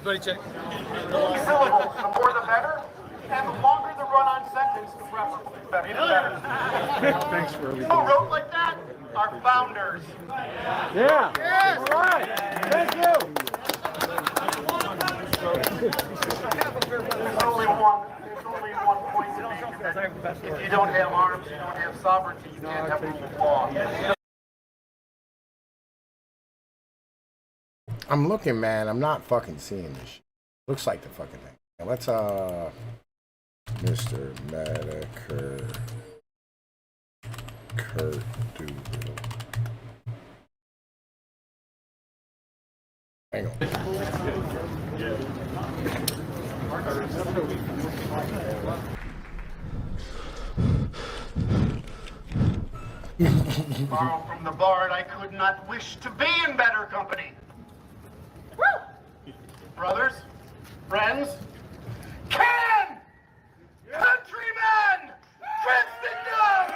Syllables, the more the better, and the longer the run-on sentence, the better. Thanks for everything. Who wrote like that? Our founders. Yeah. Yes. All right. Thank you. There's only one point to make. If you don't have arms, you don't have sovereignty, you can't have rule of law. I'm looking, man. I'm not fucking seeing this shit. Looks like the fucking thing. Now let's, Mr. Medicare, Kurt Doolittle. Hang on. Borrow from the bard, I could not wish to be in better company. Woo! Brothers, friends, can, countrymen, Christendom,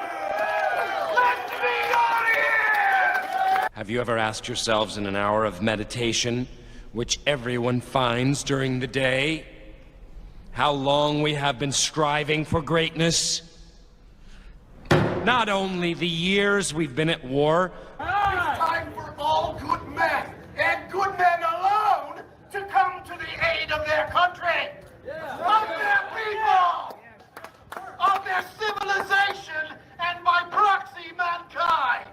let me on here! Have you ever asked yourselves in an hour of meditation, which everyone finds during the day, how long we have been striving for greatness? Not only the years we've been at war. It's time for all good men, and good men alone, to come to the aid of their country, of their people, of their civilization, and by proxy, mankind.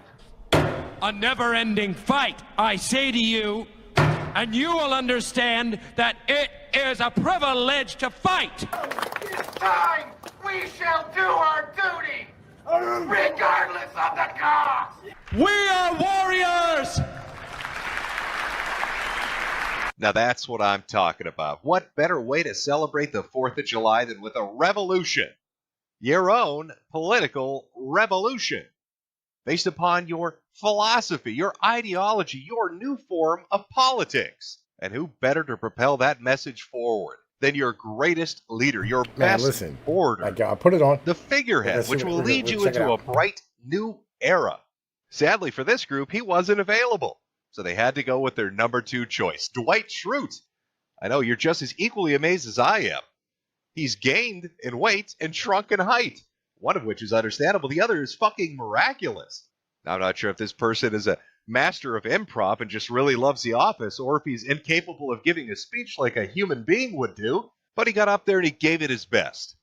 A never-ending fight, I say to you, and you will understand that it is a privilege to fight. It's time we shall do our duty, regardless of the cost. We are warriors! Now that's what I'm talking about. What better way to celebrate the 4th of July than with a revolution? Your own political revolution. Based upon your philosophy, your ideology, your new form of politics. And who better to propel that message forward than your greatest leader, your best orator, I put it on. the figurehead, which will lead you into a bright new era. Sadly for this group, he wasn't available. So they had to go with their number 2 choice, Dwight Schrute. I know you're just as equally amazed as I am. He's gained in weight and shrunk in height. One of which is understandable. The other is fucking miraculous. Now, I'm not sure if this person is a master of improv and just really loves The Office, or if he's incapable of giving a speech like a human being would do, but he got up there and he gave it his best.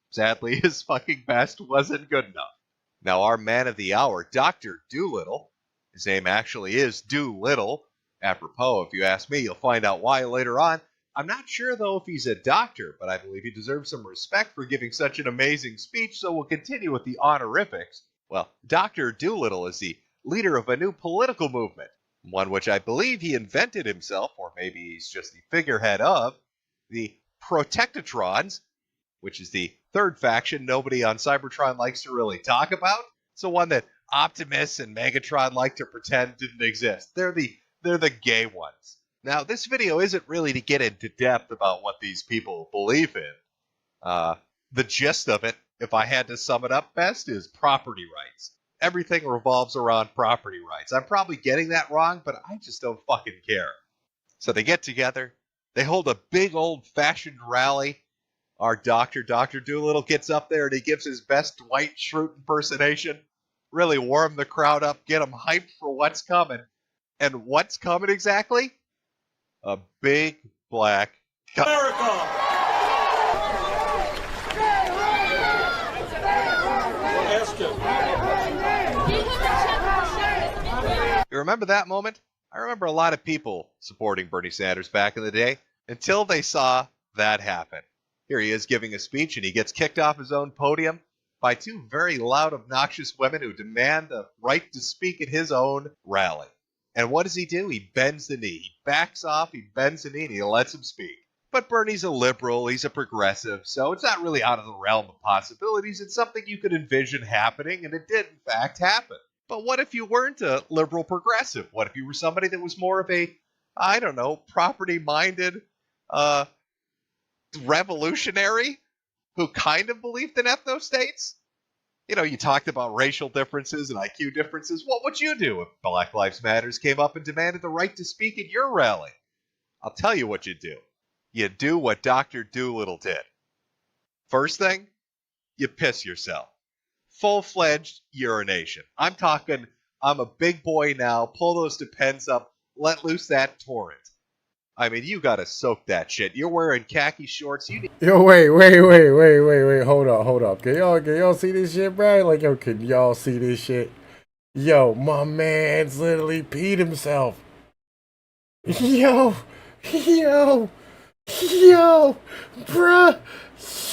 Sadly, his fucking best wasn't good enough. Now, our man of the hour, Dr. Doolittle, his name actually is Doolittle. Apropos, if you ask me, you'll find out why later on. I'm not sure, though, if he's a doctor, but I believe he deserves some respect for giving such an amazing speech, so we'll continue with the honorifics. Well, Dr. Doolittle is the leader of a new political movement, one which I believe he invented himself, or maybe he's just the figurehead of, the Protectatrons, which is the third faction nobody on Cybertron likes to really talk about. It's the one that Optimus and Megatron like to pretend didn't exist. They're the gay ones. Now, this video isn't really to get into depth about what these people believe in. The gist of it, if I had to sum it up best, is property rights. Everything revolves around property rights. I'm probably getting that wrong, but I just don't fucking care. So they get together. They hold a big old-fashioned rally. Our Dr. Doolittle gets up there and he gives his best Dwight Schrute impersonation. Really warm the crowd up, get them hyped for what's coming. And what's coming exactly? A big black America! You remember that moment? I remember a lot of people supporting Bernie Sanders back in the day until they saw that happen. Here he is giving a speech and he gets kicked off his own podium by 2 very loud, obnoxious women who demand the right to speak at his own rally. And what does he do? He bends the knee. He backs off, he bends the knee, and he lets him speak. But Bernie's a liberal, he's a progressive, so it's not really out of the realm of possibilities. It's something you could envision happening, and it did, in fact, happen. But what if you weren't a liberal progressive? What if you were somebody that was more of a, I don't know, property-minded revolutionary who kind of believed in ethno-states? You know, you talked about racial differences and IQ differences. What would you do if Black Lives Matters came up and demanded the right to speak at your rally? I'll tell you what you'd do. You do what Dr. Doolittle did. First thing, you piss yourself. Full-fledged urination. I'm talking, I'm a big boy now, pull those depends up, let loose that torrent. I mean, you gotta soak that shit. You're wearing khaki shorts. You need. Yo, wait, hold up. Can y'all see this shit, bro? Like, yo, can y'all see this shit? Yo, my man's literally peed himself. Yo, bruh,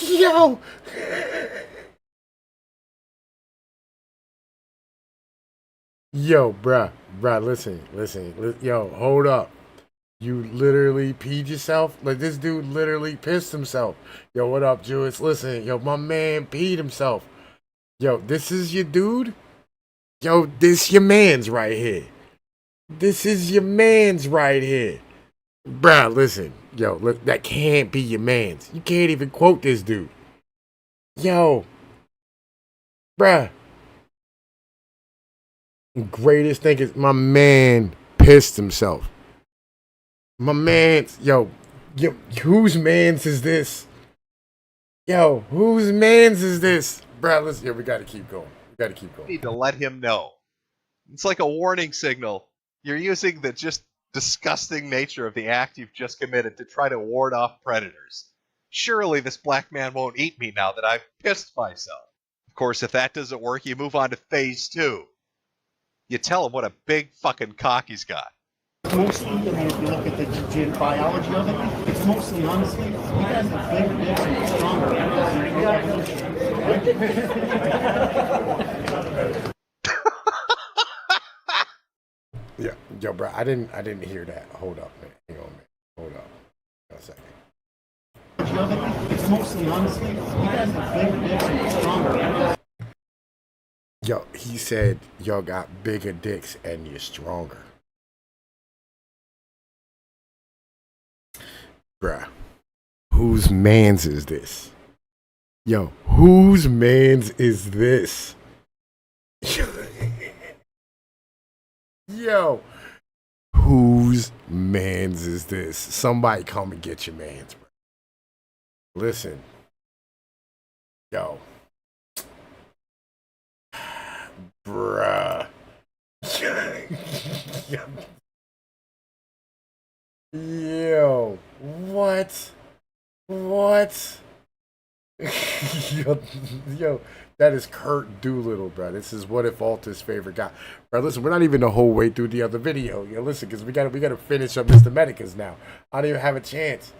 yo. Yo, bruh, listen, yo, hold up. You literally peed yourself? Like, this dude literally pissed himself. Yo, what up, Jewis? Listen, yo, my man peed himself. Yo, this is your dude? Yo, this your man's right here. This is your man's right here. Bruh, listen. Yo, look, that can't be your man's. You can't even quote this dude. Yo. Bruh. Greatest thing is my man pissed himself. My man's, yo, whose man's is this? Yo, whose man's is this? Bruh, listen, yo, we gotta keep going. Need to let him know. It's like a warning signal. You're using the just disgusting nature of the act you've just committed to try to ward off predators. Surely this black man won't eat me now that I've pissed myself. Of course, if that doesn't work, you move on to phase 2. You tell him what a big fucking cock he's got. Mostly, I mean, if you look at the biology of it, it's mostly, honestly, you guys have bigger dicks and stronger. Yeah, yo, bro, I didn't hear that. Hold up, man. Hang on, man. Hold up. A second. It's mostly, honestly, you guys have bigger dicks and stronger. Yo, he said y'all got bigger dicks and you're stronger. Bruh, whose man's is this? Yo, whose man's is this? Yo, whose man's is this? Somebody come and get your man's, bro. Listen. Yo. Bruh. Yo, what? yo, that is Kurt Doolittle, bro. This is What If Alta's favorite guy. Bro, listen, we're not even the whole way through the other video. Yo, listen, because we gotta finish up Mr. Medicus now. I don't even have a chance.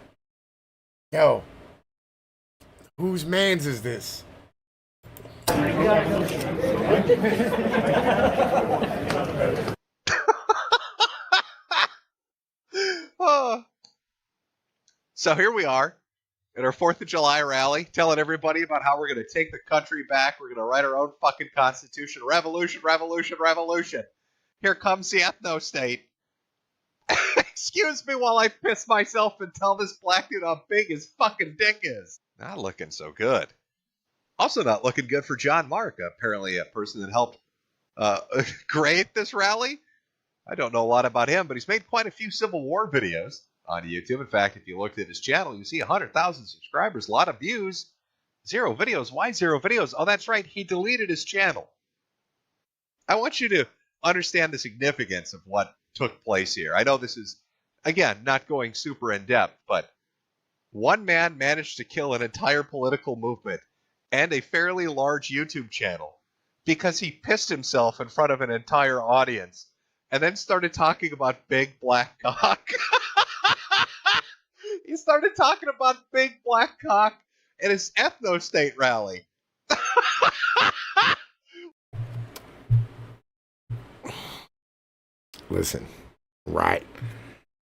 Yo, whose man's is this? So here we are at our 4th of July rally, telling everybody about how we're going to take the country back. We're going to write our own fucking constitution. Revolution, revolution, revolution. Here comes the ethno-state. Excuse me while I piss myself and tell this black dude how big his fucking dick is. Not looking so good. Also not looking good for John Mark, apparently a person that helped create this rally. I don't know a lot about him, but he's made quite a few Civil War videos on YouTube. In fact, if you looked at his channel, you see 100,000 subscribers, a lot of views, 0 videos. Why 0 videos? Oh, that's right. He deleted his channel. I want you to understand the significance of what took place here. I know this is, again, not going super in depth, but one man managed to kill an entire political movement and a fairly large YouTube channel because he pissed himself in front of an entire audience and then started talking about big black cock. He started talking about big black cock at his ethno-state rally. Listen, right?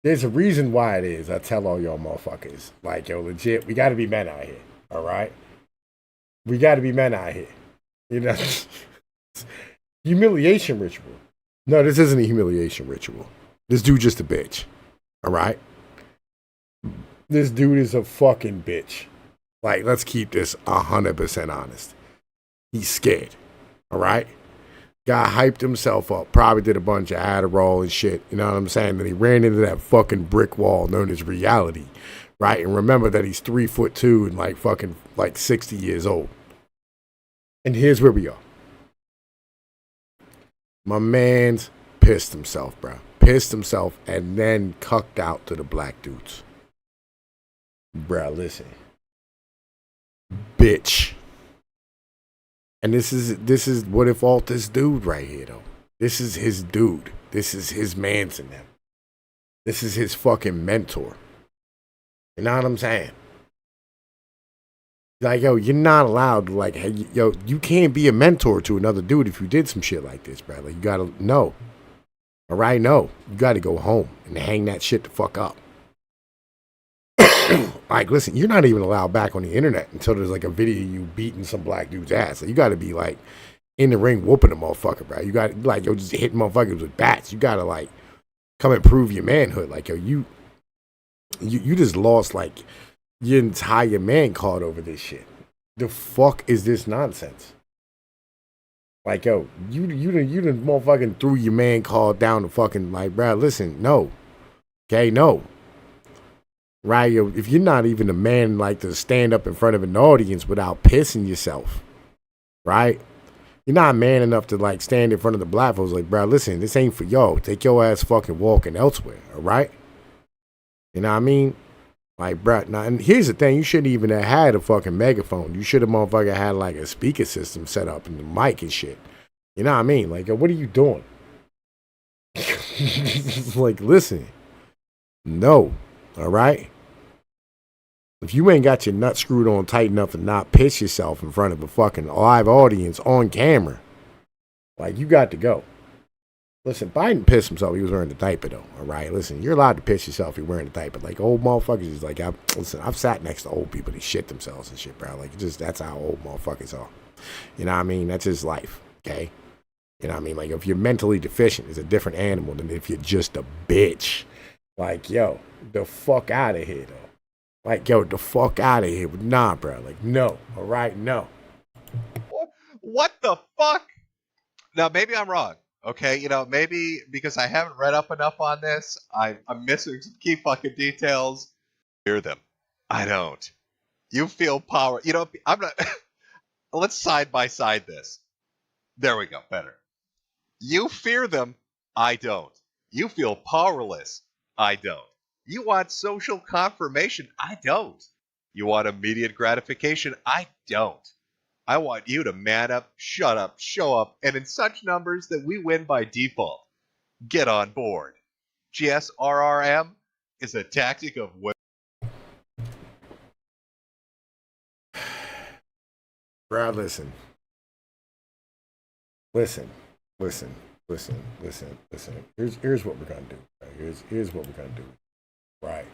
There's a reason why it is. I tell all y'all motherfuckers. Like, yo, legit, we gotta be men out here. All right? We gotta be men out here. You know? Humiliation ritual. No, this isn't a humiliation ritual. This dude just a bitch. All right? This dude is a fucking bitch. Like, let's keep this 100% honest. He's scared. All right? Guy hyped himself up. Probably did a bunch of Adderall and shit. You know what I'm saying? Then he ran into that fucking brick wall known as reality. Right? And remember that he's 3'2" and like fucking like 60 years old. And here's where we are. My man's pissed himself, bro. Pissed himself and then cucked out to the black dudes. Bro, listen. Bitch. And this is what if all this dude right here though. This is his dude. This is his man's in them. This is his fucking mentor. You know what I'm saying? Like, yo, you're not allowed to, like, hey, yo, you can't be a mentor to another dude if you did some shit like this, bro. Like, you gotta know. All right, no. You gotta go home and hang that shit the fuck up. Like, listen, you're not even allowed back on the internet until there's like a video of you beating some black dude's ass. Like, you gotta be like in the ring whooping a motherfucker, bro. You gotta, like, yo, just hitting motherfuckers with bats. You gotta, like, come and prove your manhood. Like, yo, you just lost, like, your entire man card over this shit. The fuck is this nonsense? Like, yo, you done motherfucking threw your man card down the fucking, like, bro, listen, no. Okay, no. Right, yo, if you're not even a man, like, to stand up in front of an audience without pissing yourself, right? You're not man enough to, like, stand in front of the black folks, like, bro, listen, this ain't for y'all. Take your ass fucking walking elsewhere, all right? You know what I mean? Like, bro, now, and here's the thing, you shouldn't even have had a fucking megaphone. You should have motherfucker had, like, a speaker system set up and the mic and shit. You know what I mean? Like, yo, what are you doing? Like, listen. No. All right? If you ain't got your nut screwed on tight enough to not piss yourself in front of a fucking live audience on camera, like, you got to go. Listen, Biden pissed himself. He was wearing the diaper, though. All right? Listen, you're allowed to piss yourself if you're wearing the diaper. Like, old motherfuckers is like, listen, I've sat next to old people that shit themselves and shit, bro. Like, just, that's how old motherfuckers are. You know what I mean? That's his life, okay? You know what I mean? Like, if you're mentally deficient, it's a different animal than if you're just a bitch. Like, yo, the fuck out of here, though. Like, yo, the fuck out of here. Nah, bro. Like, no. All right? No. What the fuck? Now, maybe I'm wrong. Okay, you know, maybe because I haven't read up enough on this, I'm missing some key fucking details. Hear them. I don't. You feel power. You know, I'm not. Let's side by side this. There we go. Better. You fear them. I don't. You feel powerless. I don't. You want social confirmation. I don't. You want immediate gratification. I don't. I want you to man up, shut up, show up, and in such numbers that we win by default. Get on board. GSRRM is a tactic of women. Bro, listen. Here's what we're gonna do. Right? Here's what we're gonna do. Right.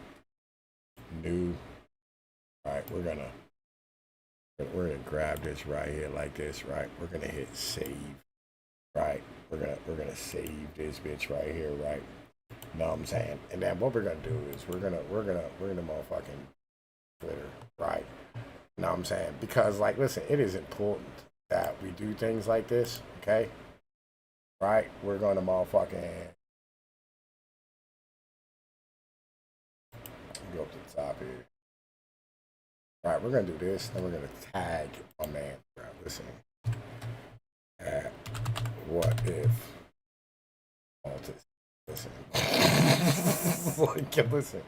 We're gonna grab this right here like this, right? We're gonna hit save. Right. We're gonna save this bitch right here, right? You know what I'm saying? And then what we're gonna do is we're gonna motherfucking Twitter, right? You know what I'm saying? Because, like, listen, it is important that we do things like this, okay? Right? We're gonna motherfucking go up to the top here. All right, we're gonna do this, then we're gonna tag my man. Right, listen. What if all this? Listen. Like, listen.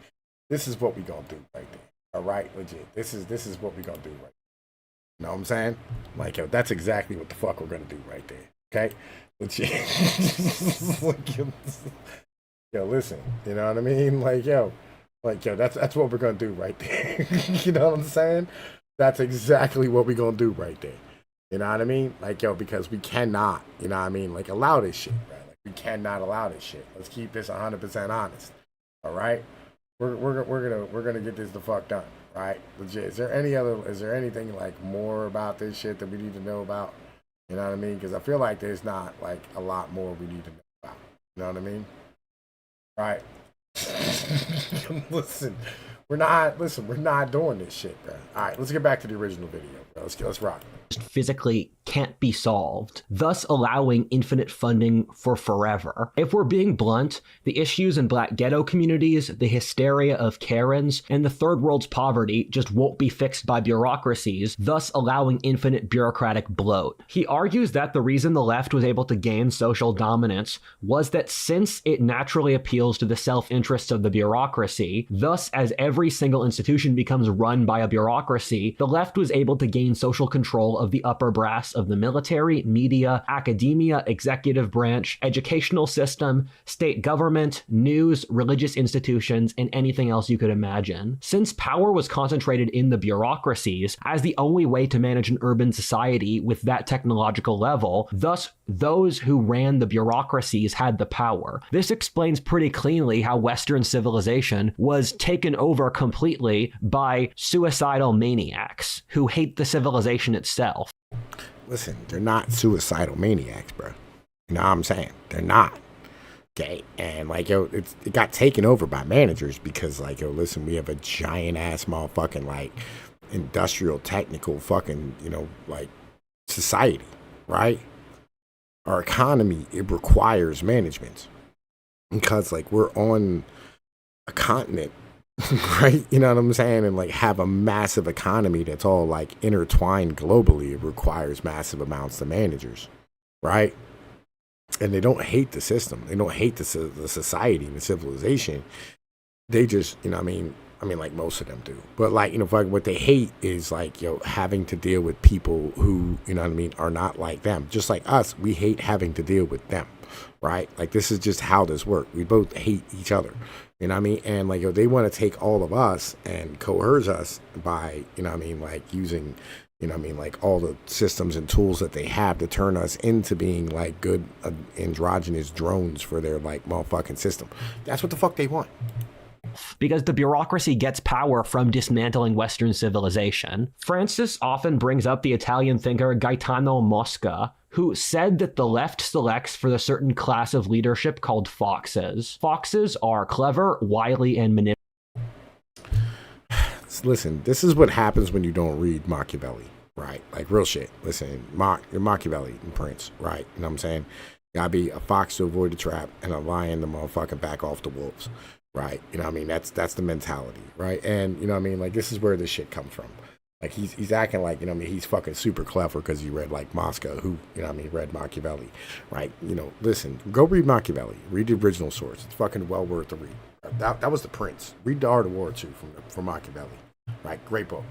This is what we gonna do right there. All right, legit. This is what we gonna do right there. You know what I'm saying? Like, yo, that's exactly what the fuck we're gonna do right there. Okay? Legit. Yo, listen. You know what I mean? Like, yo, that's what we're gonna do right there. You know what I'm saying? That's exactly what we're gonna do right there. You know what I mean? Like, yo, because we cannot, you know what I mean, like, allow this shit, right? Like, we cannot allow this shit. Let's keep this 100% honest. All right, we're gonna get this the fuck done. Right? Legit. Is there anything like more about this shit that we need to know about? You know what I mean? Because I feel like there's not like a lot more we need to know about. You know what I mean? Right. We're not doing this shit, bro. All right, let's get back to the original video. Bro. Let's rock. Physically can't be solved, thus allowing infinite funding for forever. If we're being blunt, the issues in Black ghetto communities, the hysteria of Karens, and the third world's poverty just won't be fixed by bureaucracies, thus allowing infinite bureaucratic bloat. He argues that the reason the left was able to gain social dominance was that since it naturally appeals to the self-interests of the bureaucracy, thus as every single institution becomes run by a bureaucracy, the left was able to gain social control of the upper brass of the military, media, academia, executive branch, educational system, state government, news, religious institutions, and anything else you could imagine. Since power was concentrated in the bureaucracies as the only way to manage an urban society with that technological level, thus those who ran the bureaucracies had the power. This explains pretty cleanly how Western civilization was taken over completely by suicidal maniacs who hate the civilization itself. Listen, they're not suicidal maniacs, bro. You know what I'm saying? They're not. Okay, and like, yo, it got taken over by managers because, like, yo, listen, we have a giant ass motherfucking, like, industrial technical fucking, you know, like, society, right? Our economy, it requires management because, like, we're on a continent, right? You know what I'm saying? And, like, have a massive economy that's all, like, intertwined globally. It requires massive amounts of managers, right? And they don't hate the system. They don't hate the society and the civilization. They just, you know what I mean, like most of them do. But like, you know, what they hate is like, you know, having to deal with people who, you know what I mean, are not like them. Just like us, we hate having to deal with them, right? Like this is just how this works. We both hate each other. You know what I mean? And like, you know, they want to take all of us and coerce us by, you know what I mean, like using, you know what I mean, like all the systems and tools that they have to turn us into being like good androgynous drones for their like motherfucking system. That's what the fuck they want. Because the bureaucracy gets power from dismantling Western civilization. Francis often brings up the Italian thinker Gaetano Mosca, who said that the left selects for the certain class of leadership called foxes. Foxes are clever, wily, and manipulative. Listen, this is what happens when you don't read Machiavelli, right? Like real shit. Listen, Machiavelli and Prince, right? You know what I'm saying? Gotta be a fox to avoid the trap and a lion to motherfucking back off the wolves, right? You know what I mean? That's the mentality, right? And you know what I mean? Like this is where this shit comes from. Like he's acting like, you know what I mean, he's fucking super clever because he read like Mosca, who, you know what I mean, read Machiavelli, right? You know, listen, go read Machiavelli. Read the original source. It's fucking well worth the read. That was the Prince. Read The Art of War too from Machiavelli. Right, great book.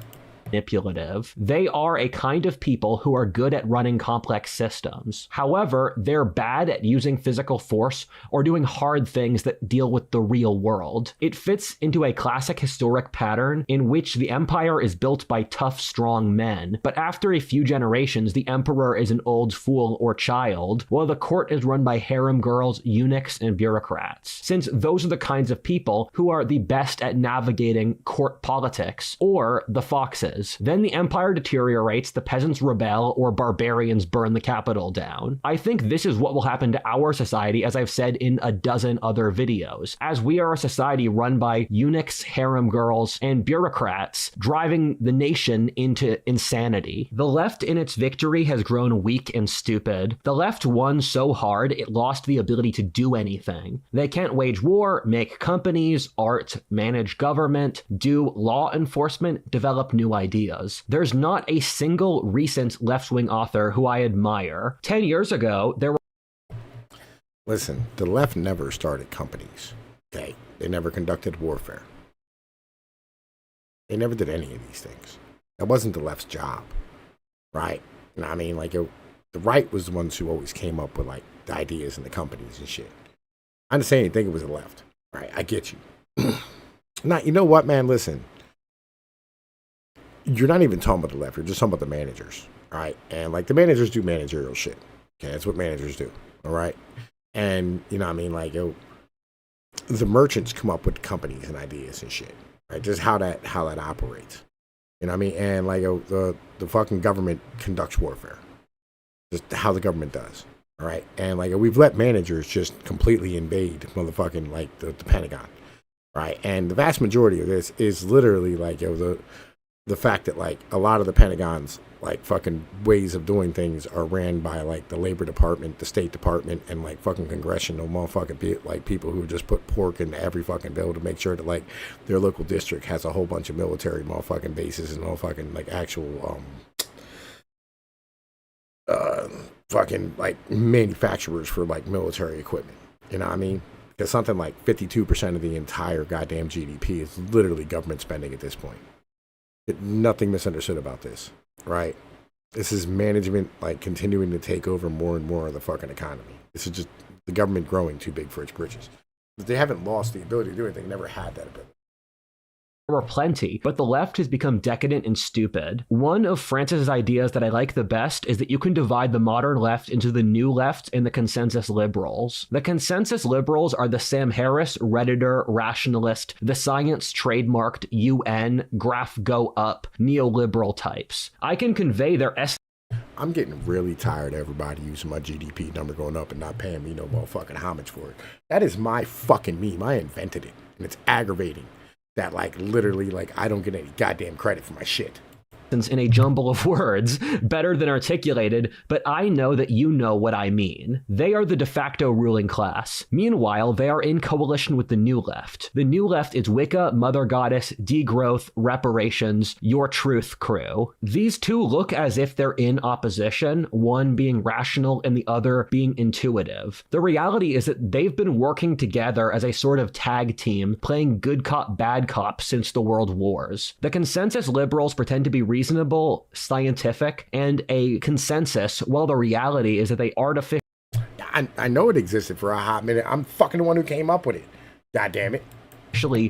Manipulative. They are a kind of people who are good at running complex systems. However, they're bad at using physical force or doing hard things that deal with the real world. It fits into a classic historic pattern in which the empire is built by tough, strong men, but after a few generations, the emperor is an old fool or child, while the court is run by harem girls, eunuchs, and bureaucrats. Since those are the kinds of people who are the best at navigating court politics, or the foxes. Then the empire deteriorates, the peasants rebel, or barbarians burn the capital down. I think this is what will happen to our society, as I've said in a dozen other videos, as we are a society run by eunuchs, harem girls, and bureaucrats, driving the nation into insanity. The left in its victory has grown weak and stupid. The left won so hard it lost the ability to do anything. They can't wage war, make companies, art, manage government, do law enforcement, develop new ideas. There's not a single recent left-wing author who I admire. 10 years ago, there were... Listen, the left never started companies, okay? They never conducted warfare. They never did any of these things. That wasn't the left's job, right? You know what I mean? Like, the right was the ones who always came up with, like, the ideas and the companies and shit. I'm not saying anything, it was the left, right? I get you. Now, you know what, man? Listen. You're not even talking about the left. You're just talking about the managers, all right? And, like, the managers do managerial shit. Okay, that's what managers do, all right? And, you know what I mean? Like, yo, the merchants come up with companies and ideas and shit. Right? Just how that operates. You know what I mean? And like the fucking government conducts warfare. Just how the government does. All right. And like we've let managers just completely invade motherfucking like the Pentagon. Right. And the vast majority of this is literally like the fact that like a lot of the Pentagon's like fucking ways of doing things are ran by like the Labor Department, the State Department, and like fucking congressional motherfucking like people who just put pork into every fucking bill to make sure that like their local district has a whole bunch of military motherfucking bases and motherfucking like actual fucking like manufacturers for like military equipment. You know what I mean? Because something like 52% of the entire goddamn GDP is literally government spending at this point. Nothing misunderstood about this, right? This is management like continuing to take over more and more of the fucking economy. This is just the government growing too big for its britches. They haven't lost the ability to do anything. They never had that ability. There were plenty, but the left has become decadent and stupid. One of Francis's ideas that I like the best is that you can divide the modern left into the new left and the consensus liberals. The consensus liberals are the Sam Harris, Redditor, rationalist, the science trademarked UN, graph go up, neoliberal types. I can convey their I'm getting really tired of everybody using my GDP number going up and not paying me no motherfucking homage for it. That is my fucking meme. I invented it, and it's aggravating. That like literally like I don't get any goddamn credit for my shit. In a jumble of words, better than articulated, but I know that you know what I mean. They are the de facto ruling class. Meanwhile, they are in coalition with the New Left. The New Left is Wicca, Mother Goddess, degrowth, reparations, your truth crew. These two look as if they're in opposition, one being rational and the other being intuitive. The reality is that they've been working together as a sort of tag team, playing good cop, bad cop since the world wars. The consensus liberals pretend to be reasonable, scientific, and a consensus, while the reality is that they artificially... I know it existed for a hot minute. I'm fucking the one who came up with it. God damn it.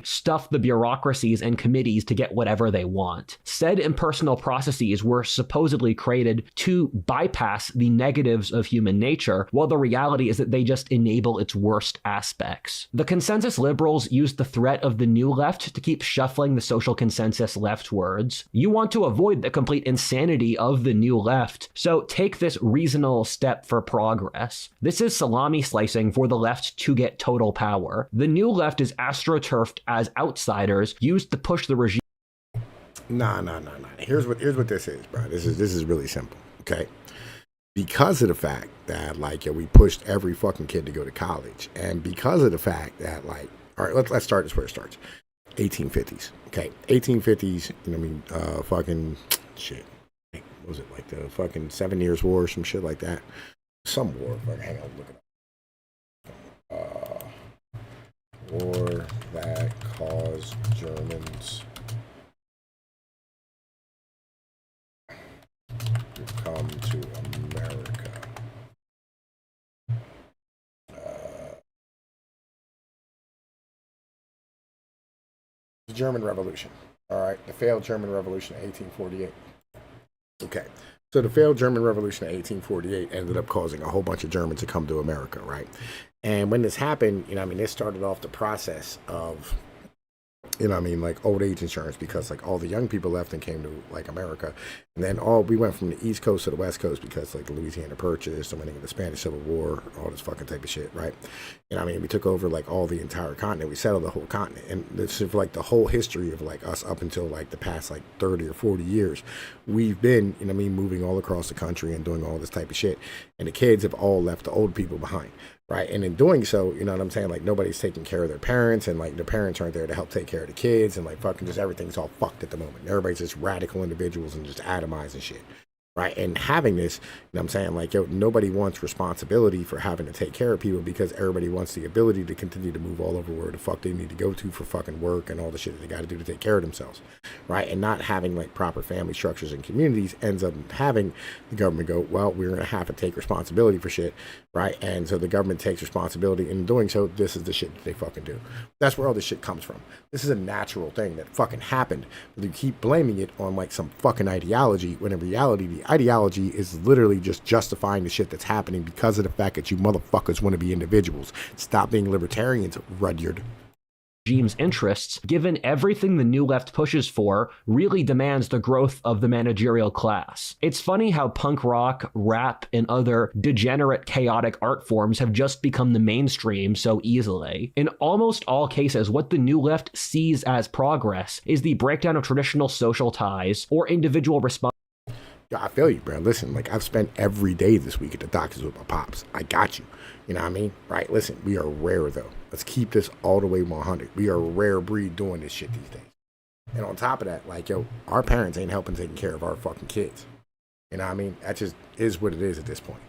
Stuff the bureaucracies and committees to get whatever they want. Said impersonal processes were supposedly created to bypass the negatives of human nature, while the reality is that they just enable its worst aspects. The consensus liberals use the threat of the new left to keep shuffling the social consensus leftwards. You want to avoid the complete insanity of the new left, so take this reasonable step for progress. This is salami slicing for the left to get total power. The new left is astroturfed as outsiders used to push the regime. Nah. Here's what this is, bro. This is really simple, okay? Because of the fact that like we pushed every fucking kid to go to college, and because of the fact that like, all right, let's start this where it starts. 1850s, okay? 1850s, you know what I mean? Fucking shit. What was it, like the fucking 7 Years' War or some shit like that? Some war. Hang on, look it up. War that caused Germans to come to America. The German Revolution. All right, the failed German Revolution of 1848. Okay, so the failed German Revolution of 1848 ended up causing a whole bunch of Germans to come to America, right? And when this happened, you know, I mean, it started off the process of, you know, I mean, like old age insurance, because like all the young people left and came to like America, and then we went from the East Coast to the West Coast because like the Louisiana Purchase, the winning of the Spanish Civil War, all this fucking type of shit, right? You know, I mean, we took over like all the entire continent, we settled the whole continent, and this is like the whole history of like us up until like the past like 30 or 40 years, we've been, you know, I mean, moving all across the country and doing all this type of shit, and the kids have all left the old people behind. Right. And in doing so, you know what I'm saying? Like nobody's taking care of their parents, and like their parents aren't there to help take care of the kids, and like fucking just everything's all fucked at the moment. Everybody's just radical individuals and just atomizing shit. Right. And having this, you know what I'm saying? Like, nobody wants responsibility for having to take care of people, because everybody wants the ability to continue to move all over where the fuck they need to go to for fucking work and all the shit that they got to do to take care of themselves. Right. And not having like proper family structures and communities ends up having the government go, well, we're going to have to take responsibility for shit. Right. And so the government takes responsibility, and in doing so, this is the shit that they fucking do. That's where all this shit comes from. This is a natural thing that fucking happened, but you keep blaming it on like some fucking ideology, when in reality, the Like, ideology is literally just justifying the shit that's happening because of the fact that you motherfuckers want to be individuals. Stop being libertarians, Rudyard. Regime's interests, given everything the New Left pushes for, really demands the growth of the managerial class. It's funny how punk rock, rap, and other degenerate, chaotic art forms have just become the mainstream so easily. In almost all cases, what the New Left sees as progress is the breakdown of traditional social ties or individual responsibility. Yeah, I feel you, bro. Listen, like, I've spent every day this week at the doctor's with my pops. I got you. You know what I mean? Right? Listen, we are rare, though. Let's keep this all the way 100. We are a rare breed doing this shit these days. And on top of that, like, yo, our parents ain't helping taking care of our fucking kids. You know what I mean? That just is what it is at this point.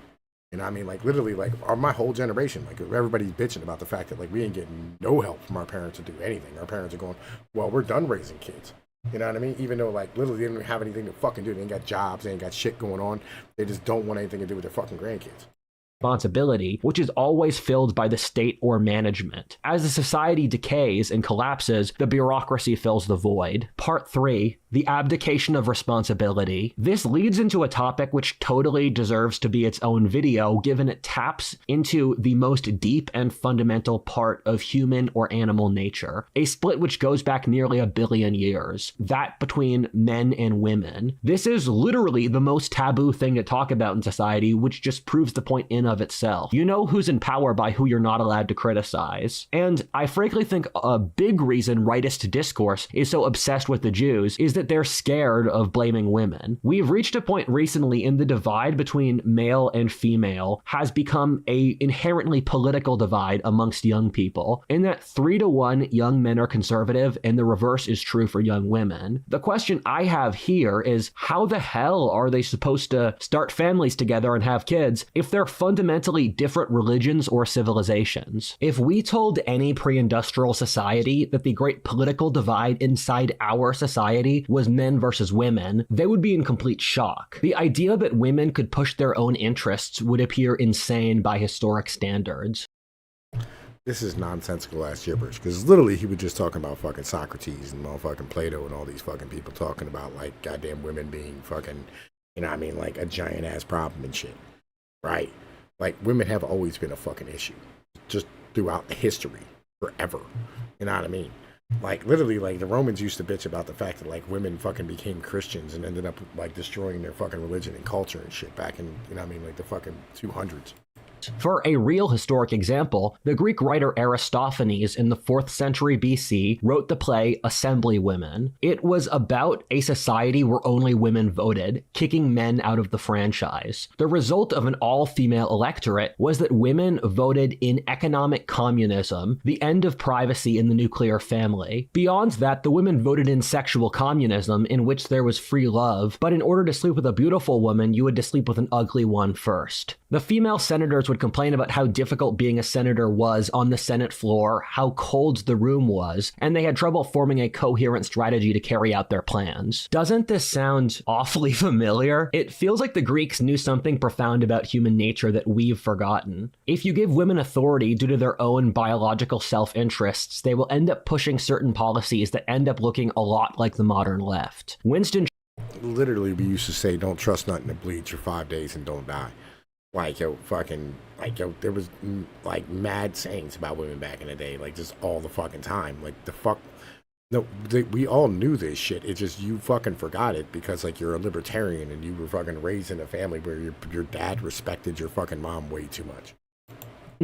You know what I mean? Like, literally, like, my whole generation, like, everybody's bitching about the fact that, like, we ain't getting no help from our parents to do anything. Our parents are going, well, we're done raising kids. You know what I mean? Even though, like, literally, they don't have anything to fucking do. They ain't got jobs. They ain't got shit going on. They just don't want anything to do with their fucking grandkids. Responsibility, which is always filled by the state or management. As the society decays and collapses, the bureaucracy fills the void. Part 3, the abdication of responsibility. This leads into a topic which totally deserves to be its own video, given it taps into the most deep and fundamental part of human or animal nature, a split which goes back nearly 1 billion years, that between men and women. This is literally the most taboo thing to talk about in society, which just proves the point in of itself. You know who's in power by who you're not allowed to criticize. And I frankly think a big reason rightist discourse is so obsessed with the Jews is that they're scared of blaming women. We've reached a point recently in the divide between male and female has become a inherently political divide amongst young people, in that 3-to-1 young men are conservative and the reverse is true for young women. The question I have here is, how the hell are they supposed to start families together and have kids if they're fundamentally different religions or civilizations? If we told any pre-industrial society that the great political divide inside our society was men versus women, they would be in complete shock. The idea that women could push their own interests would appear insane by historic standards. This is nonsensical ass gibberish, because literally he was just talking about fucking Socrates and motherfucking Plato and all these fucking people talking about, like, goddamn women being fucking, you know what I mean, like a giant ass problem and shit, right? Like, women have always been a fucking issue, just throughout history, forever. You know what I mean? Like, literally, like, the Romans used to bitch about the fact that, like, women fucking became Christians and ended up, like, destroying their fucking religion and culture and shit back in, you know what I mean, like, the fucking 200s. For a real historic example, the Greek writer Aristophanes in the 4th century BC wrote the play Assemblywomen. It was about a society where only women voted, kicking men out of the franchise. The result of an all-female electorate was that women voted in economic communism, the end of privacy in the nuclear family. Beyond that, the women voted in sexual communism, in which there was free love, but in order to sleep with a beautiful woman, you had to sleep with an ugly one first. The female senators would complain about how difficult being a senator was on the Senate floor, how cold the room was, and they had trouble forming a coherent strategy to carry out their plans. Doesn't this sound awfully familiar? It feels like the Greeks knew something profound about human nature that we've forgotten. If you give women authority due to their own biological self-interests, they will end up pushing certain policies that end up looking a lot like the modern left. Literally, we used to say, don't trust nothing that bleeds for 5 days and don't die. Like, yo, fucking, like, yo, there was, like, mad sayings about women back in the day, like, just all the fucking time. Like, the fuck, no, we all knew this shit. It's just you fucking forgot it because, like, you're a libertarian and you were fucking raised in a family where your dad respected your fucking mom way too much.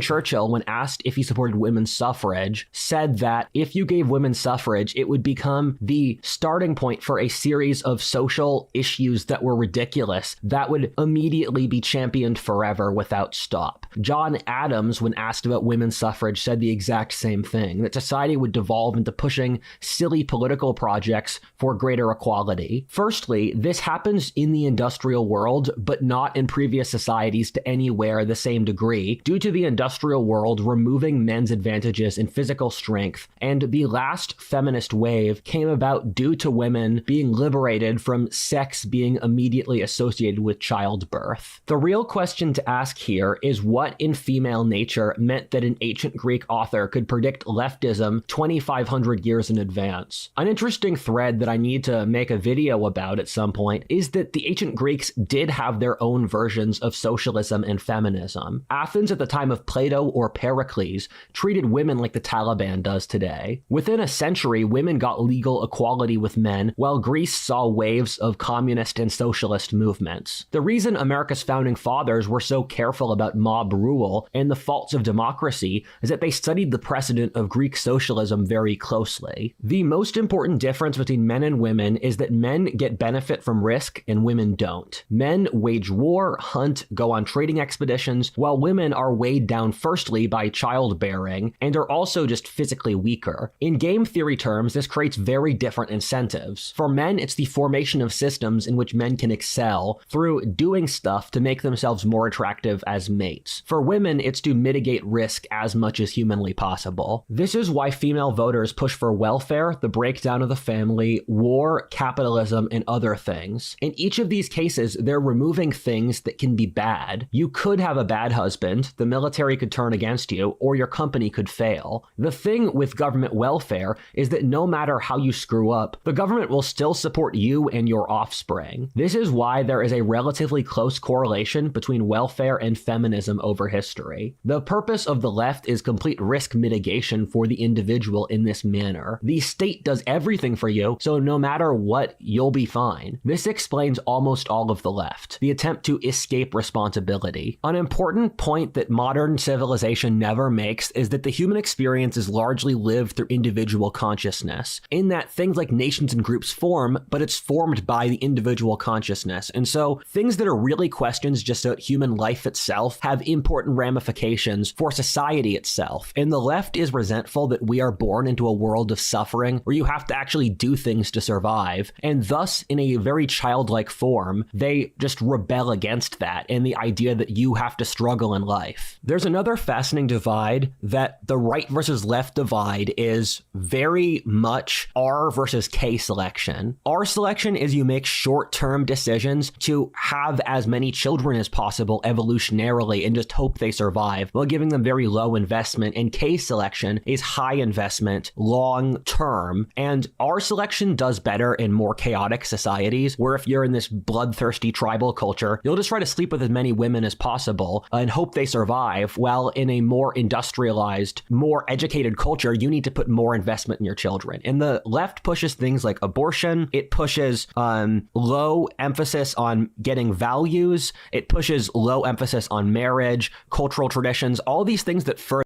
Churchill, when asked if he supported women's suffrage, said that if you gave women suffrage, it would become the starting point for a series of social issues that were ridiculous that would immediately be championed forever without stop. John Adams, when asked about women's suffrage, said the exact same thing, that society would devolve into pushing silly political projects for greater equality. Firstly, this happens in the industrial world, but not in previous societies to anywhere the same degree, due to the industrial industrial world removing men's advantages in physical strength, and the last feminist wave came about due to women being liberated from sex being immediately associated with childbirth. The real question to ask here is what in female nature meant that an ancient Greek author could predict leftism 2,500 years in advance. An interesting thread that I need to make a video about at some point is that the ancient Greeks did have their own versions of socialism and feminism. Athens at the time of Plato or Pericles treated women like the Taliban does today. Within a century, women got legal equality with men, while Greece saw waves of communist and socialist movements. The reason America's founding fathers were so careful about mob rule and the faults of democracy is that they studied the precedent of Greek socialism very closely. The most important difference between men and women is that men get benefit from risk and women don't. Men wage war, hunt, go on trading expeditions, while women are weighed down firstly by childbearing and are also just physically weaker. In game theory terms, this creates very different incentives. For men, it's the formation of systems in which men can excel through doing stuff to make themselves more attractive as mates. For women, it's to mitigate risk as much as humanly possible. This is why female voters push for welfare, the breakdown of the family, war, capitalism, and other things. In each of these cases, they're removing things that can be bad. You could have a bad husband, the military could turn against you, or your company could fail. The thing with government welfare is that no matter how you screw up, the government will still support you and your offspring. This is why there is a relatively close correlation between welfare and feminism over history. The purpose of the left is complete risk mitigation for the individual in this manner. The state does everything for you, so no matter what, you'll be fine. This explains almost all of the left, the attempt to escape responsibility. An important point that modern civilization never makes is that the human experience is largely lived through individual consciousness, in that things like nations and groups form, but it's formed by the individual consciousness. And so things that are really questions just about human life itself have important ramifications for society itself. And the left is resentful that we are born into a world of suffering where you have to actually do things to survive. And thus, in a very childlike form, they just rebel against that and the idea that you have to struggle in life. There's another fascinating divide that the right versus left divide is very much R versus K selection. R selection is you make short-term decisions to have as many children as possible evolutionarily and just hope they survive while giving them very low investment. And K selection is high investment, long-term. And R selection does better in more chaotic societies where if you're in this bloodthirsty tribal culture, you'll just try to sleep with as many women as possible and hope they survive, while in a more industrialized, more educated culture, you need to put more investment in your children. And the left pushes things like abortion. It pushes low emphasis on getting values. It pushes low emphasis on marriage, cultural traditions, all these things that further.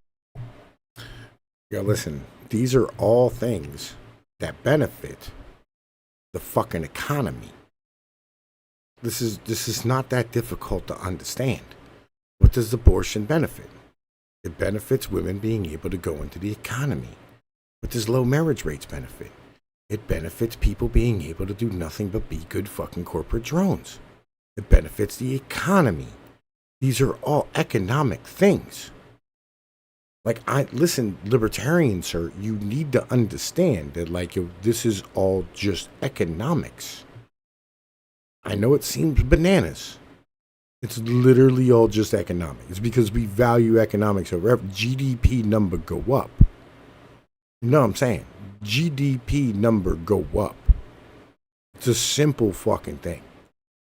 Yo, listen, these are all things that benefit the fucking economy. This is not that difficult to understand. What does abortion benefit? It benefits women being able to go into the economy. What does low marriage rates benefit? It benefits people being able to do nothing but be good fucking corporate drones. It benefits the economy. These are all economic things. Like, listen, libertarian, sir, you need to understand that, like, this is all just economics. I know it seems bananas. It's literally all just economics. It's because we value economics over GDP number go up. You know what I'm saying? GDP number go up. It's a simple fucking thing.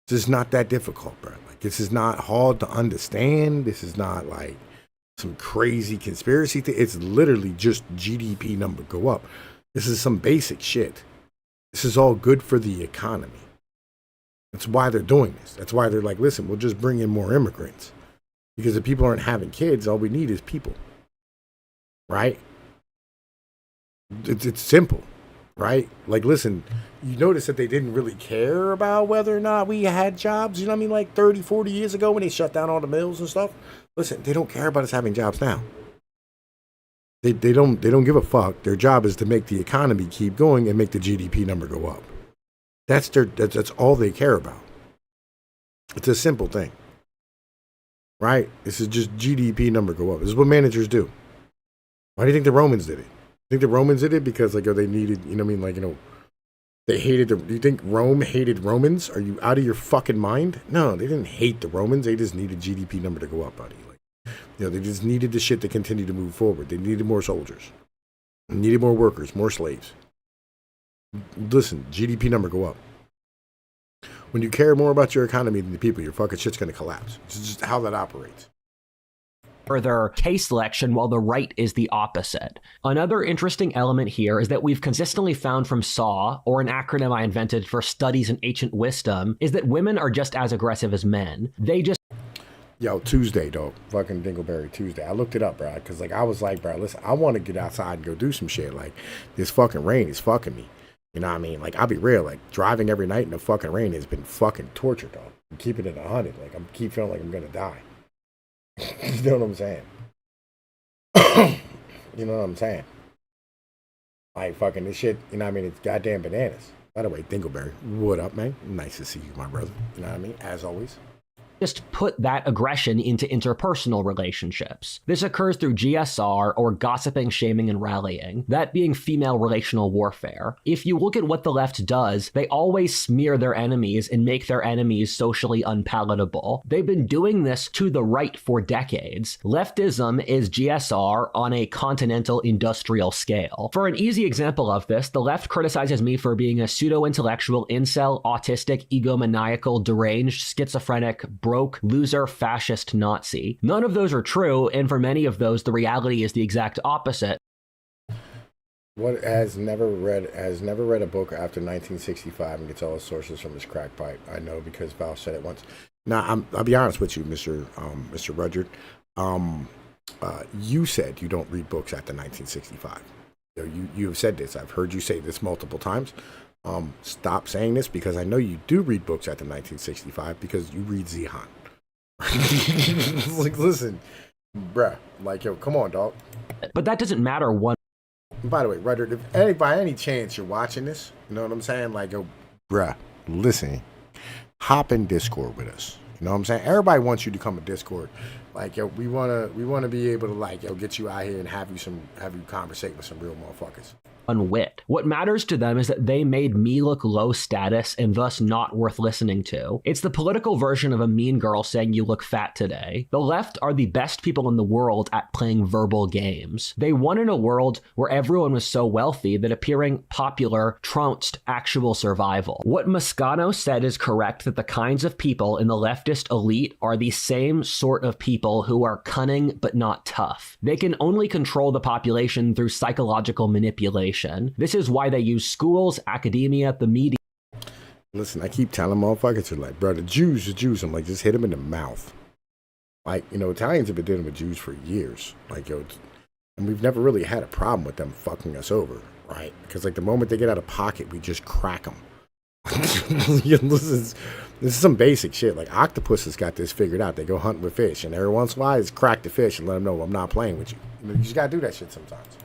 This is not that difficult, bro. Like, this is not hard to understand. This is not like some crazy conspiracy thing. It's literally just GDP number go up. This is some basic shit. This is all good for the economy. That's why they're doing this. That's why they're like, listen, we'll just bring in more immigrants. Because if people aren't having kids, all we need is people. Right? It's simple. Right? Like, listen, you notice that they didn't really care about whether or not we had jobs. You know what I mean? Like 30, 40 years ago when they shut down all the mills and stuff. Listen, they don't care about us having jobs now. They don't give a fuck. Their job is to make the economy keep going and make the GDP number go up. That's all they care about. It's a simple thing. right? This is just GDP number go up. This is what managers do. Why do you think the Romans did it? You think the Romans did it because like they needed, you know what I mean? Like, you know, they hated the, do you think Rome hated Romans? Are you out of your fucking mind? No, they didn't hate the Romans. They just needed GDP number to go up, buddy. Like, you know, they just needed the shit to continue to move forward. They needed more soldiers. They needed more workers, more slaves. Listen, GDP number go up. When you care more about your economy than the people, your fucking shit's going to collapse. It's just how that operates. Further case selection, while the right is the opposite. Another interesting element here is that we've consistently found from SAW, or an acronym I invented for Studies in Ancient Wisdom, is that women are just as aggressive as men. They just... Yo, Tuesday, dog. Fucking Dingleberry Tuesday. I looked it up, bro, because like I was like, bro, listen, I want to get outside and go do some shit. Like, this fucking rain is fucking me. You know what I mean? Like, I'll be real. Like, driving every night in the fucking rain has been fucking torture, dog. I'm keeping it 100. Like, I'm keep feeling like I'm going to die. You know what I'm saying? You know what I'm saying? Like, fucking this shit, you know what I mean? It's goddamn bananas. By the way, Dingleberry, what up, man? Nice to see you, my brother. You know what I mean? As always. Just put that aggression into interpersonal relationships. This occurs through GSR, or gossiping, shaming, and rallying, that being female relational warfare. If you look at what the left does, they always smear their enemies and make their enemies socially unpalatable. They've been doing this to the right for decades. Leftism is GSR on a continental industrial scale. For an easy example of this, the left criticizes me for being a pseudo-intellectual, incel, autistic, egomaniacal, deranged, schizophrenic, broke, loser, fascist, Nazi. None of those are true, and for many of those, the reality is the exact opposite. What has never read a book after 1965 and gets all his sources from his crack pipe? I know because Val said it once. Now, I'll be honest with you, Mr. Rudyard. You said you don't read books after 1965. You have said this. I've heard you say this multiple times. Stop saying this because I know you do read books after 1965 because you read Zihan. Like, listen, bruh, like, yo, come on, dog. But that doesn't matter one. By the way, Rudyard, if by any chance you're watching this, you know what I'm saying? Like, yo, bruh, listen, hop in Discord with us. You know what I'm saying? Everybody wants you to come to Discord. Like, yo, we wanna be able to, like, yo, get you out here and have you conversate with some real motherfuckers. Wit. What matters to them is that they made me look low status and thus not worth listening to. It's the political version of a mean girl saying you look fat today. The left are the best people in the world at playing verbal games. They won in a world where everyone was so wealthy that appearing popular trounced actual survival. What Moscano said is correct, that the kinds of people in the leftist elite are the same sort of people who are cunning but not tough. They can only control the population through psychological manipulation. This is why they use schools, academia, the media. Listen, I keep telling motherfuckers, like, bro, the Jews. I'm like, just hit them in the mouth. Like, you know, Italians have been dealing with Jews for years. Like, yo, and we've never really had a problem with them fucking us over, right? Because, like, the moment they get out of pocket, we just crack them. This is some basic shit. Like, octopuses got this figured out. They go hunting with fish, and every once in a while, just crack the fish and let them know I'm not playing with you. You know, you just gotta do that shit sometimes.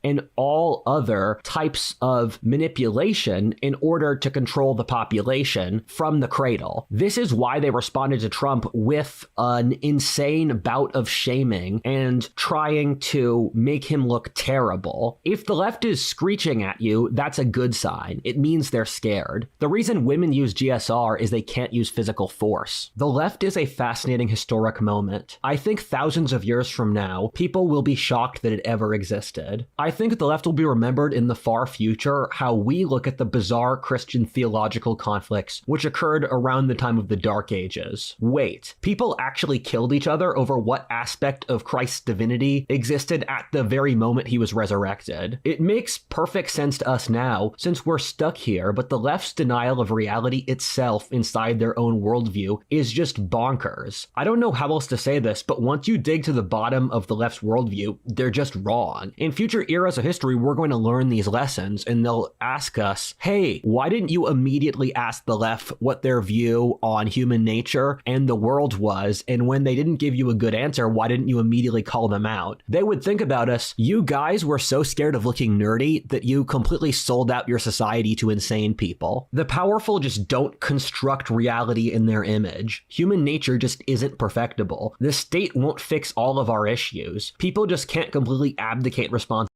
And all other types of manipulation in order to control the population from the cradle. This is why they responded to Trump with an insane bout of shaming and trying to make him look terrible. If the left is screeching at you, that's a good sign. It means they're scared. The reason women use GSR is they can't use physical force. The left is a fascinating historic moment. I think thousands of years from now, people will be shocked that it ever existed. I think the left will be remembered in the far future how we look at the bizarre Christian theological conflicts which occurred around the time of the Dark Ages. Wait, people actually killed each other over what aspect of Christ's divinity existed at the very moment he was resurrected. It makes perfect sense to us now since we're stuck here, but the left's denial of reality itself inside their own worldview is just bonkers. I don't know how else to say this, but once you dig to the bottom of the left's worldview, they're just wrong. In in future eras of history, we're going to learn these lessons, and they'll ask us, hey, why didn't you immediately ask the left what their view on human nature and the world was? And when they didn't give you a good answer, why didn't you immediately call them out? They would think about us, you guys were so scared of looking nerdy that you completely sold out your society to insane people. The powerful just don't construct reality in their image. Human nature just isn't perfectible. The state won't fix all of our issues. People just can't completely abdicate responsibility.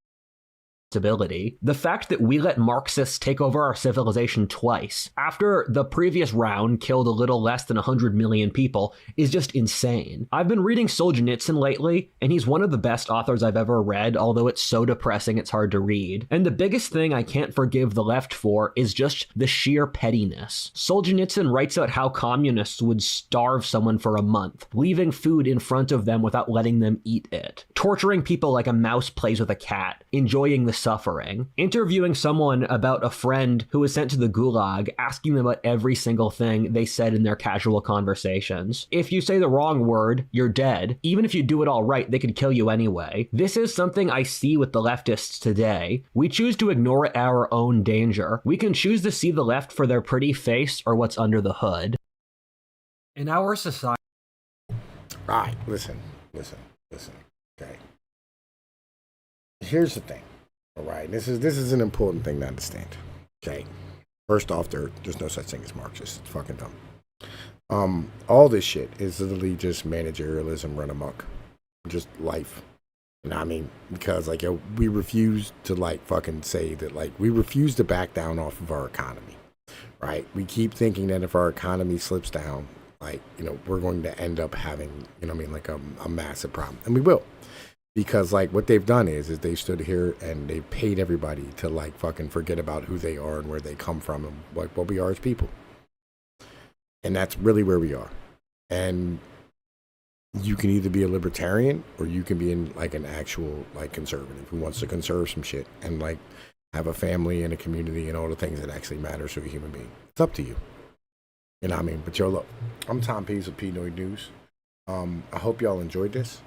The fact that we let Marxists take over our civilization twice, after the previous round killed a little less than 100 million people, is just insane. I've been reading Solzhenitsyn lately, and he's one of the best authors I've ever read, although it's so depressing it's hard to read. And the biggest thing I can't forgive the left for is just the sheer pettiness. Solzhenitsyn writes out how communists would starve someone for a month, leaving food in front of them without letting them eat it, torturing people like a mouse plays with a cat, enjoying the suffering, interviewing someone about a friend who was sent to the gulag, asking them about every single thing they said in their casual conversations. If you say the wrong word, you're dead. Even if you do it all right, they could kill you anyway. This is something I see with the leftists today. We choose to ignore at our own danger. We can choose to see the left for their pretty face or what's under the hood. In our society... All right, listen. Okay. Here's the thing. All right, this is an important thing to understand. Okay, first off, there's no such thing as Marxist. It's fucking dumb. All this shit is literally just managerialism run amok, just life. You know what I mean? Because like we refuse to like fucking say that like we refuse to back down off of our economy, right? We keep thinking that if our economy slips down, like we're going to end up having like a massive problem, and we will. Because like what they've done is they've stood here and they've paid everybody to like fucking forget about who they are and where they come from and like what we are as people. And that's really where we are. And you can either be a libertarian or you can be in like an actual like conservative who wants to conserve some shit and like have a family and a community and all the things that actually matters to a human being. It's up to you. You know what I mean? But yo, look, I'm Tom Pease with Pnoid News. I hope y'all enjoyed this.